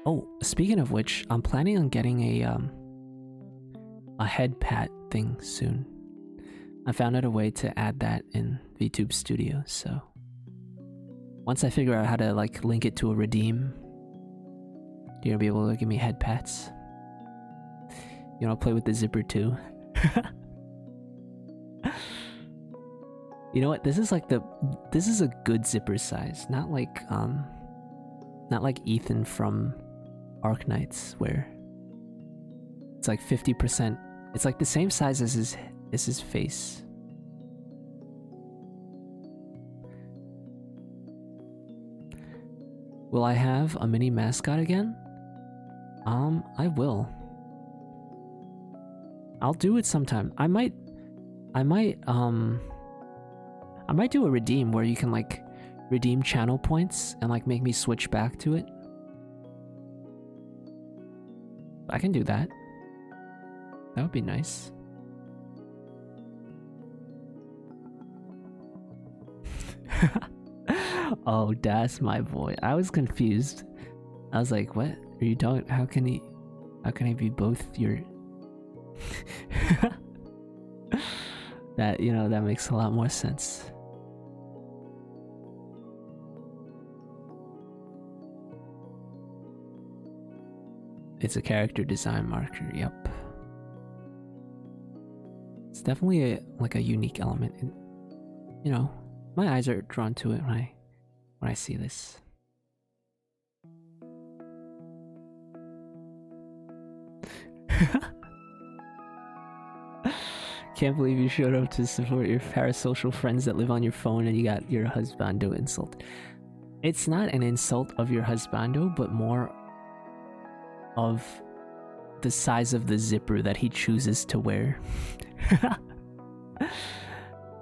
Oh, speaking of which, I'm planning on getting a head pat thing soon. I found out a way to add that in VTube Studio, so once I figure out how to like link it to a redeem, you're gonna be able to give me head pats. You know, play with the zipper too. You know what? This is a good zipper size, not like Ethan from Arknights, where it's like 50%. It's like the same size as his face. Will I have a mini mascot again? I will. I'll do it sometime. I might do a redeem where you can like redeem channel points and like make me switch back to it. I can do that. That would be nice. Oh, that's my boy. I was confused. I was like, what are you talking? How can he be both your... That, you know, that makes a lot more sense. It's a character design marker, yep. It's definitely like a unique element. And, you know, my eyes are drawn to it when I see this. Can't believe you showed up to support your parasocial friends that live on your phone and you got your husbando insult. It's not an insult of your husbando, but more of the size of the zipper that he chooses to wear.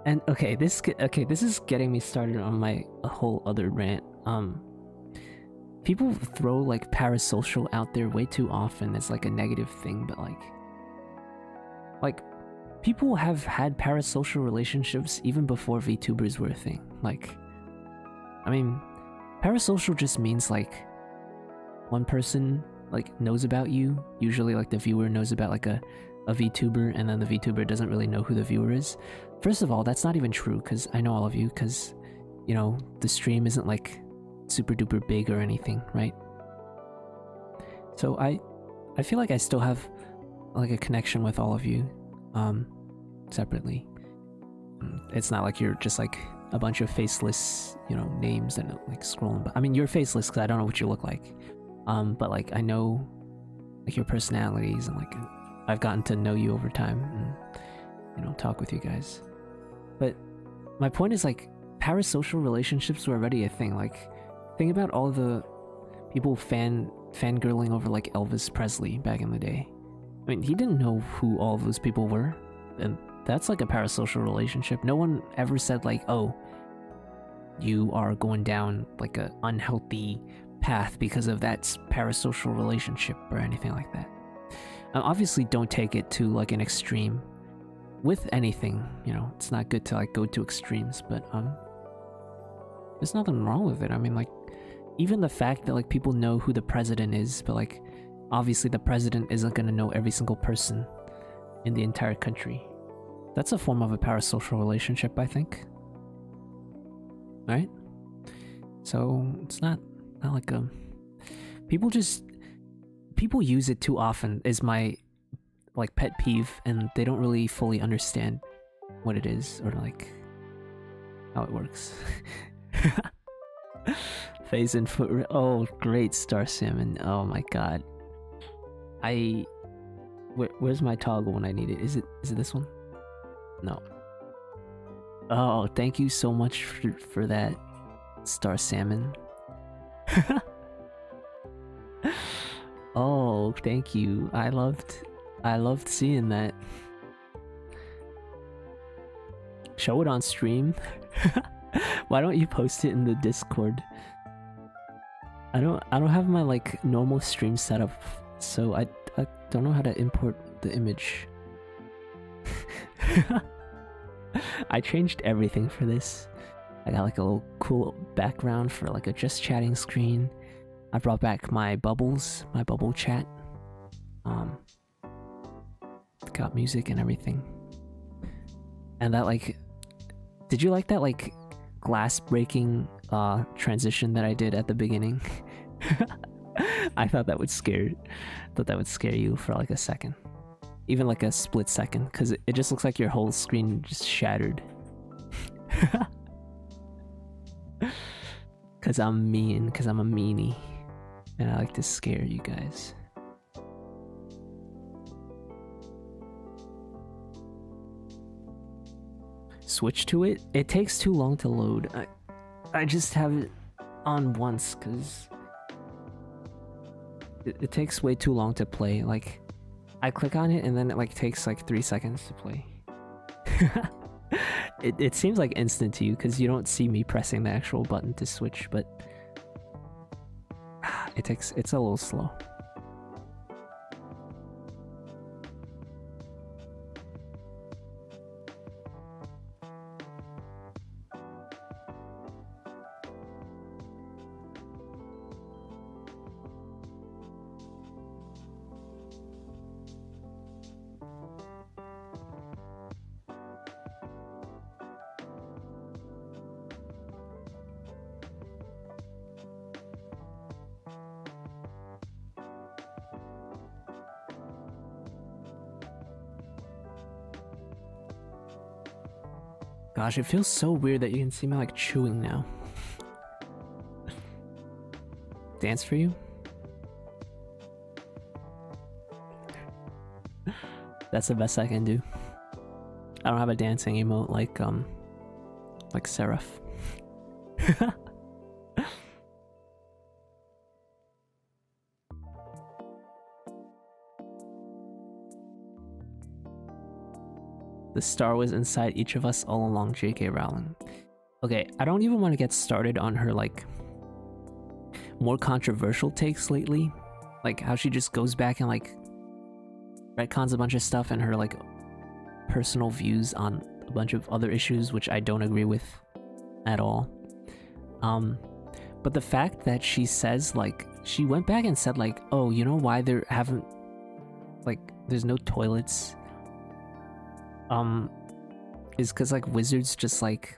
And okay, this is getting me started on a whole other rant. people throw like parasocial out there way too often as like a negative thing, but like people have had parasocial relationships even before VTubers were a thing. Like, I mean, parasocial just means like one person like knows about you, usually like the viewer knows about like a VTuber, and then the VTuber doesn't really know who the viewer is. First of all, that's not even true, because I know all of you, because, you know, the stream isn't like super duper big or anything, right? So I feel like I still have like a connection with all of you, separately. It's not like you're just like a bunch of faceless, you know, names and like scrolling. But I mean, you're faceless because I don't know what you look like. But like I know like your personalities, and like I've gotten to know you over time and, you know, talk with you guys. But my point is like parasocial relationships were already a thing. Like, think about all the people fangirling over like Elvis Presley back in the day. I mean, he didn't know who all of those people were, and that's like a parasocial relationship. No one ever said like, oh, you are going down like a unhealthy path because of that parasocial relationship or anything like that. Obviously don't take it to like an extreme with anything, you know. It's not good to like go to extremes, but there's nothing wrong with it. I mean, like, even the fact that like people know who the president is, but like obviously the president isn't gonna know every single person in the entire country. That's a form of a parasocial relationship, I think. Right? So it's not like a... People use it too often is my like pet peeve, and they don't really fully understand what it is or like how it works. Phase and foot. Oh, great, Star Salmon. Oh my god. Where's my toggle when I need it? Is it this one? No. Oh, thank you so much for that, Star Salmon. Oh, thank you. I loved seeing that. Show it on stream. Why don't you post it in the Discord? I don't have my like normal stream setup, so I don't know how to import the image. I changed everything for this. I got like a little cool background for like a just chatting screen. I brought back my bubbles, my bubble chat. Got music and everything. And that like, did you like that like glass breaking transition that I did at the beginning? I thought that would scare you for like a second. Even like a split second, because it just looks like your whole screen just shattered. Because I'm mean, because I'm a meanie. And I like to scare you guys. Switch to it? It takes too long to load. I just have it on once, because it takes way too long to play. Like, I click on it and then it like takes like 3 seconds to play. It seems like instant to you because you don't see me pressing the actual button to switch, but it's a little slow. Gosh, it feels so weird that you can see me like chewing now. Dance for you? That's the best I can do. I don't have a dancing emote like Seraph. The star was inside each of us all along, J.K. Rowling. Okay, I don't even want to get started on her like more controversial takes lately. Like how she just goes back and like retcons a bunch of stuff and her like personal views on a bunch of other issues, which I don't agree with at all. But the fact that she says like she went back and said like, oh, you know why there haven't like there's no toilets is because like wizards just like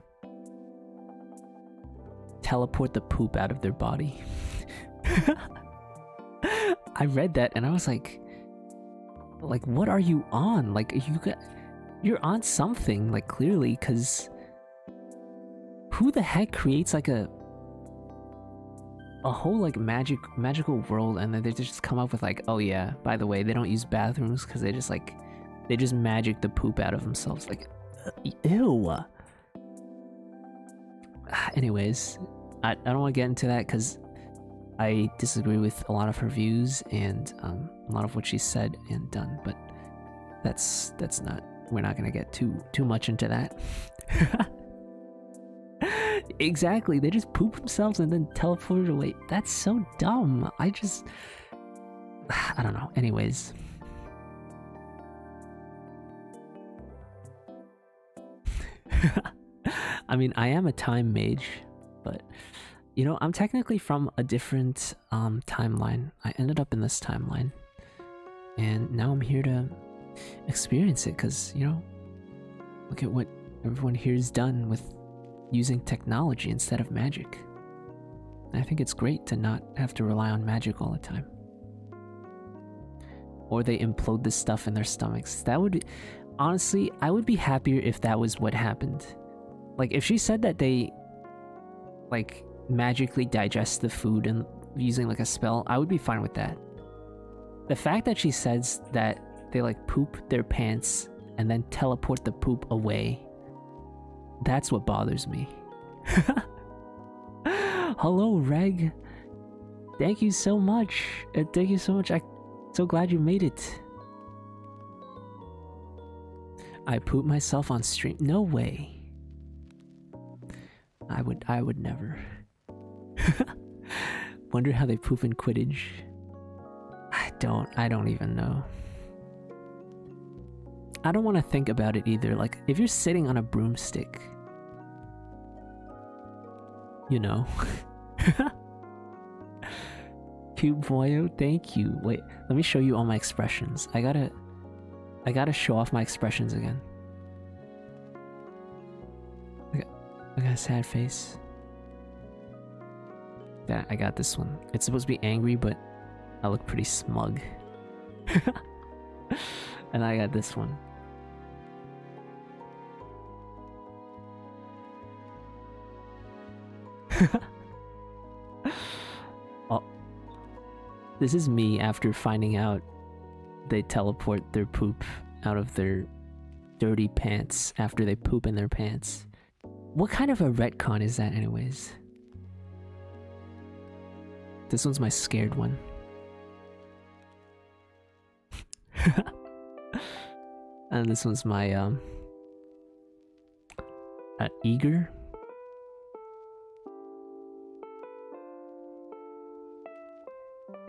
teleport the poop out of their body. I read that and I was like what are you on? Like you're on something, like clearly, because who the heck creates like a whole like magical world and then they just come up with like, oh yeah, by the way, they don't use bathrooms because they just magic the poop out of themselves. Like ew. Anyways, I don't want to get into that because I disagree with a lot of her views and a lot of what she said and done, but that's not, we're not gonna get too much into that. Exactly, they just poop themselves and then teleport away. That's so dumb. I don't know. Anyways. I mean, I am a time mage, but you know, I'm technically from a different timeline. I ended up in this timeline, and now I'm here to experience it because, you know, look at what everyone here has done with using technology instead of magic. And I think it's great to not have to rely on magic all the time. Or they implode this stuff in their stomachs. That would, honestly, I would be happier if that was what happened. Like, if she said that they, like, magically digest the food and using, like, a spell, I would be fine with that. The fact that she says that they, like, poop their pants and then teleport the poop away, that's what bothers me. Hello, Reg. Thank you so much. Thank you so much. I'm so glad you made it. I poop myself on stream. No way. I would never. Wonder how they poop in Quidditch. I don't even know. I don't want to think about it either. Like, if you're sitting on a broomstick, you know. Cute Boyo, thank you. Wait, let me show you all my expressions. I gotta show off my expressions again. I got a sad face. Yeah, I got this one. It's supposed to be angry, but I look pretty smug. And I got this one. Oh, this is me after finding out they teleport their poop out of their dirty pants after they poop in their pants. What kind of a retcon is that anyways? This one's my scared one. And this one's my eager.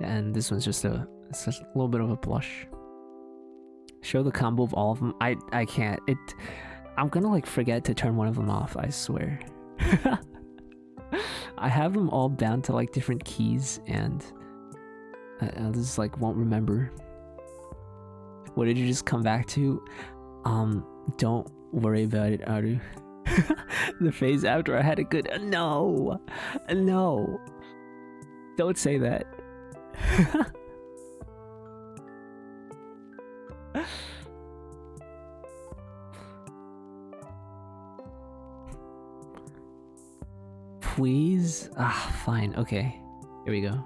And this one's just a little bit of a blush. Show the combo of all of them. I can't. I'm gonna like forget to turn one of them off, I swear. I have them all bound to like different keys and I just like won't remember. What did you just come back to? Don't worry about it, Aru. The phase after I had a good... No! No! Don't say that. Please? Ah, fine. Okay. Here we go.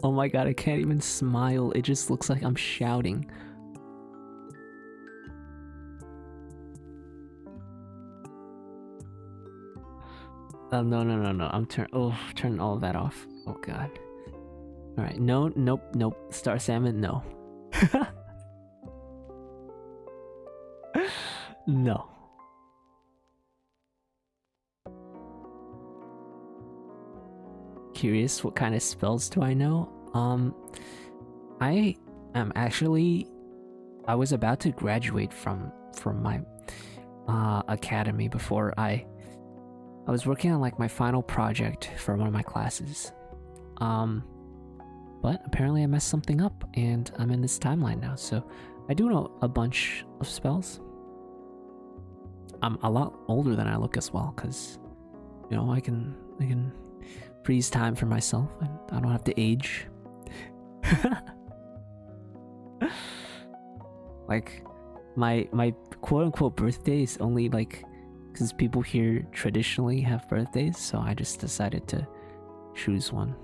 Oh my god, I can't even smile. It just looks like I'm shouting. No, no, no, no. Turn all of that off. Oh god. All right. No, nope, nope. Star Salmon, no. No. Curious, what kind of spells do I know? I am actually. I was about to graduate from my academy before I was working on like my final project for one of my classes. But apparently I messed something up and I'm in this timeline now, so I do know a bunch of spells. I'm a lot older than I look as well, because you know I can freeze time for myself and I don't have to age. Like my quote unquote birthday is only like because people here traditionally have birthdays, so I just decided to choose one.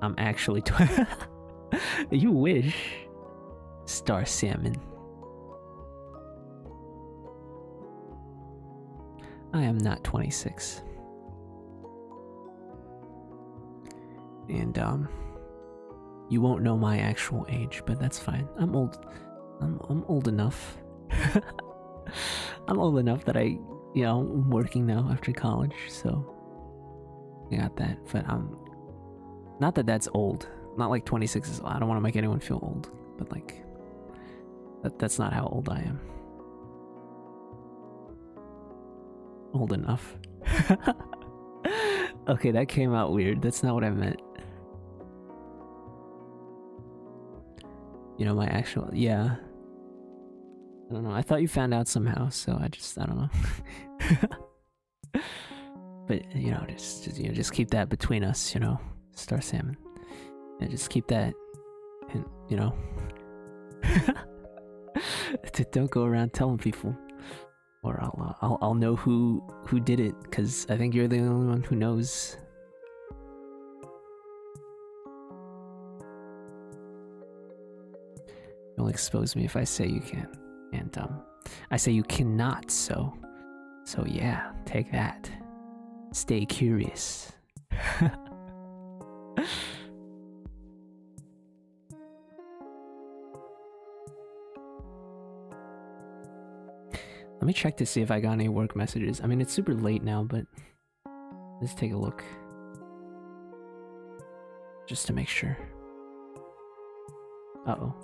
I'm actually You wish. Star Salmon. I am not 26. And you won't know my actual age, but that's fine. I'm old. I'm old enough. I'm old enough that I'm working now after college, so I got that. But not that that's old. Not like 26 is. I don't want to make anyone feel old, but like that's not how old I am. Old enough. Okay, that came out weird. That's not what I meant. You know, my actual, yeah. I don't know. I thought you found out somehow, so I don't know. But just keep that between us, Star Salmon. Yeah, just keep that, and don't go around telling people, or I'll know who did it, because I think you're the only one who knows. Don't expose me if I say you can, and I say you cannot. So yeah, take that. Stay curious. Let me check to see if I got any work messages. I mean, it's super late now, but let's take a look. Just to make sure. Uh-oh.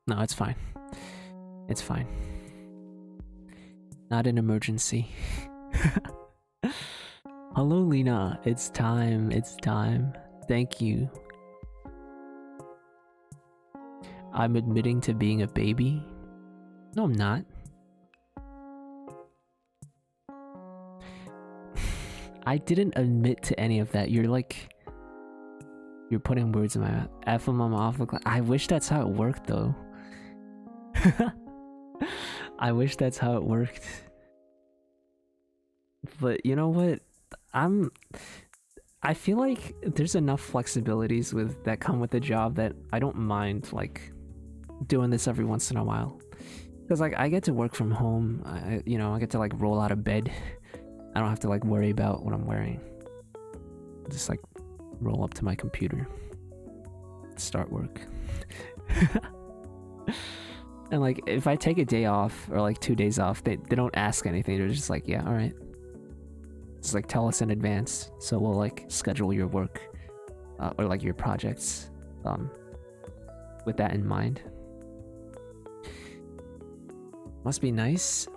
No, it's fine. It's fine. Not an emergency. Hello, Lena. It's time. It's time. Thank you. I'm admitting to being a baby? No, I'm not. I didn't admit to any of that. You're putting words in my mouth. F them off. I wish that's how it worked, though. I wish that's how it worked. But you know what? I feel like there's enough flexibilities that come with the job that I don't mind like doing this every once in a while. Because like I get to work from home. I get to like roll out of bed. I don't have to like worry about what I'm wearing. Just like roll up to my computer, start work. And like if I take a day off or like 2 days off, they don't ask anything. They're just like, yeah, all right. Just like tell us in advance, so we'll like schedule your work or like your projects with that in mind. Must be nice.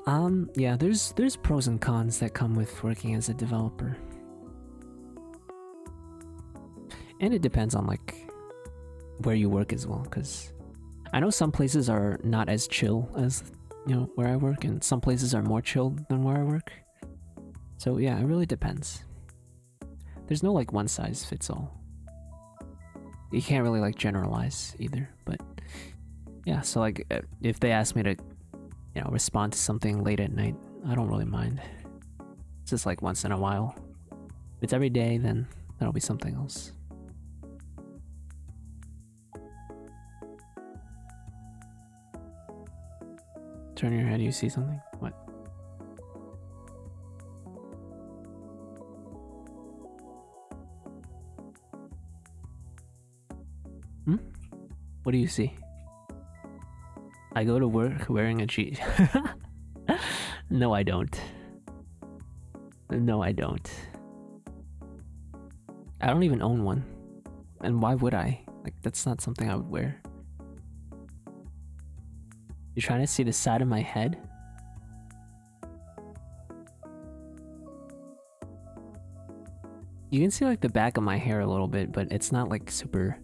Yeah, there's pros and cons that come with working as a developer. And it depends on like where you work as well, because I know some places are not as chill as where I work, and some places are more chill than where I work. So yeah, it really depends. There's no like one size fits all. You can't really like generalize either, but yeah, so like if they ask me to respond to something late at night, I don't really mind. It's just like once in a while. If it's every day, then That'll be something else. Turn your head, you see something? What? Hmm? What do you see? I go to work wearing a cheat. No, I don't. No, I don't. I don't even own one. And why would I? Like, that's not something I would wear. You're trying to see the side of my head? You can see like the back of my hair a little bit, but it's not like super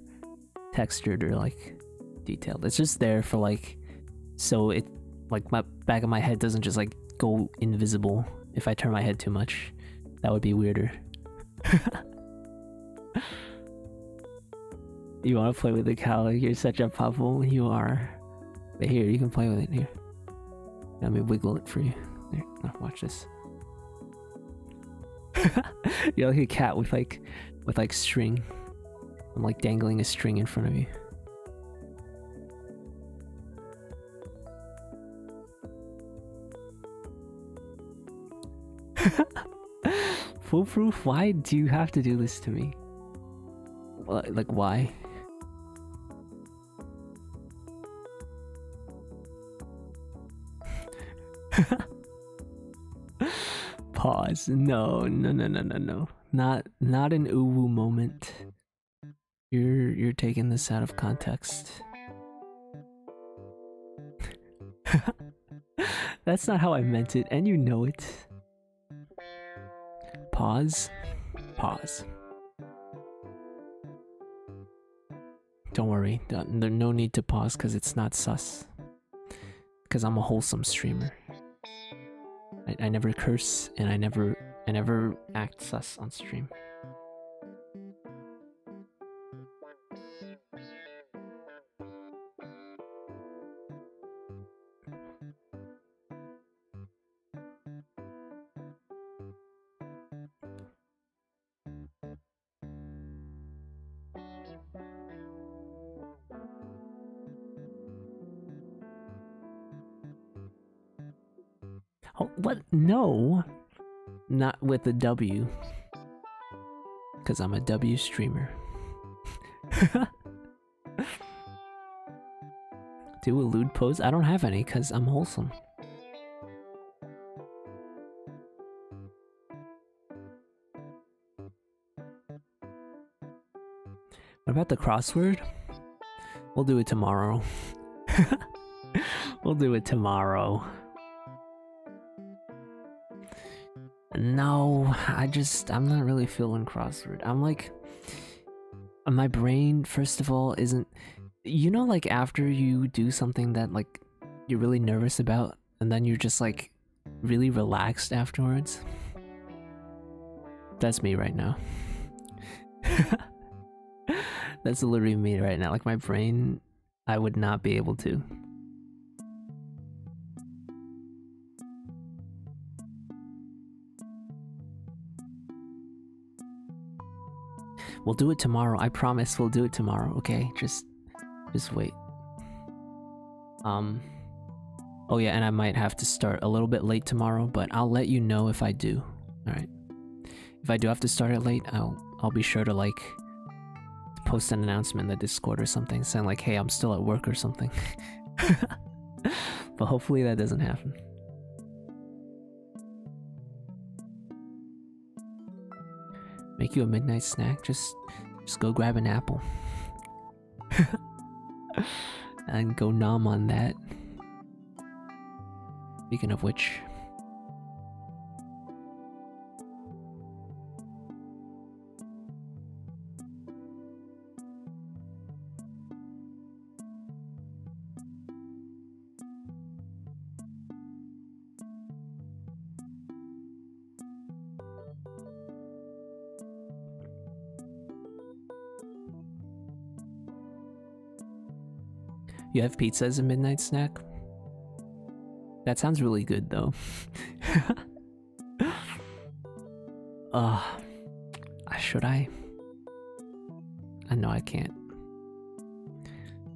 textured or like detailed. It's just there for like, so it, like my back of my head doesn't just like go invisible if I turn my head too much. That would be weirder. You want to play with the cow? You're such a puzzle. You are. But here, you can play with it. Here, let me wiggle it for you. There, watch this. You're like a cat with like string. I'm like dangling a string in front of you. Foolproof? Why do you have to do this to me? Like, why? Pause. No. Not an uwu moment. You're taking this out of context. That's not how I meant it, and you know it. Pause. Don't worry, no need to pause because it's not sus. Because I'm a wholesome streamer. I never curse and I never act sus on stream. Oh, what? No, not with a W. Because I'm a W streamer. Do a lewd pose? I don't have any because I'm wholesome. What about the crossword? We'll do it tomorrow. We'll do it tomorrow. No, I'm not really feeling crossword. I'm like, my brain, first of all, isn't, you know, like after you do something that like you're really nervous about and then you're just like really relaxed afterwards? That's me right now. That's literally me right now. Like my brain, I would not be able to. We'll do it tomorrow. I promise we'll do it tomorrow, okay? Just wait. Oh yeah, and I might have to start a little bit late tomorrow, but I'll let you know if I do. Alright. If I do have to start it late, I'll be sure to like post an announcement in the Discord or something saying like, hey, I'm still at work or something. But hopefully that doesn't happen. Make you a midnight snack? Just go grab an apple. And go nom on that. Speaking of which... You have pizza as a midnight snack? That sounds really good though. Should I? I know I can't.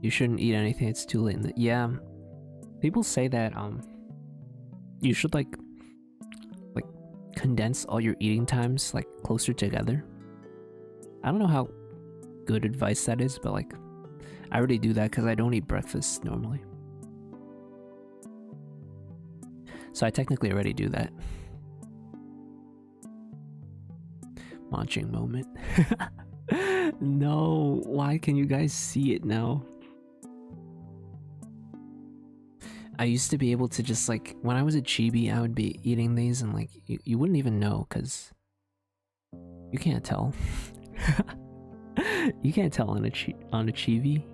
You shouldn't eat anything, it's too late in the— yeah. People say that you should like condense all your eating times like closer together. I don't know how good advice that is, but like I already do that because I don't eat breakfast normally. So I technically already do that. Munching moment. No, why can you guys see it now? I used to be able to just like, when I was a chibi, I would be eating these and like, you wouldn't even know because you can't tell. You can't tell on a chibi.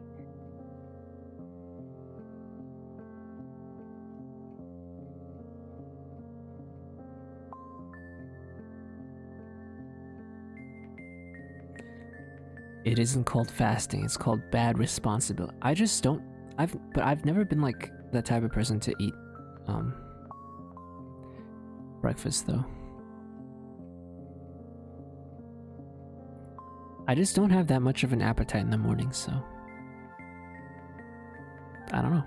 It isn't called fasting, it's called bad responsibility. I just don't— I've never been like that type of person to eat breakfast though. I just don't have that much of an appetite in the morning, so I don't know.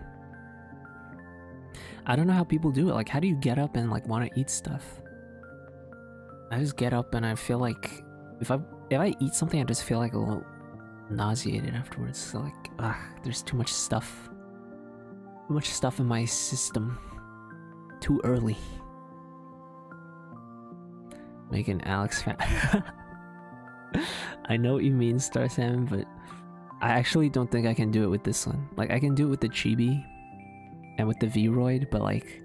I don't know how people do it. Like, how do you get up and like want to eat stuff? I just get up and I feel like if I eat something, I just feel like a little nauseated afterwards. So like, there's too much stuff. Too much stuff in my system. Too early. Making Alex fan. I know what you mean, Star Salmon, but I actually don't think I can do it with this one. Like, I can do it with the Chibi and with the Vroid, but like,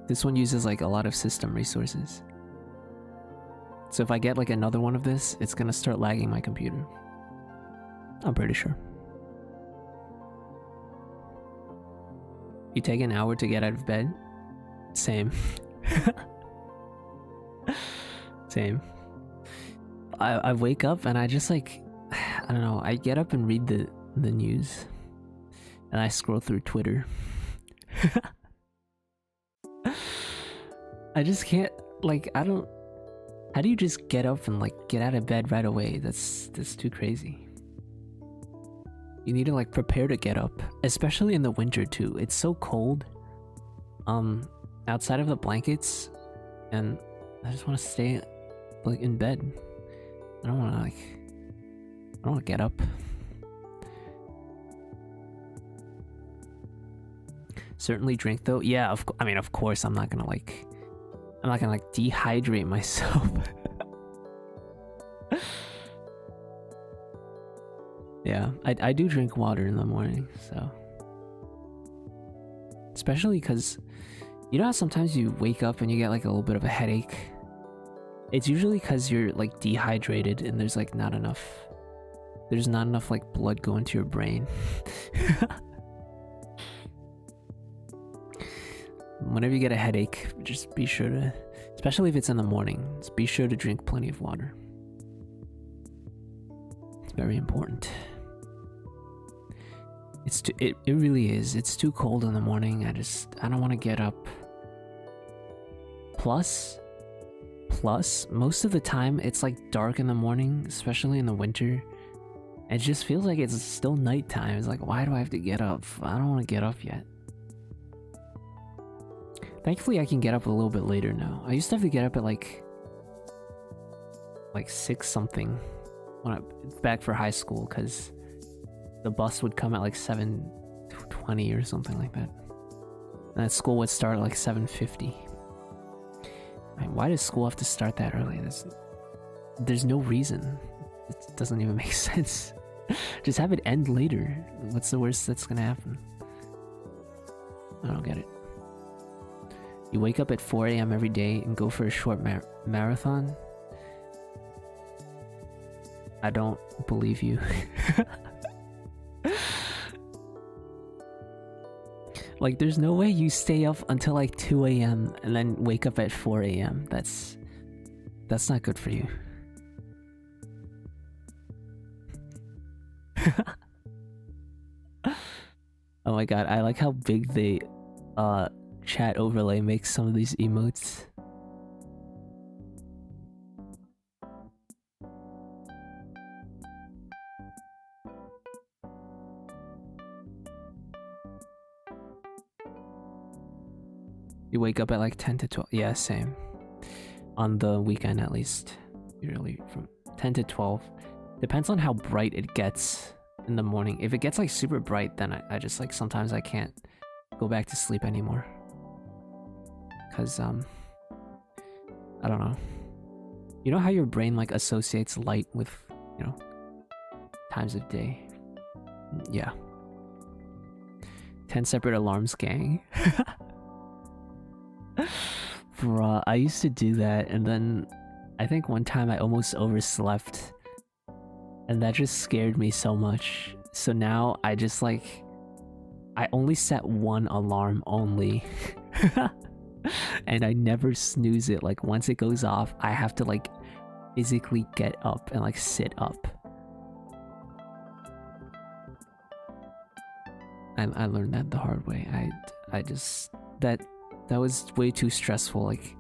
this one uses like a lot of system resources. So if I get like another one of this, it's gonna start lagging my computer. I'm pretty sure. You take an hour to get out of bed? Same. Same. I wake up and I just like, I don't know, I get up and read the news. And I scroll through Twitter. I just can't, like, I don't— how do you just get up and like get out of bed right away? That's too crazy. You need to like prepare to get up, especially in the winter too. It's so cold outside of the blankets, and I just want to stay like in bed. I don't want to get up. Certainly drink though. Yeah, I mean, of course I'm not gonna like dehydrate myself. Yeah, I do drink water in the morning, so. Especially because, you know how sometimes you wake up and you get like a little bit of a headache? It's usually because you're like dehydrated and there's not enough like blood going to your brain. Whenever you get a headache, just be sure to, especially if it's in the morning, just be sure to drink plenty of water. It's very important. It really is. It's too cold in the morning. I don't want to get up. Plus, most of the time it's like dark in the morning, especially in the winter. It just feels like it's still nighttime. It's like, why do I have to get up? I don't want to get up yet. Thankfully, I can get up a little bit later now. I used to have to get up at like 6 something back for high school, because the bus would come at like 7:20 or something like that. And school would start at like 7:50. I mean, why does school have to start that early? There's no reason. It doesn't even make sense. Just have it end later. What's the worst that's gonna happen? I don't get it. You wake up at 4 AM every day and go for a short marathon? I don't believe you. Like, there's no way you stay up until like 2 AM and then wake up at 4 AM. That's not good for you. Oh my god, I like how big the chat overlay makes some of these emotes. You wake up at like 10 to 12. Yeah, same. On the weekend at least. Usually from 10 to 12. Depends on how bright it gets in the morning. If it gets like super bright, then I just like sometimes I can't go back to sleep anymore. Cause I don't know. You know how your brain like associates light with, you know, times of day? Yeah. 10 separate alarms, gang. Bruh, I used to do that, and then I think one time I almost overslept, and that just scared me so much. So now I just like, I only set one alarm only. And I never snooze it. Like once it goes off, I have to like physically get up and like sit up. I learned that the hard way. I just that was way too stressful. Like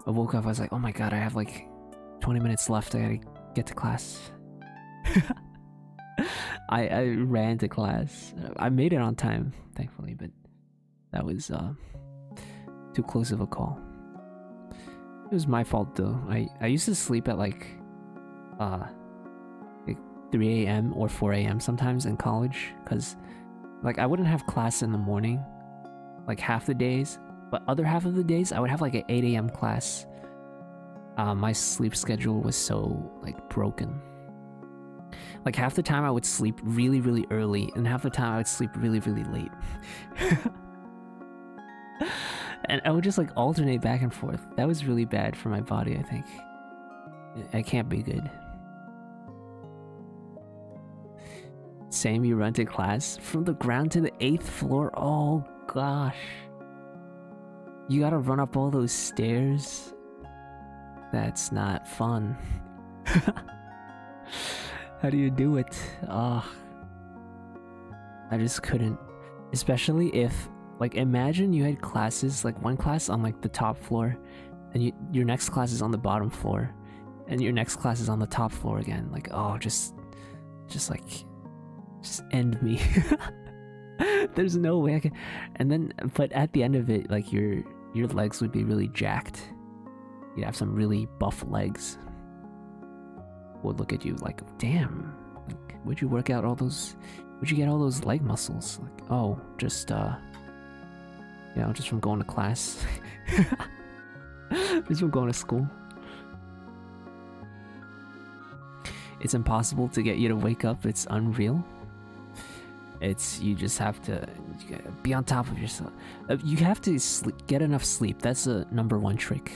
I woke up, I was like, oh my god, I have like 20 minutes left. I gotta get to class. I ran to class. I made it on time, thankfully, but that was too close of a call. It was my fault though. I used to sleep at like 3 a.m. or 4 a.m. sometimes in college, because like I wouldn't have class in the morning like half the days, but other half of the days I would have like an 8 a.m. class. My sleep schedule was so like broken. Like half the time I would sleep really, really early, and half the time I would sleep really, really late. And I would just like alternate back and forth. That was really bad for my body, I think. I can't be good. Same, you run to class from the ground to the 8th floor. Oh gosh. You gotta run up all those stairs. That's not fun. How do you do it? I just couldn't. Especially if, like, imagine you had classes, like one class on like the top floor, and your next class is on the bottom floor, and your next class is on the top floor again. Like, oh, just end me. There's no way I can. And then, but at the end of it, like your legs would be really jacked. You'd have some really buff legs. Would look at you like, damn, like, where'd you work out all those? Where'd you get all those leg muscles? Like, oh, just just from going to class. Just from going to school. It's impossible to get you to wake up. It's unreal. You just have to be on top of yourself. You have to get enough sleep. That's a number one trick.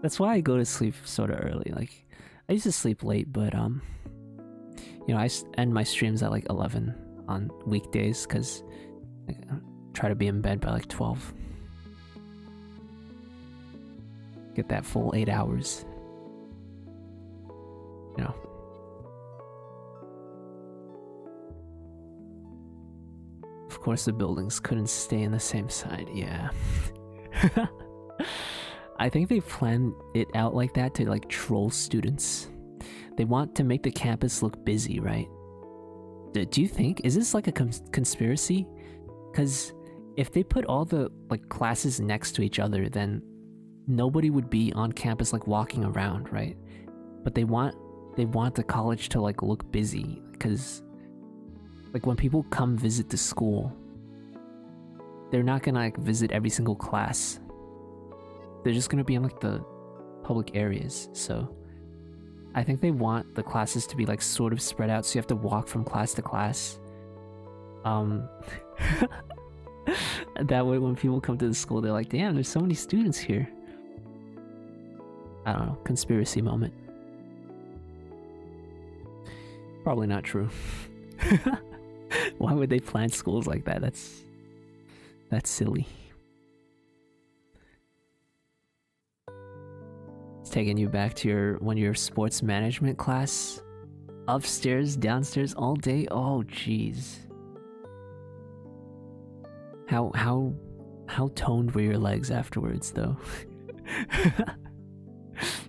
That's why I go to sleep sort of early. Like, I used to sleep late, but I end my streams at like 11 on weekdays because I try to be in bed by like 12. Get that full 8 hours. You know. Of course, the buildings couldn't stay in the same side. Yeah. I think they planned it out like that to like troll students. They want to make the campus look busy, right? Do you think, is this like a conspiracy? Because if they put all the like classes next to each other, then nobody would be on campus like walking around, right? But they want the college to like look busy, because like when people come visit the school, they're not gonna like visit every single class. They're just gonna be in like the public areas. So I think they want the classes to be like sort of spread out, so you have to walk from class to class. That way when people come to the school, they're like, damn, there's so many students here. I don't know, conspiracy moment. Probably not true. Why would they plan schools like that? That's silly. It's taking you back to your sports management class. Upstairs, downstairs, all day. Oh, jeez. How toned were your legs afterwards, though?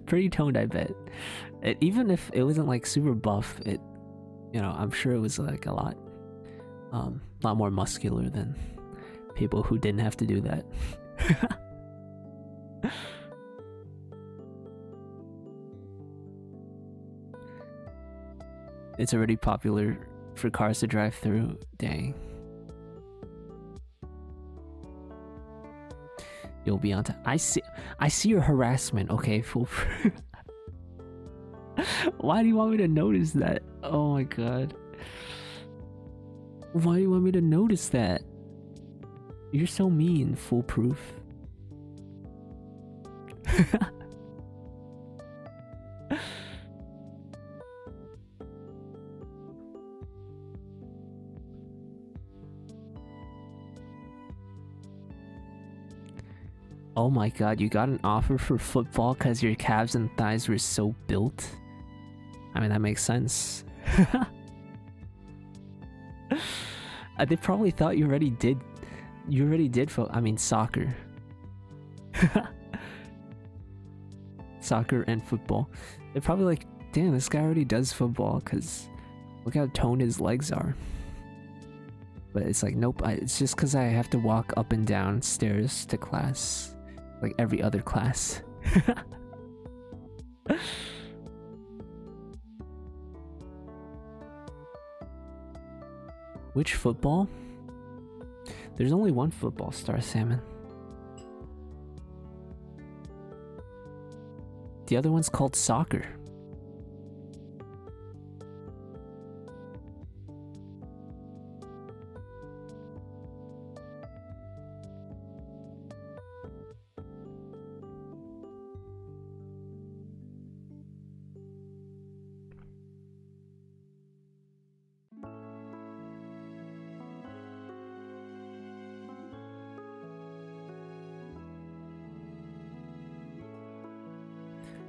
Pretty toned, I bet. Even if it wasn't like super buff, I'm sure it was like a lot more muscular than people who didn't have to do that. It's already popular for cars to drive through. Dang. You'll be on time. I see your harassment. Okay, fool. Why do you want me to notice that? Oh my god. Why do you want me to notice that? You're so mean, foolproof. Oh my god, you got an offer for football because your calves and thighs were so built? I mean, that makes sense. They probably thought you already did soccer. Soccer and football. They're probably like, damn, this guy already does football because look how toned his legs are. But it's like, nope, it's just because I have to walk up and down stairs to class. Like every other class. Which football? There's only one football, Star Salmon. The other one's called soccer.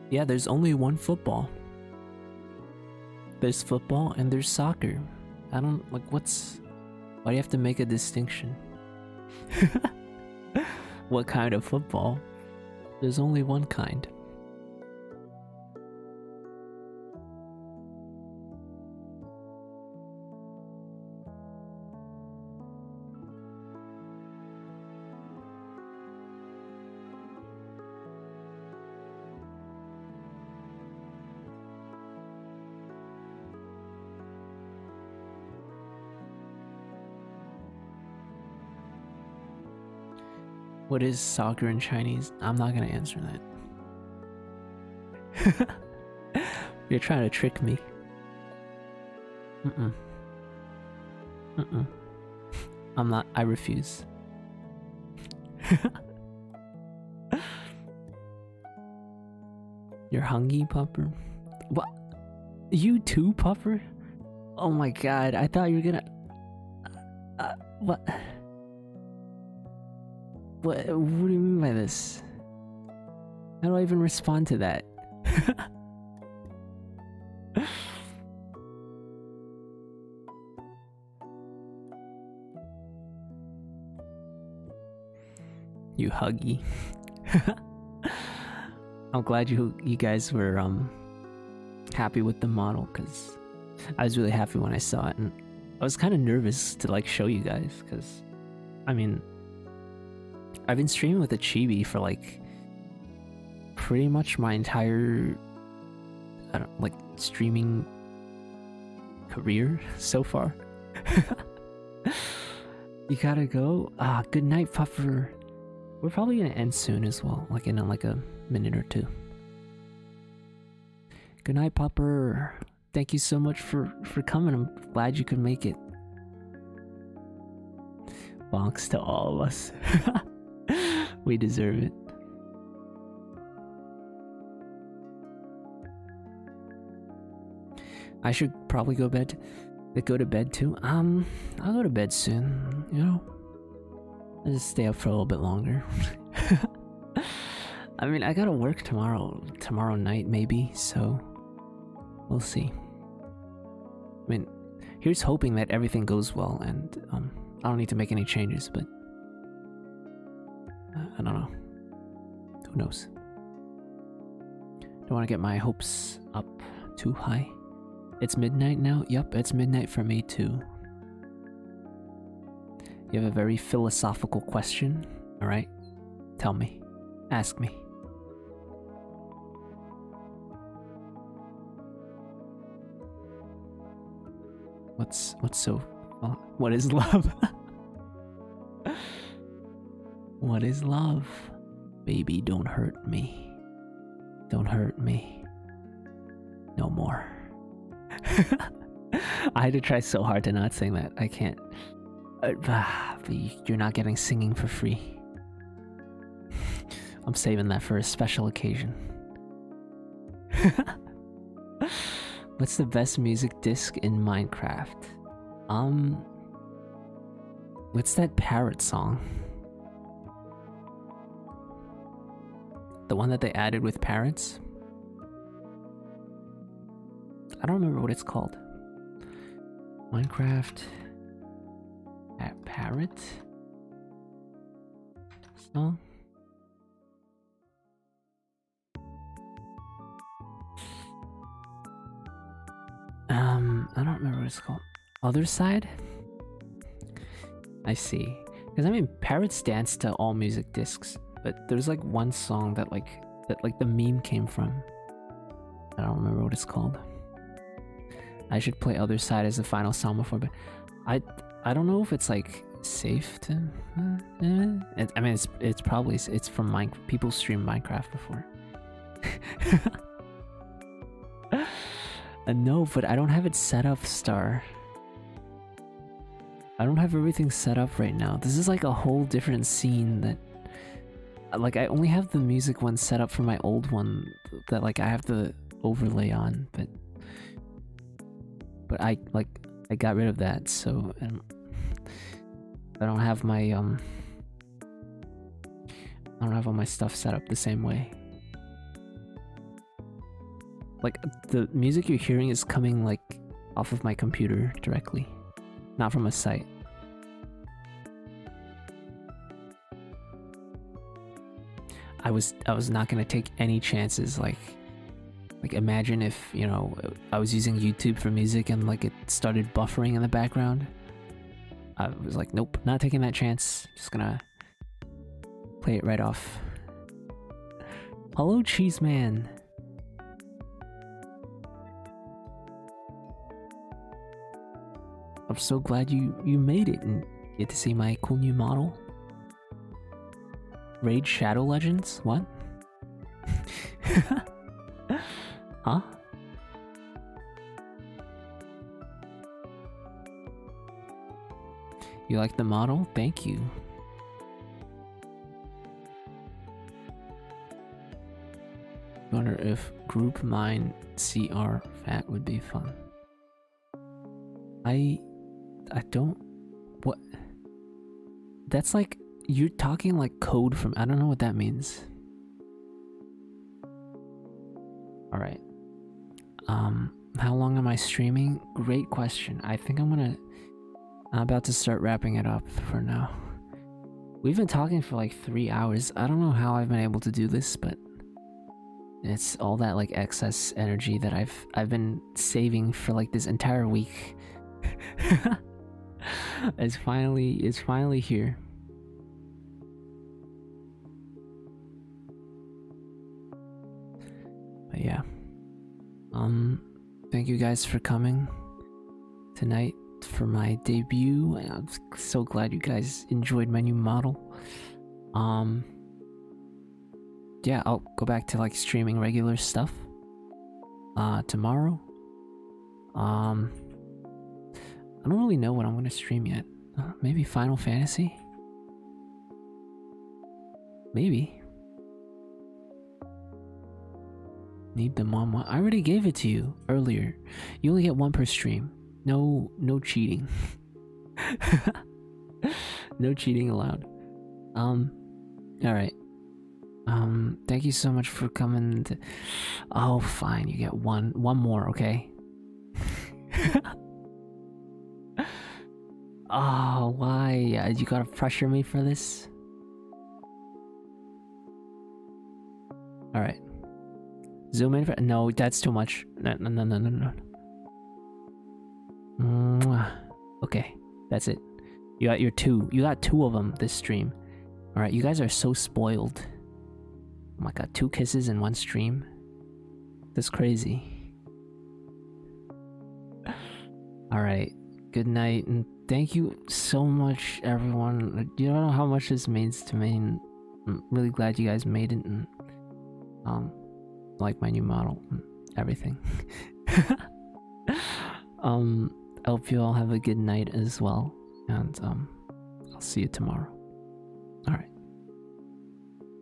Yeah, there's only one football. There's football and there's soccer. I don't, like, why do you have to make a distinction? What kind of football? There's only one kind. What is soccer in Chinese? I'm not gonna answer that. You're trying to trick me. I'm not. I refuse. You're hungry, Pupper? What? You too, Pupper? Oh my god, I thought you were gonna... what? What do you mean by this? How do I even respond to that? You huggy. I'm glad you guys were happy with the model, because I was really happy when I saw it, and I was kind of nervous to like show you guys, because I mean, I've been streaming with a chibi for like pretty much my entire streaming career so far. You gotta go. Good night, Puffer. We're probably gonna end soon as well, like in like a minute or two. Good night, Pupper. Thank you so much for coming. I'm glad you could make it. Bonks to all of us. We deserve it. I should probably go to bed too. I'll go to bed soon, you know. I'll just stay up for a little bit longer. I mean, I gotta work tomorrow night maybe, so we'll see. I mean, here's hoping that everything goes well and I don't need to make any changes, but I don't know. Who knows? Don't want to get my hopes up too high. It's midnight now? Yep, it's midnight for me too. You have a very philosophical question. All right, tell me, ask me. What's so? What is love? What is love? Baby, don't hurt me. Don't hurt me. No more. I had to try so hard to not sing that. I can't. You're not getting singing for free. I'm saving that for a special occasion. What's the best music disc in Minecraft? What's that parrot song? The one that they added with parrots? I don't remember what it's called. Minecraft parrot song? I don't remember what it's called. Other Side? I see. Because I mean, parrots dance to all music discs, but there's like one song that like the meme came from. I don't remember what it's called. I should play Other Side as the final song before, but I don't know if it's like safe to. I mean, it's probably from people stream Minecraft before. No, but I don't have it set up, Star. I don't have everything set up right now. This is like a whole different scene that... Like, I only have the music one set up for my old one that, like, I have the overlay on, but I got rid of that, so... I don't have my, I don't have all my stuff set up the same way. Like, the music you're hearing is coming, like, off of my computer directly, not from a site. I was not gonna take any chances, like imagine if, you know, I was using YouTube for music and, like, it started buffering in the background. I was like, nope, not taking that chance, just gonna play it right off. Hello, Cheese Man. I'm so glad you made it and get to see my cool new model. Raid Shadow Legends? What? Huh? You like the model? Thank you. Wonder if group mine CR fat would be fun. I don't... What? That's like... You're talking like code from... I don't know what that means. Alright. How long am I streaming? Great question. I think I'm about to start wrapping it up for now. We've been talking for like 3 hours. I don't know how I've been able to do this, but... It's all that like excess energy that I've been saving for like this entire week. It's finally here. But yeah. Thank you guys for coming tonight for my debut. I'm so glad you guys enjoyed my new model. Yeah, I'll go back to like streaming regular stuff tomorrow. I don't really know what I'm gonna stream yet. Maybe Final Fantasy? Maybe. Need the mom one. I already gave it to you earlier. You only get one per stream. No cheating. No cheating allowed. Alright. Thank you so much for coming to... Oh, fine, you get one more, okay? Oh, why? You gotta pressure me for this? Alright. Zoom in for... No, that's too much. No. Okay, that's it. You got your two. You got two of them this stream. All right, you guys are so spoiled. Oh my god, 2 kisses in 1 stream. That's crazy. All right, good night, and thank you so much, everyone. You don't know how much this means to me, and I'm really glad you guys made it and like my new model and everything. I hope you all have a good night as well, and I'll see you tomorrow. All right,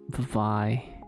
bye bye.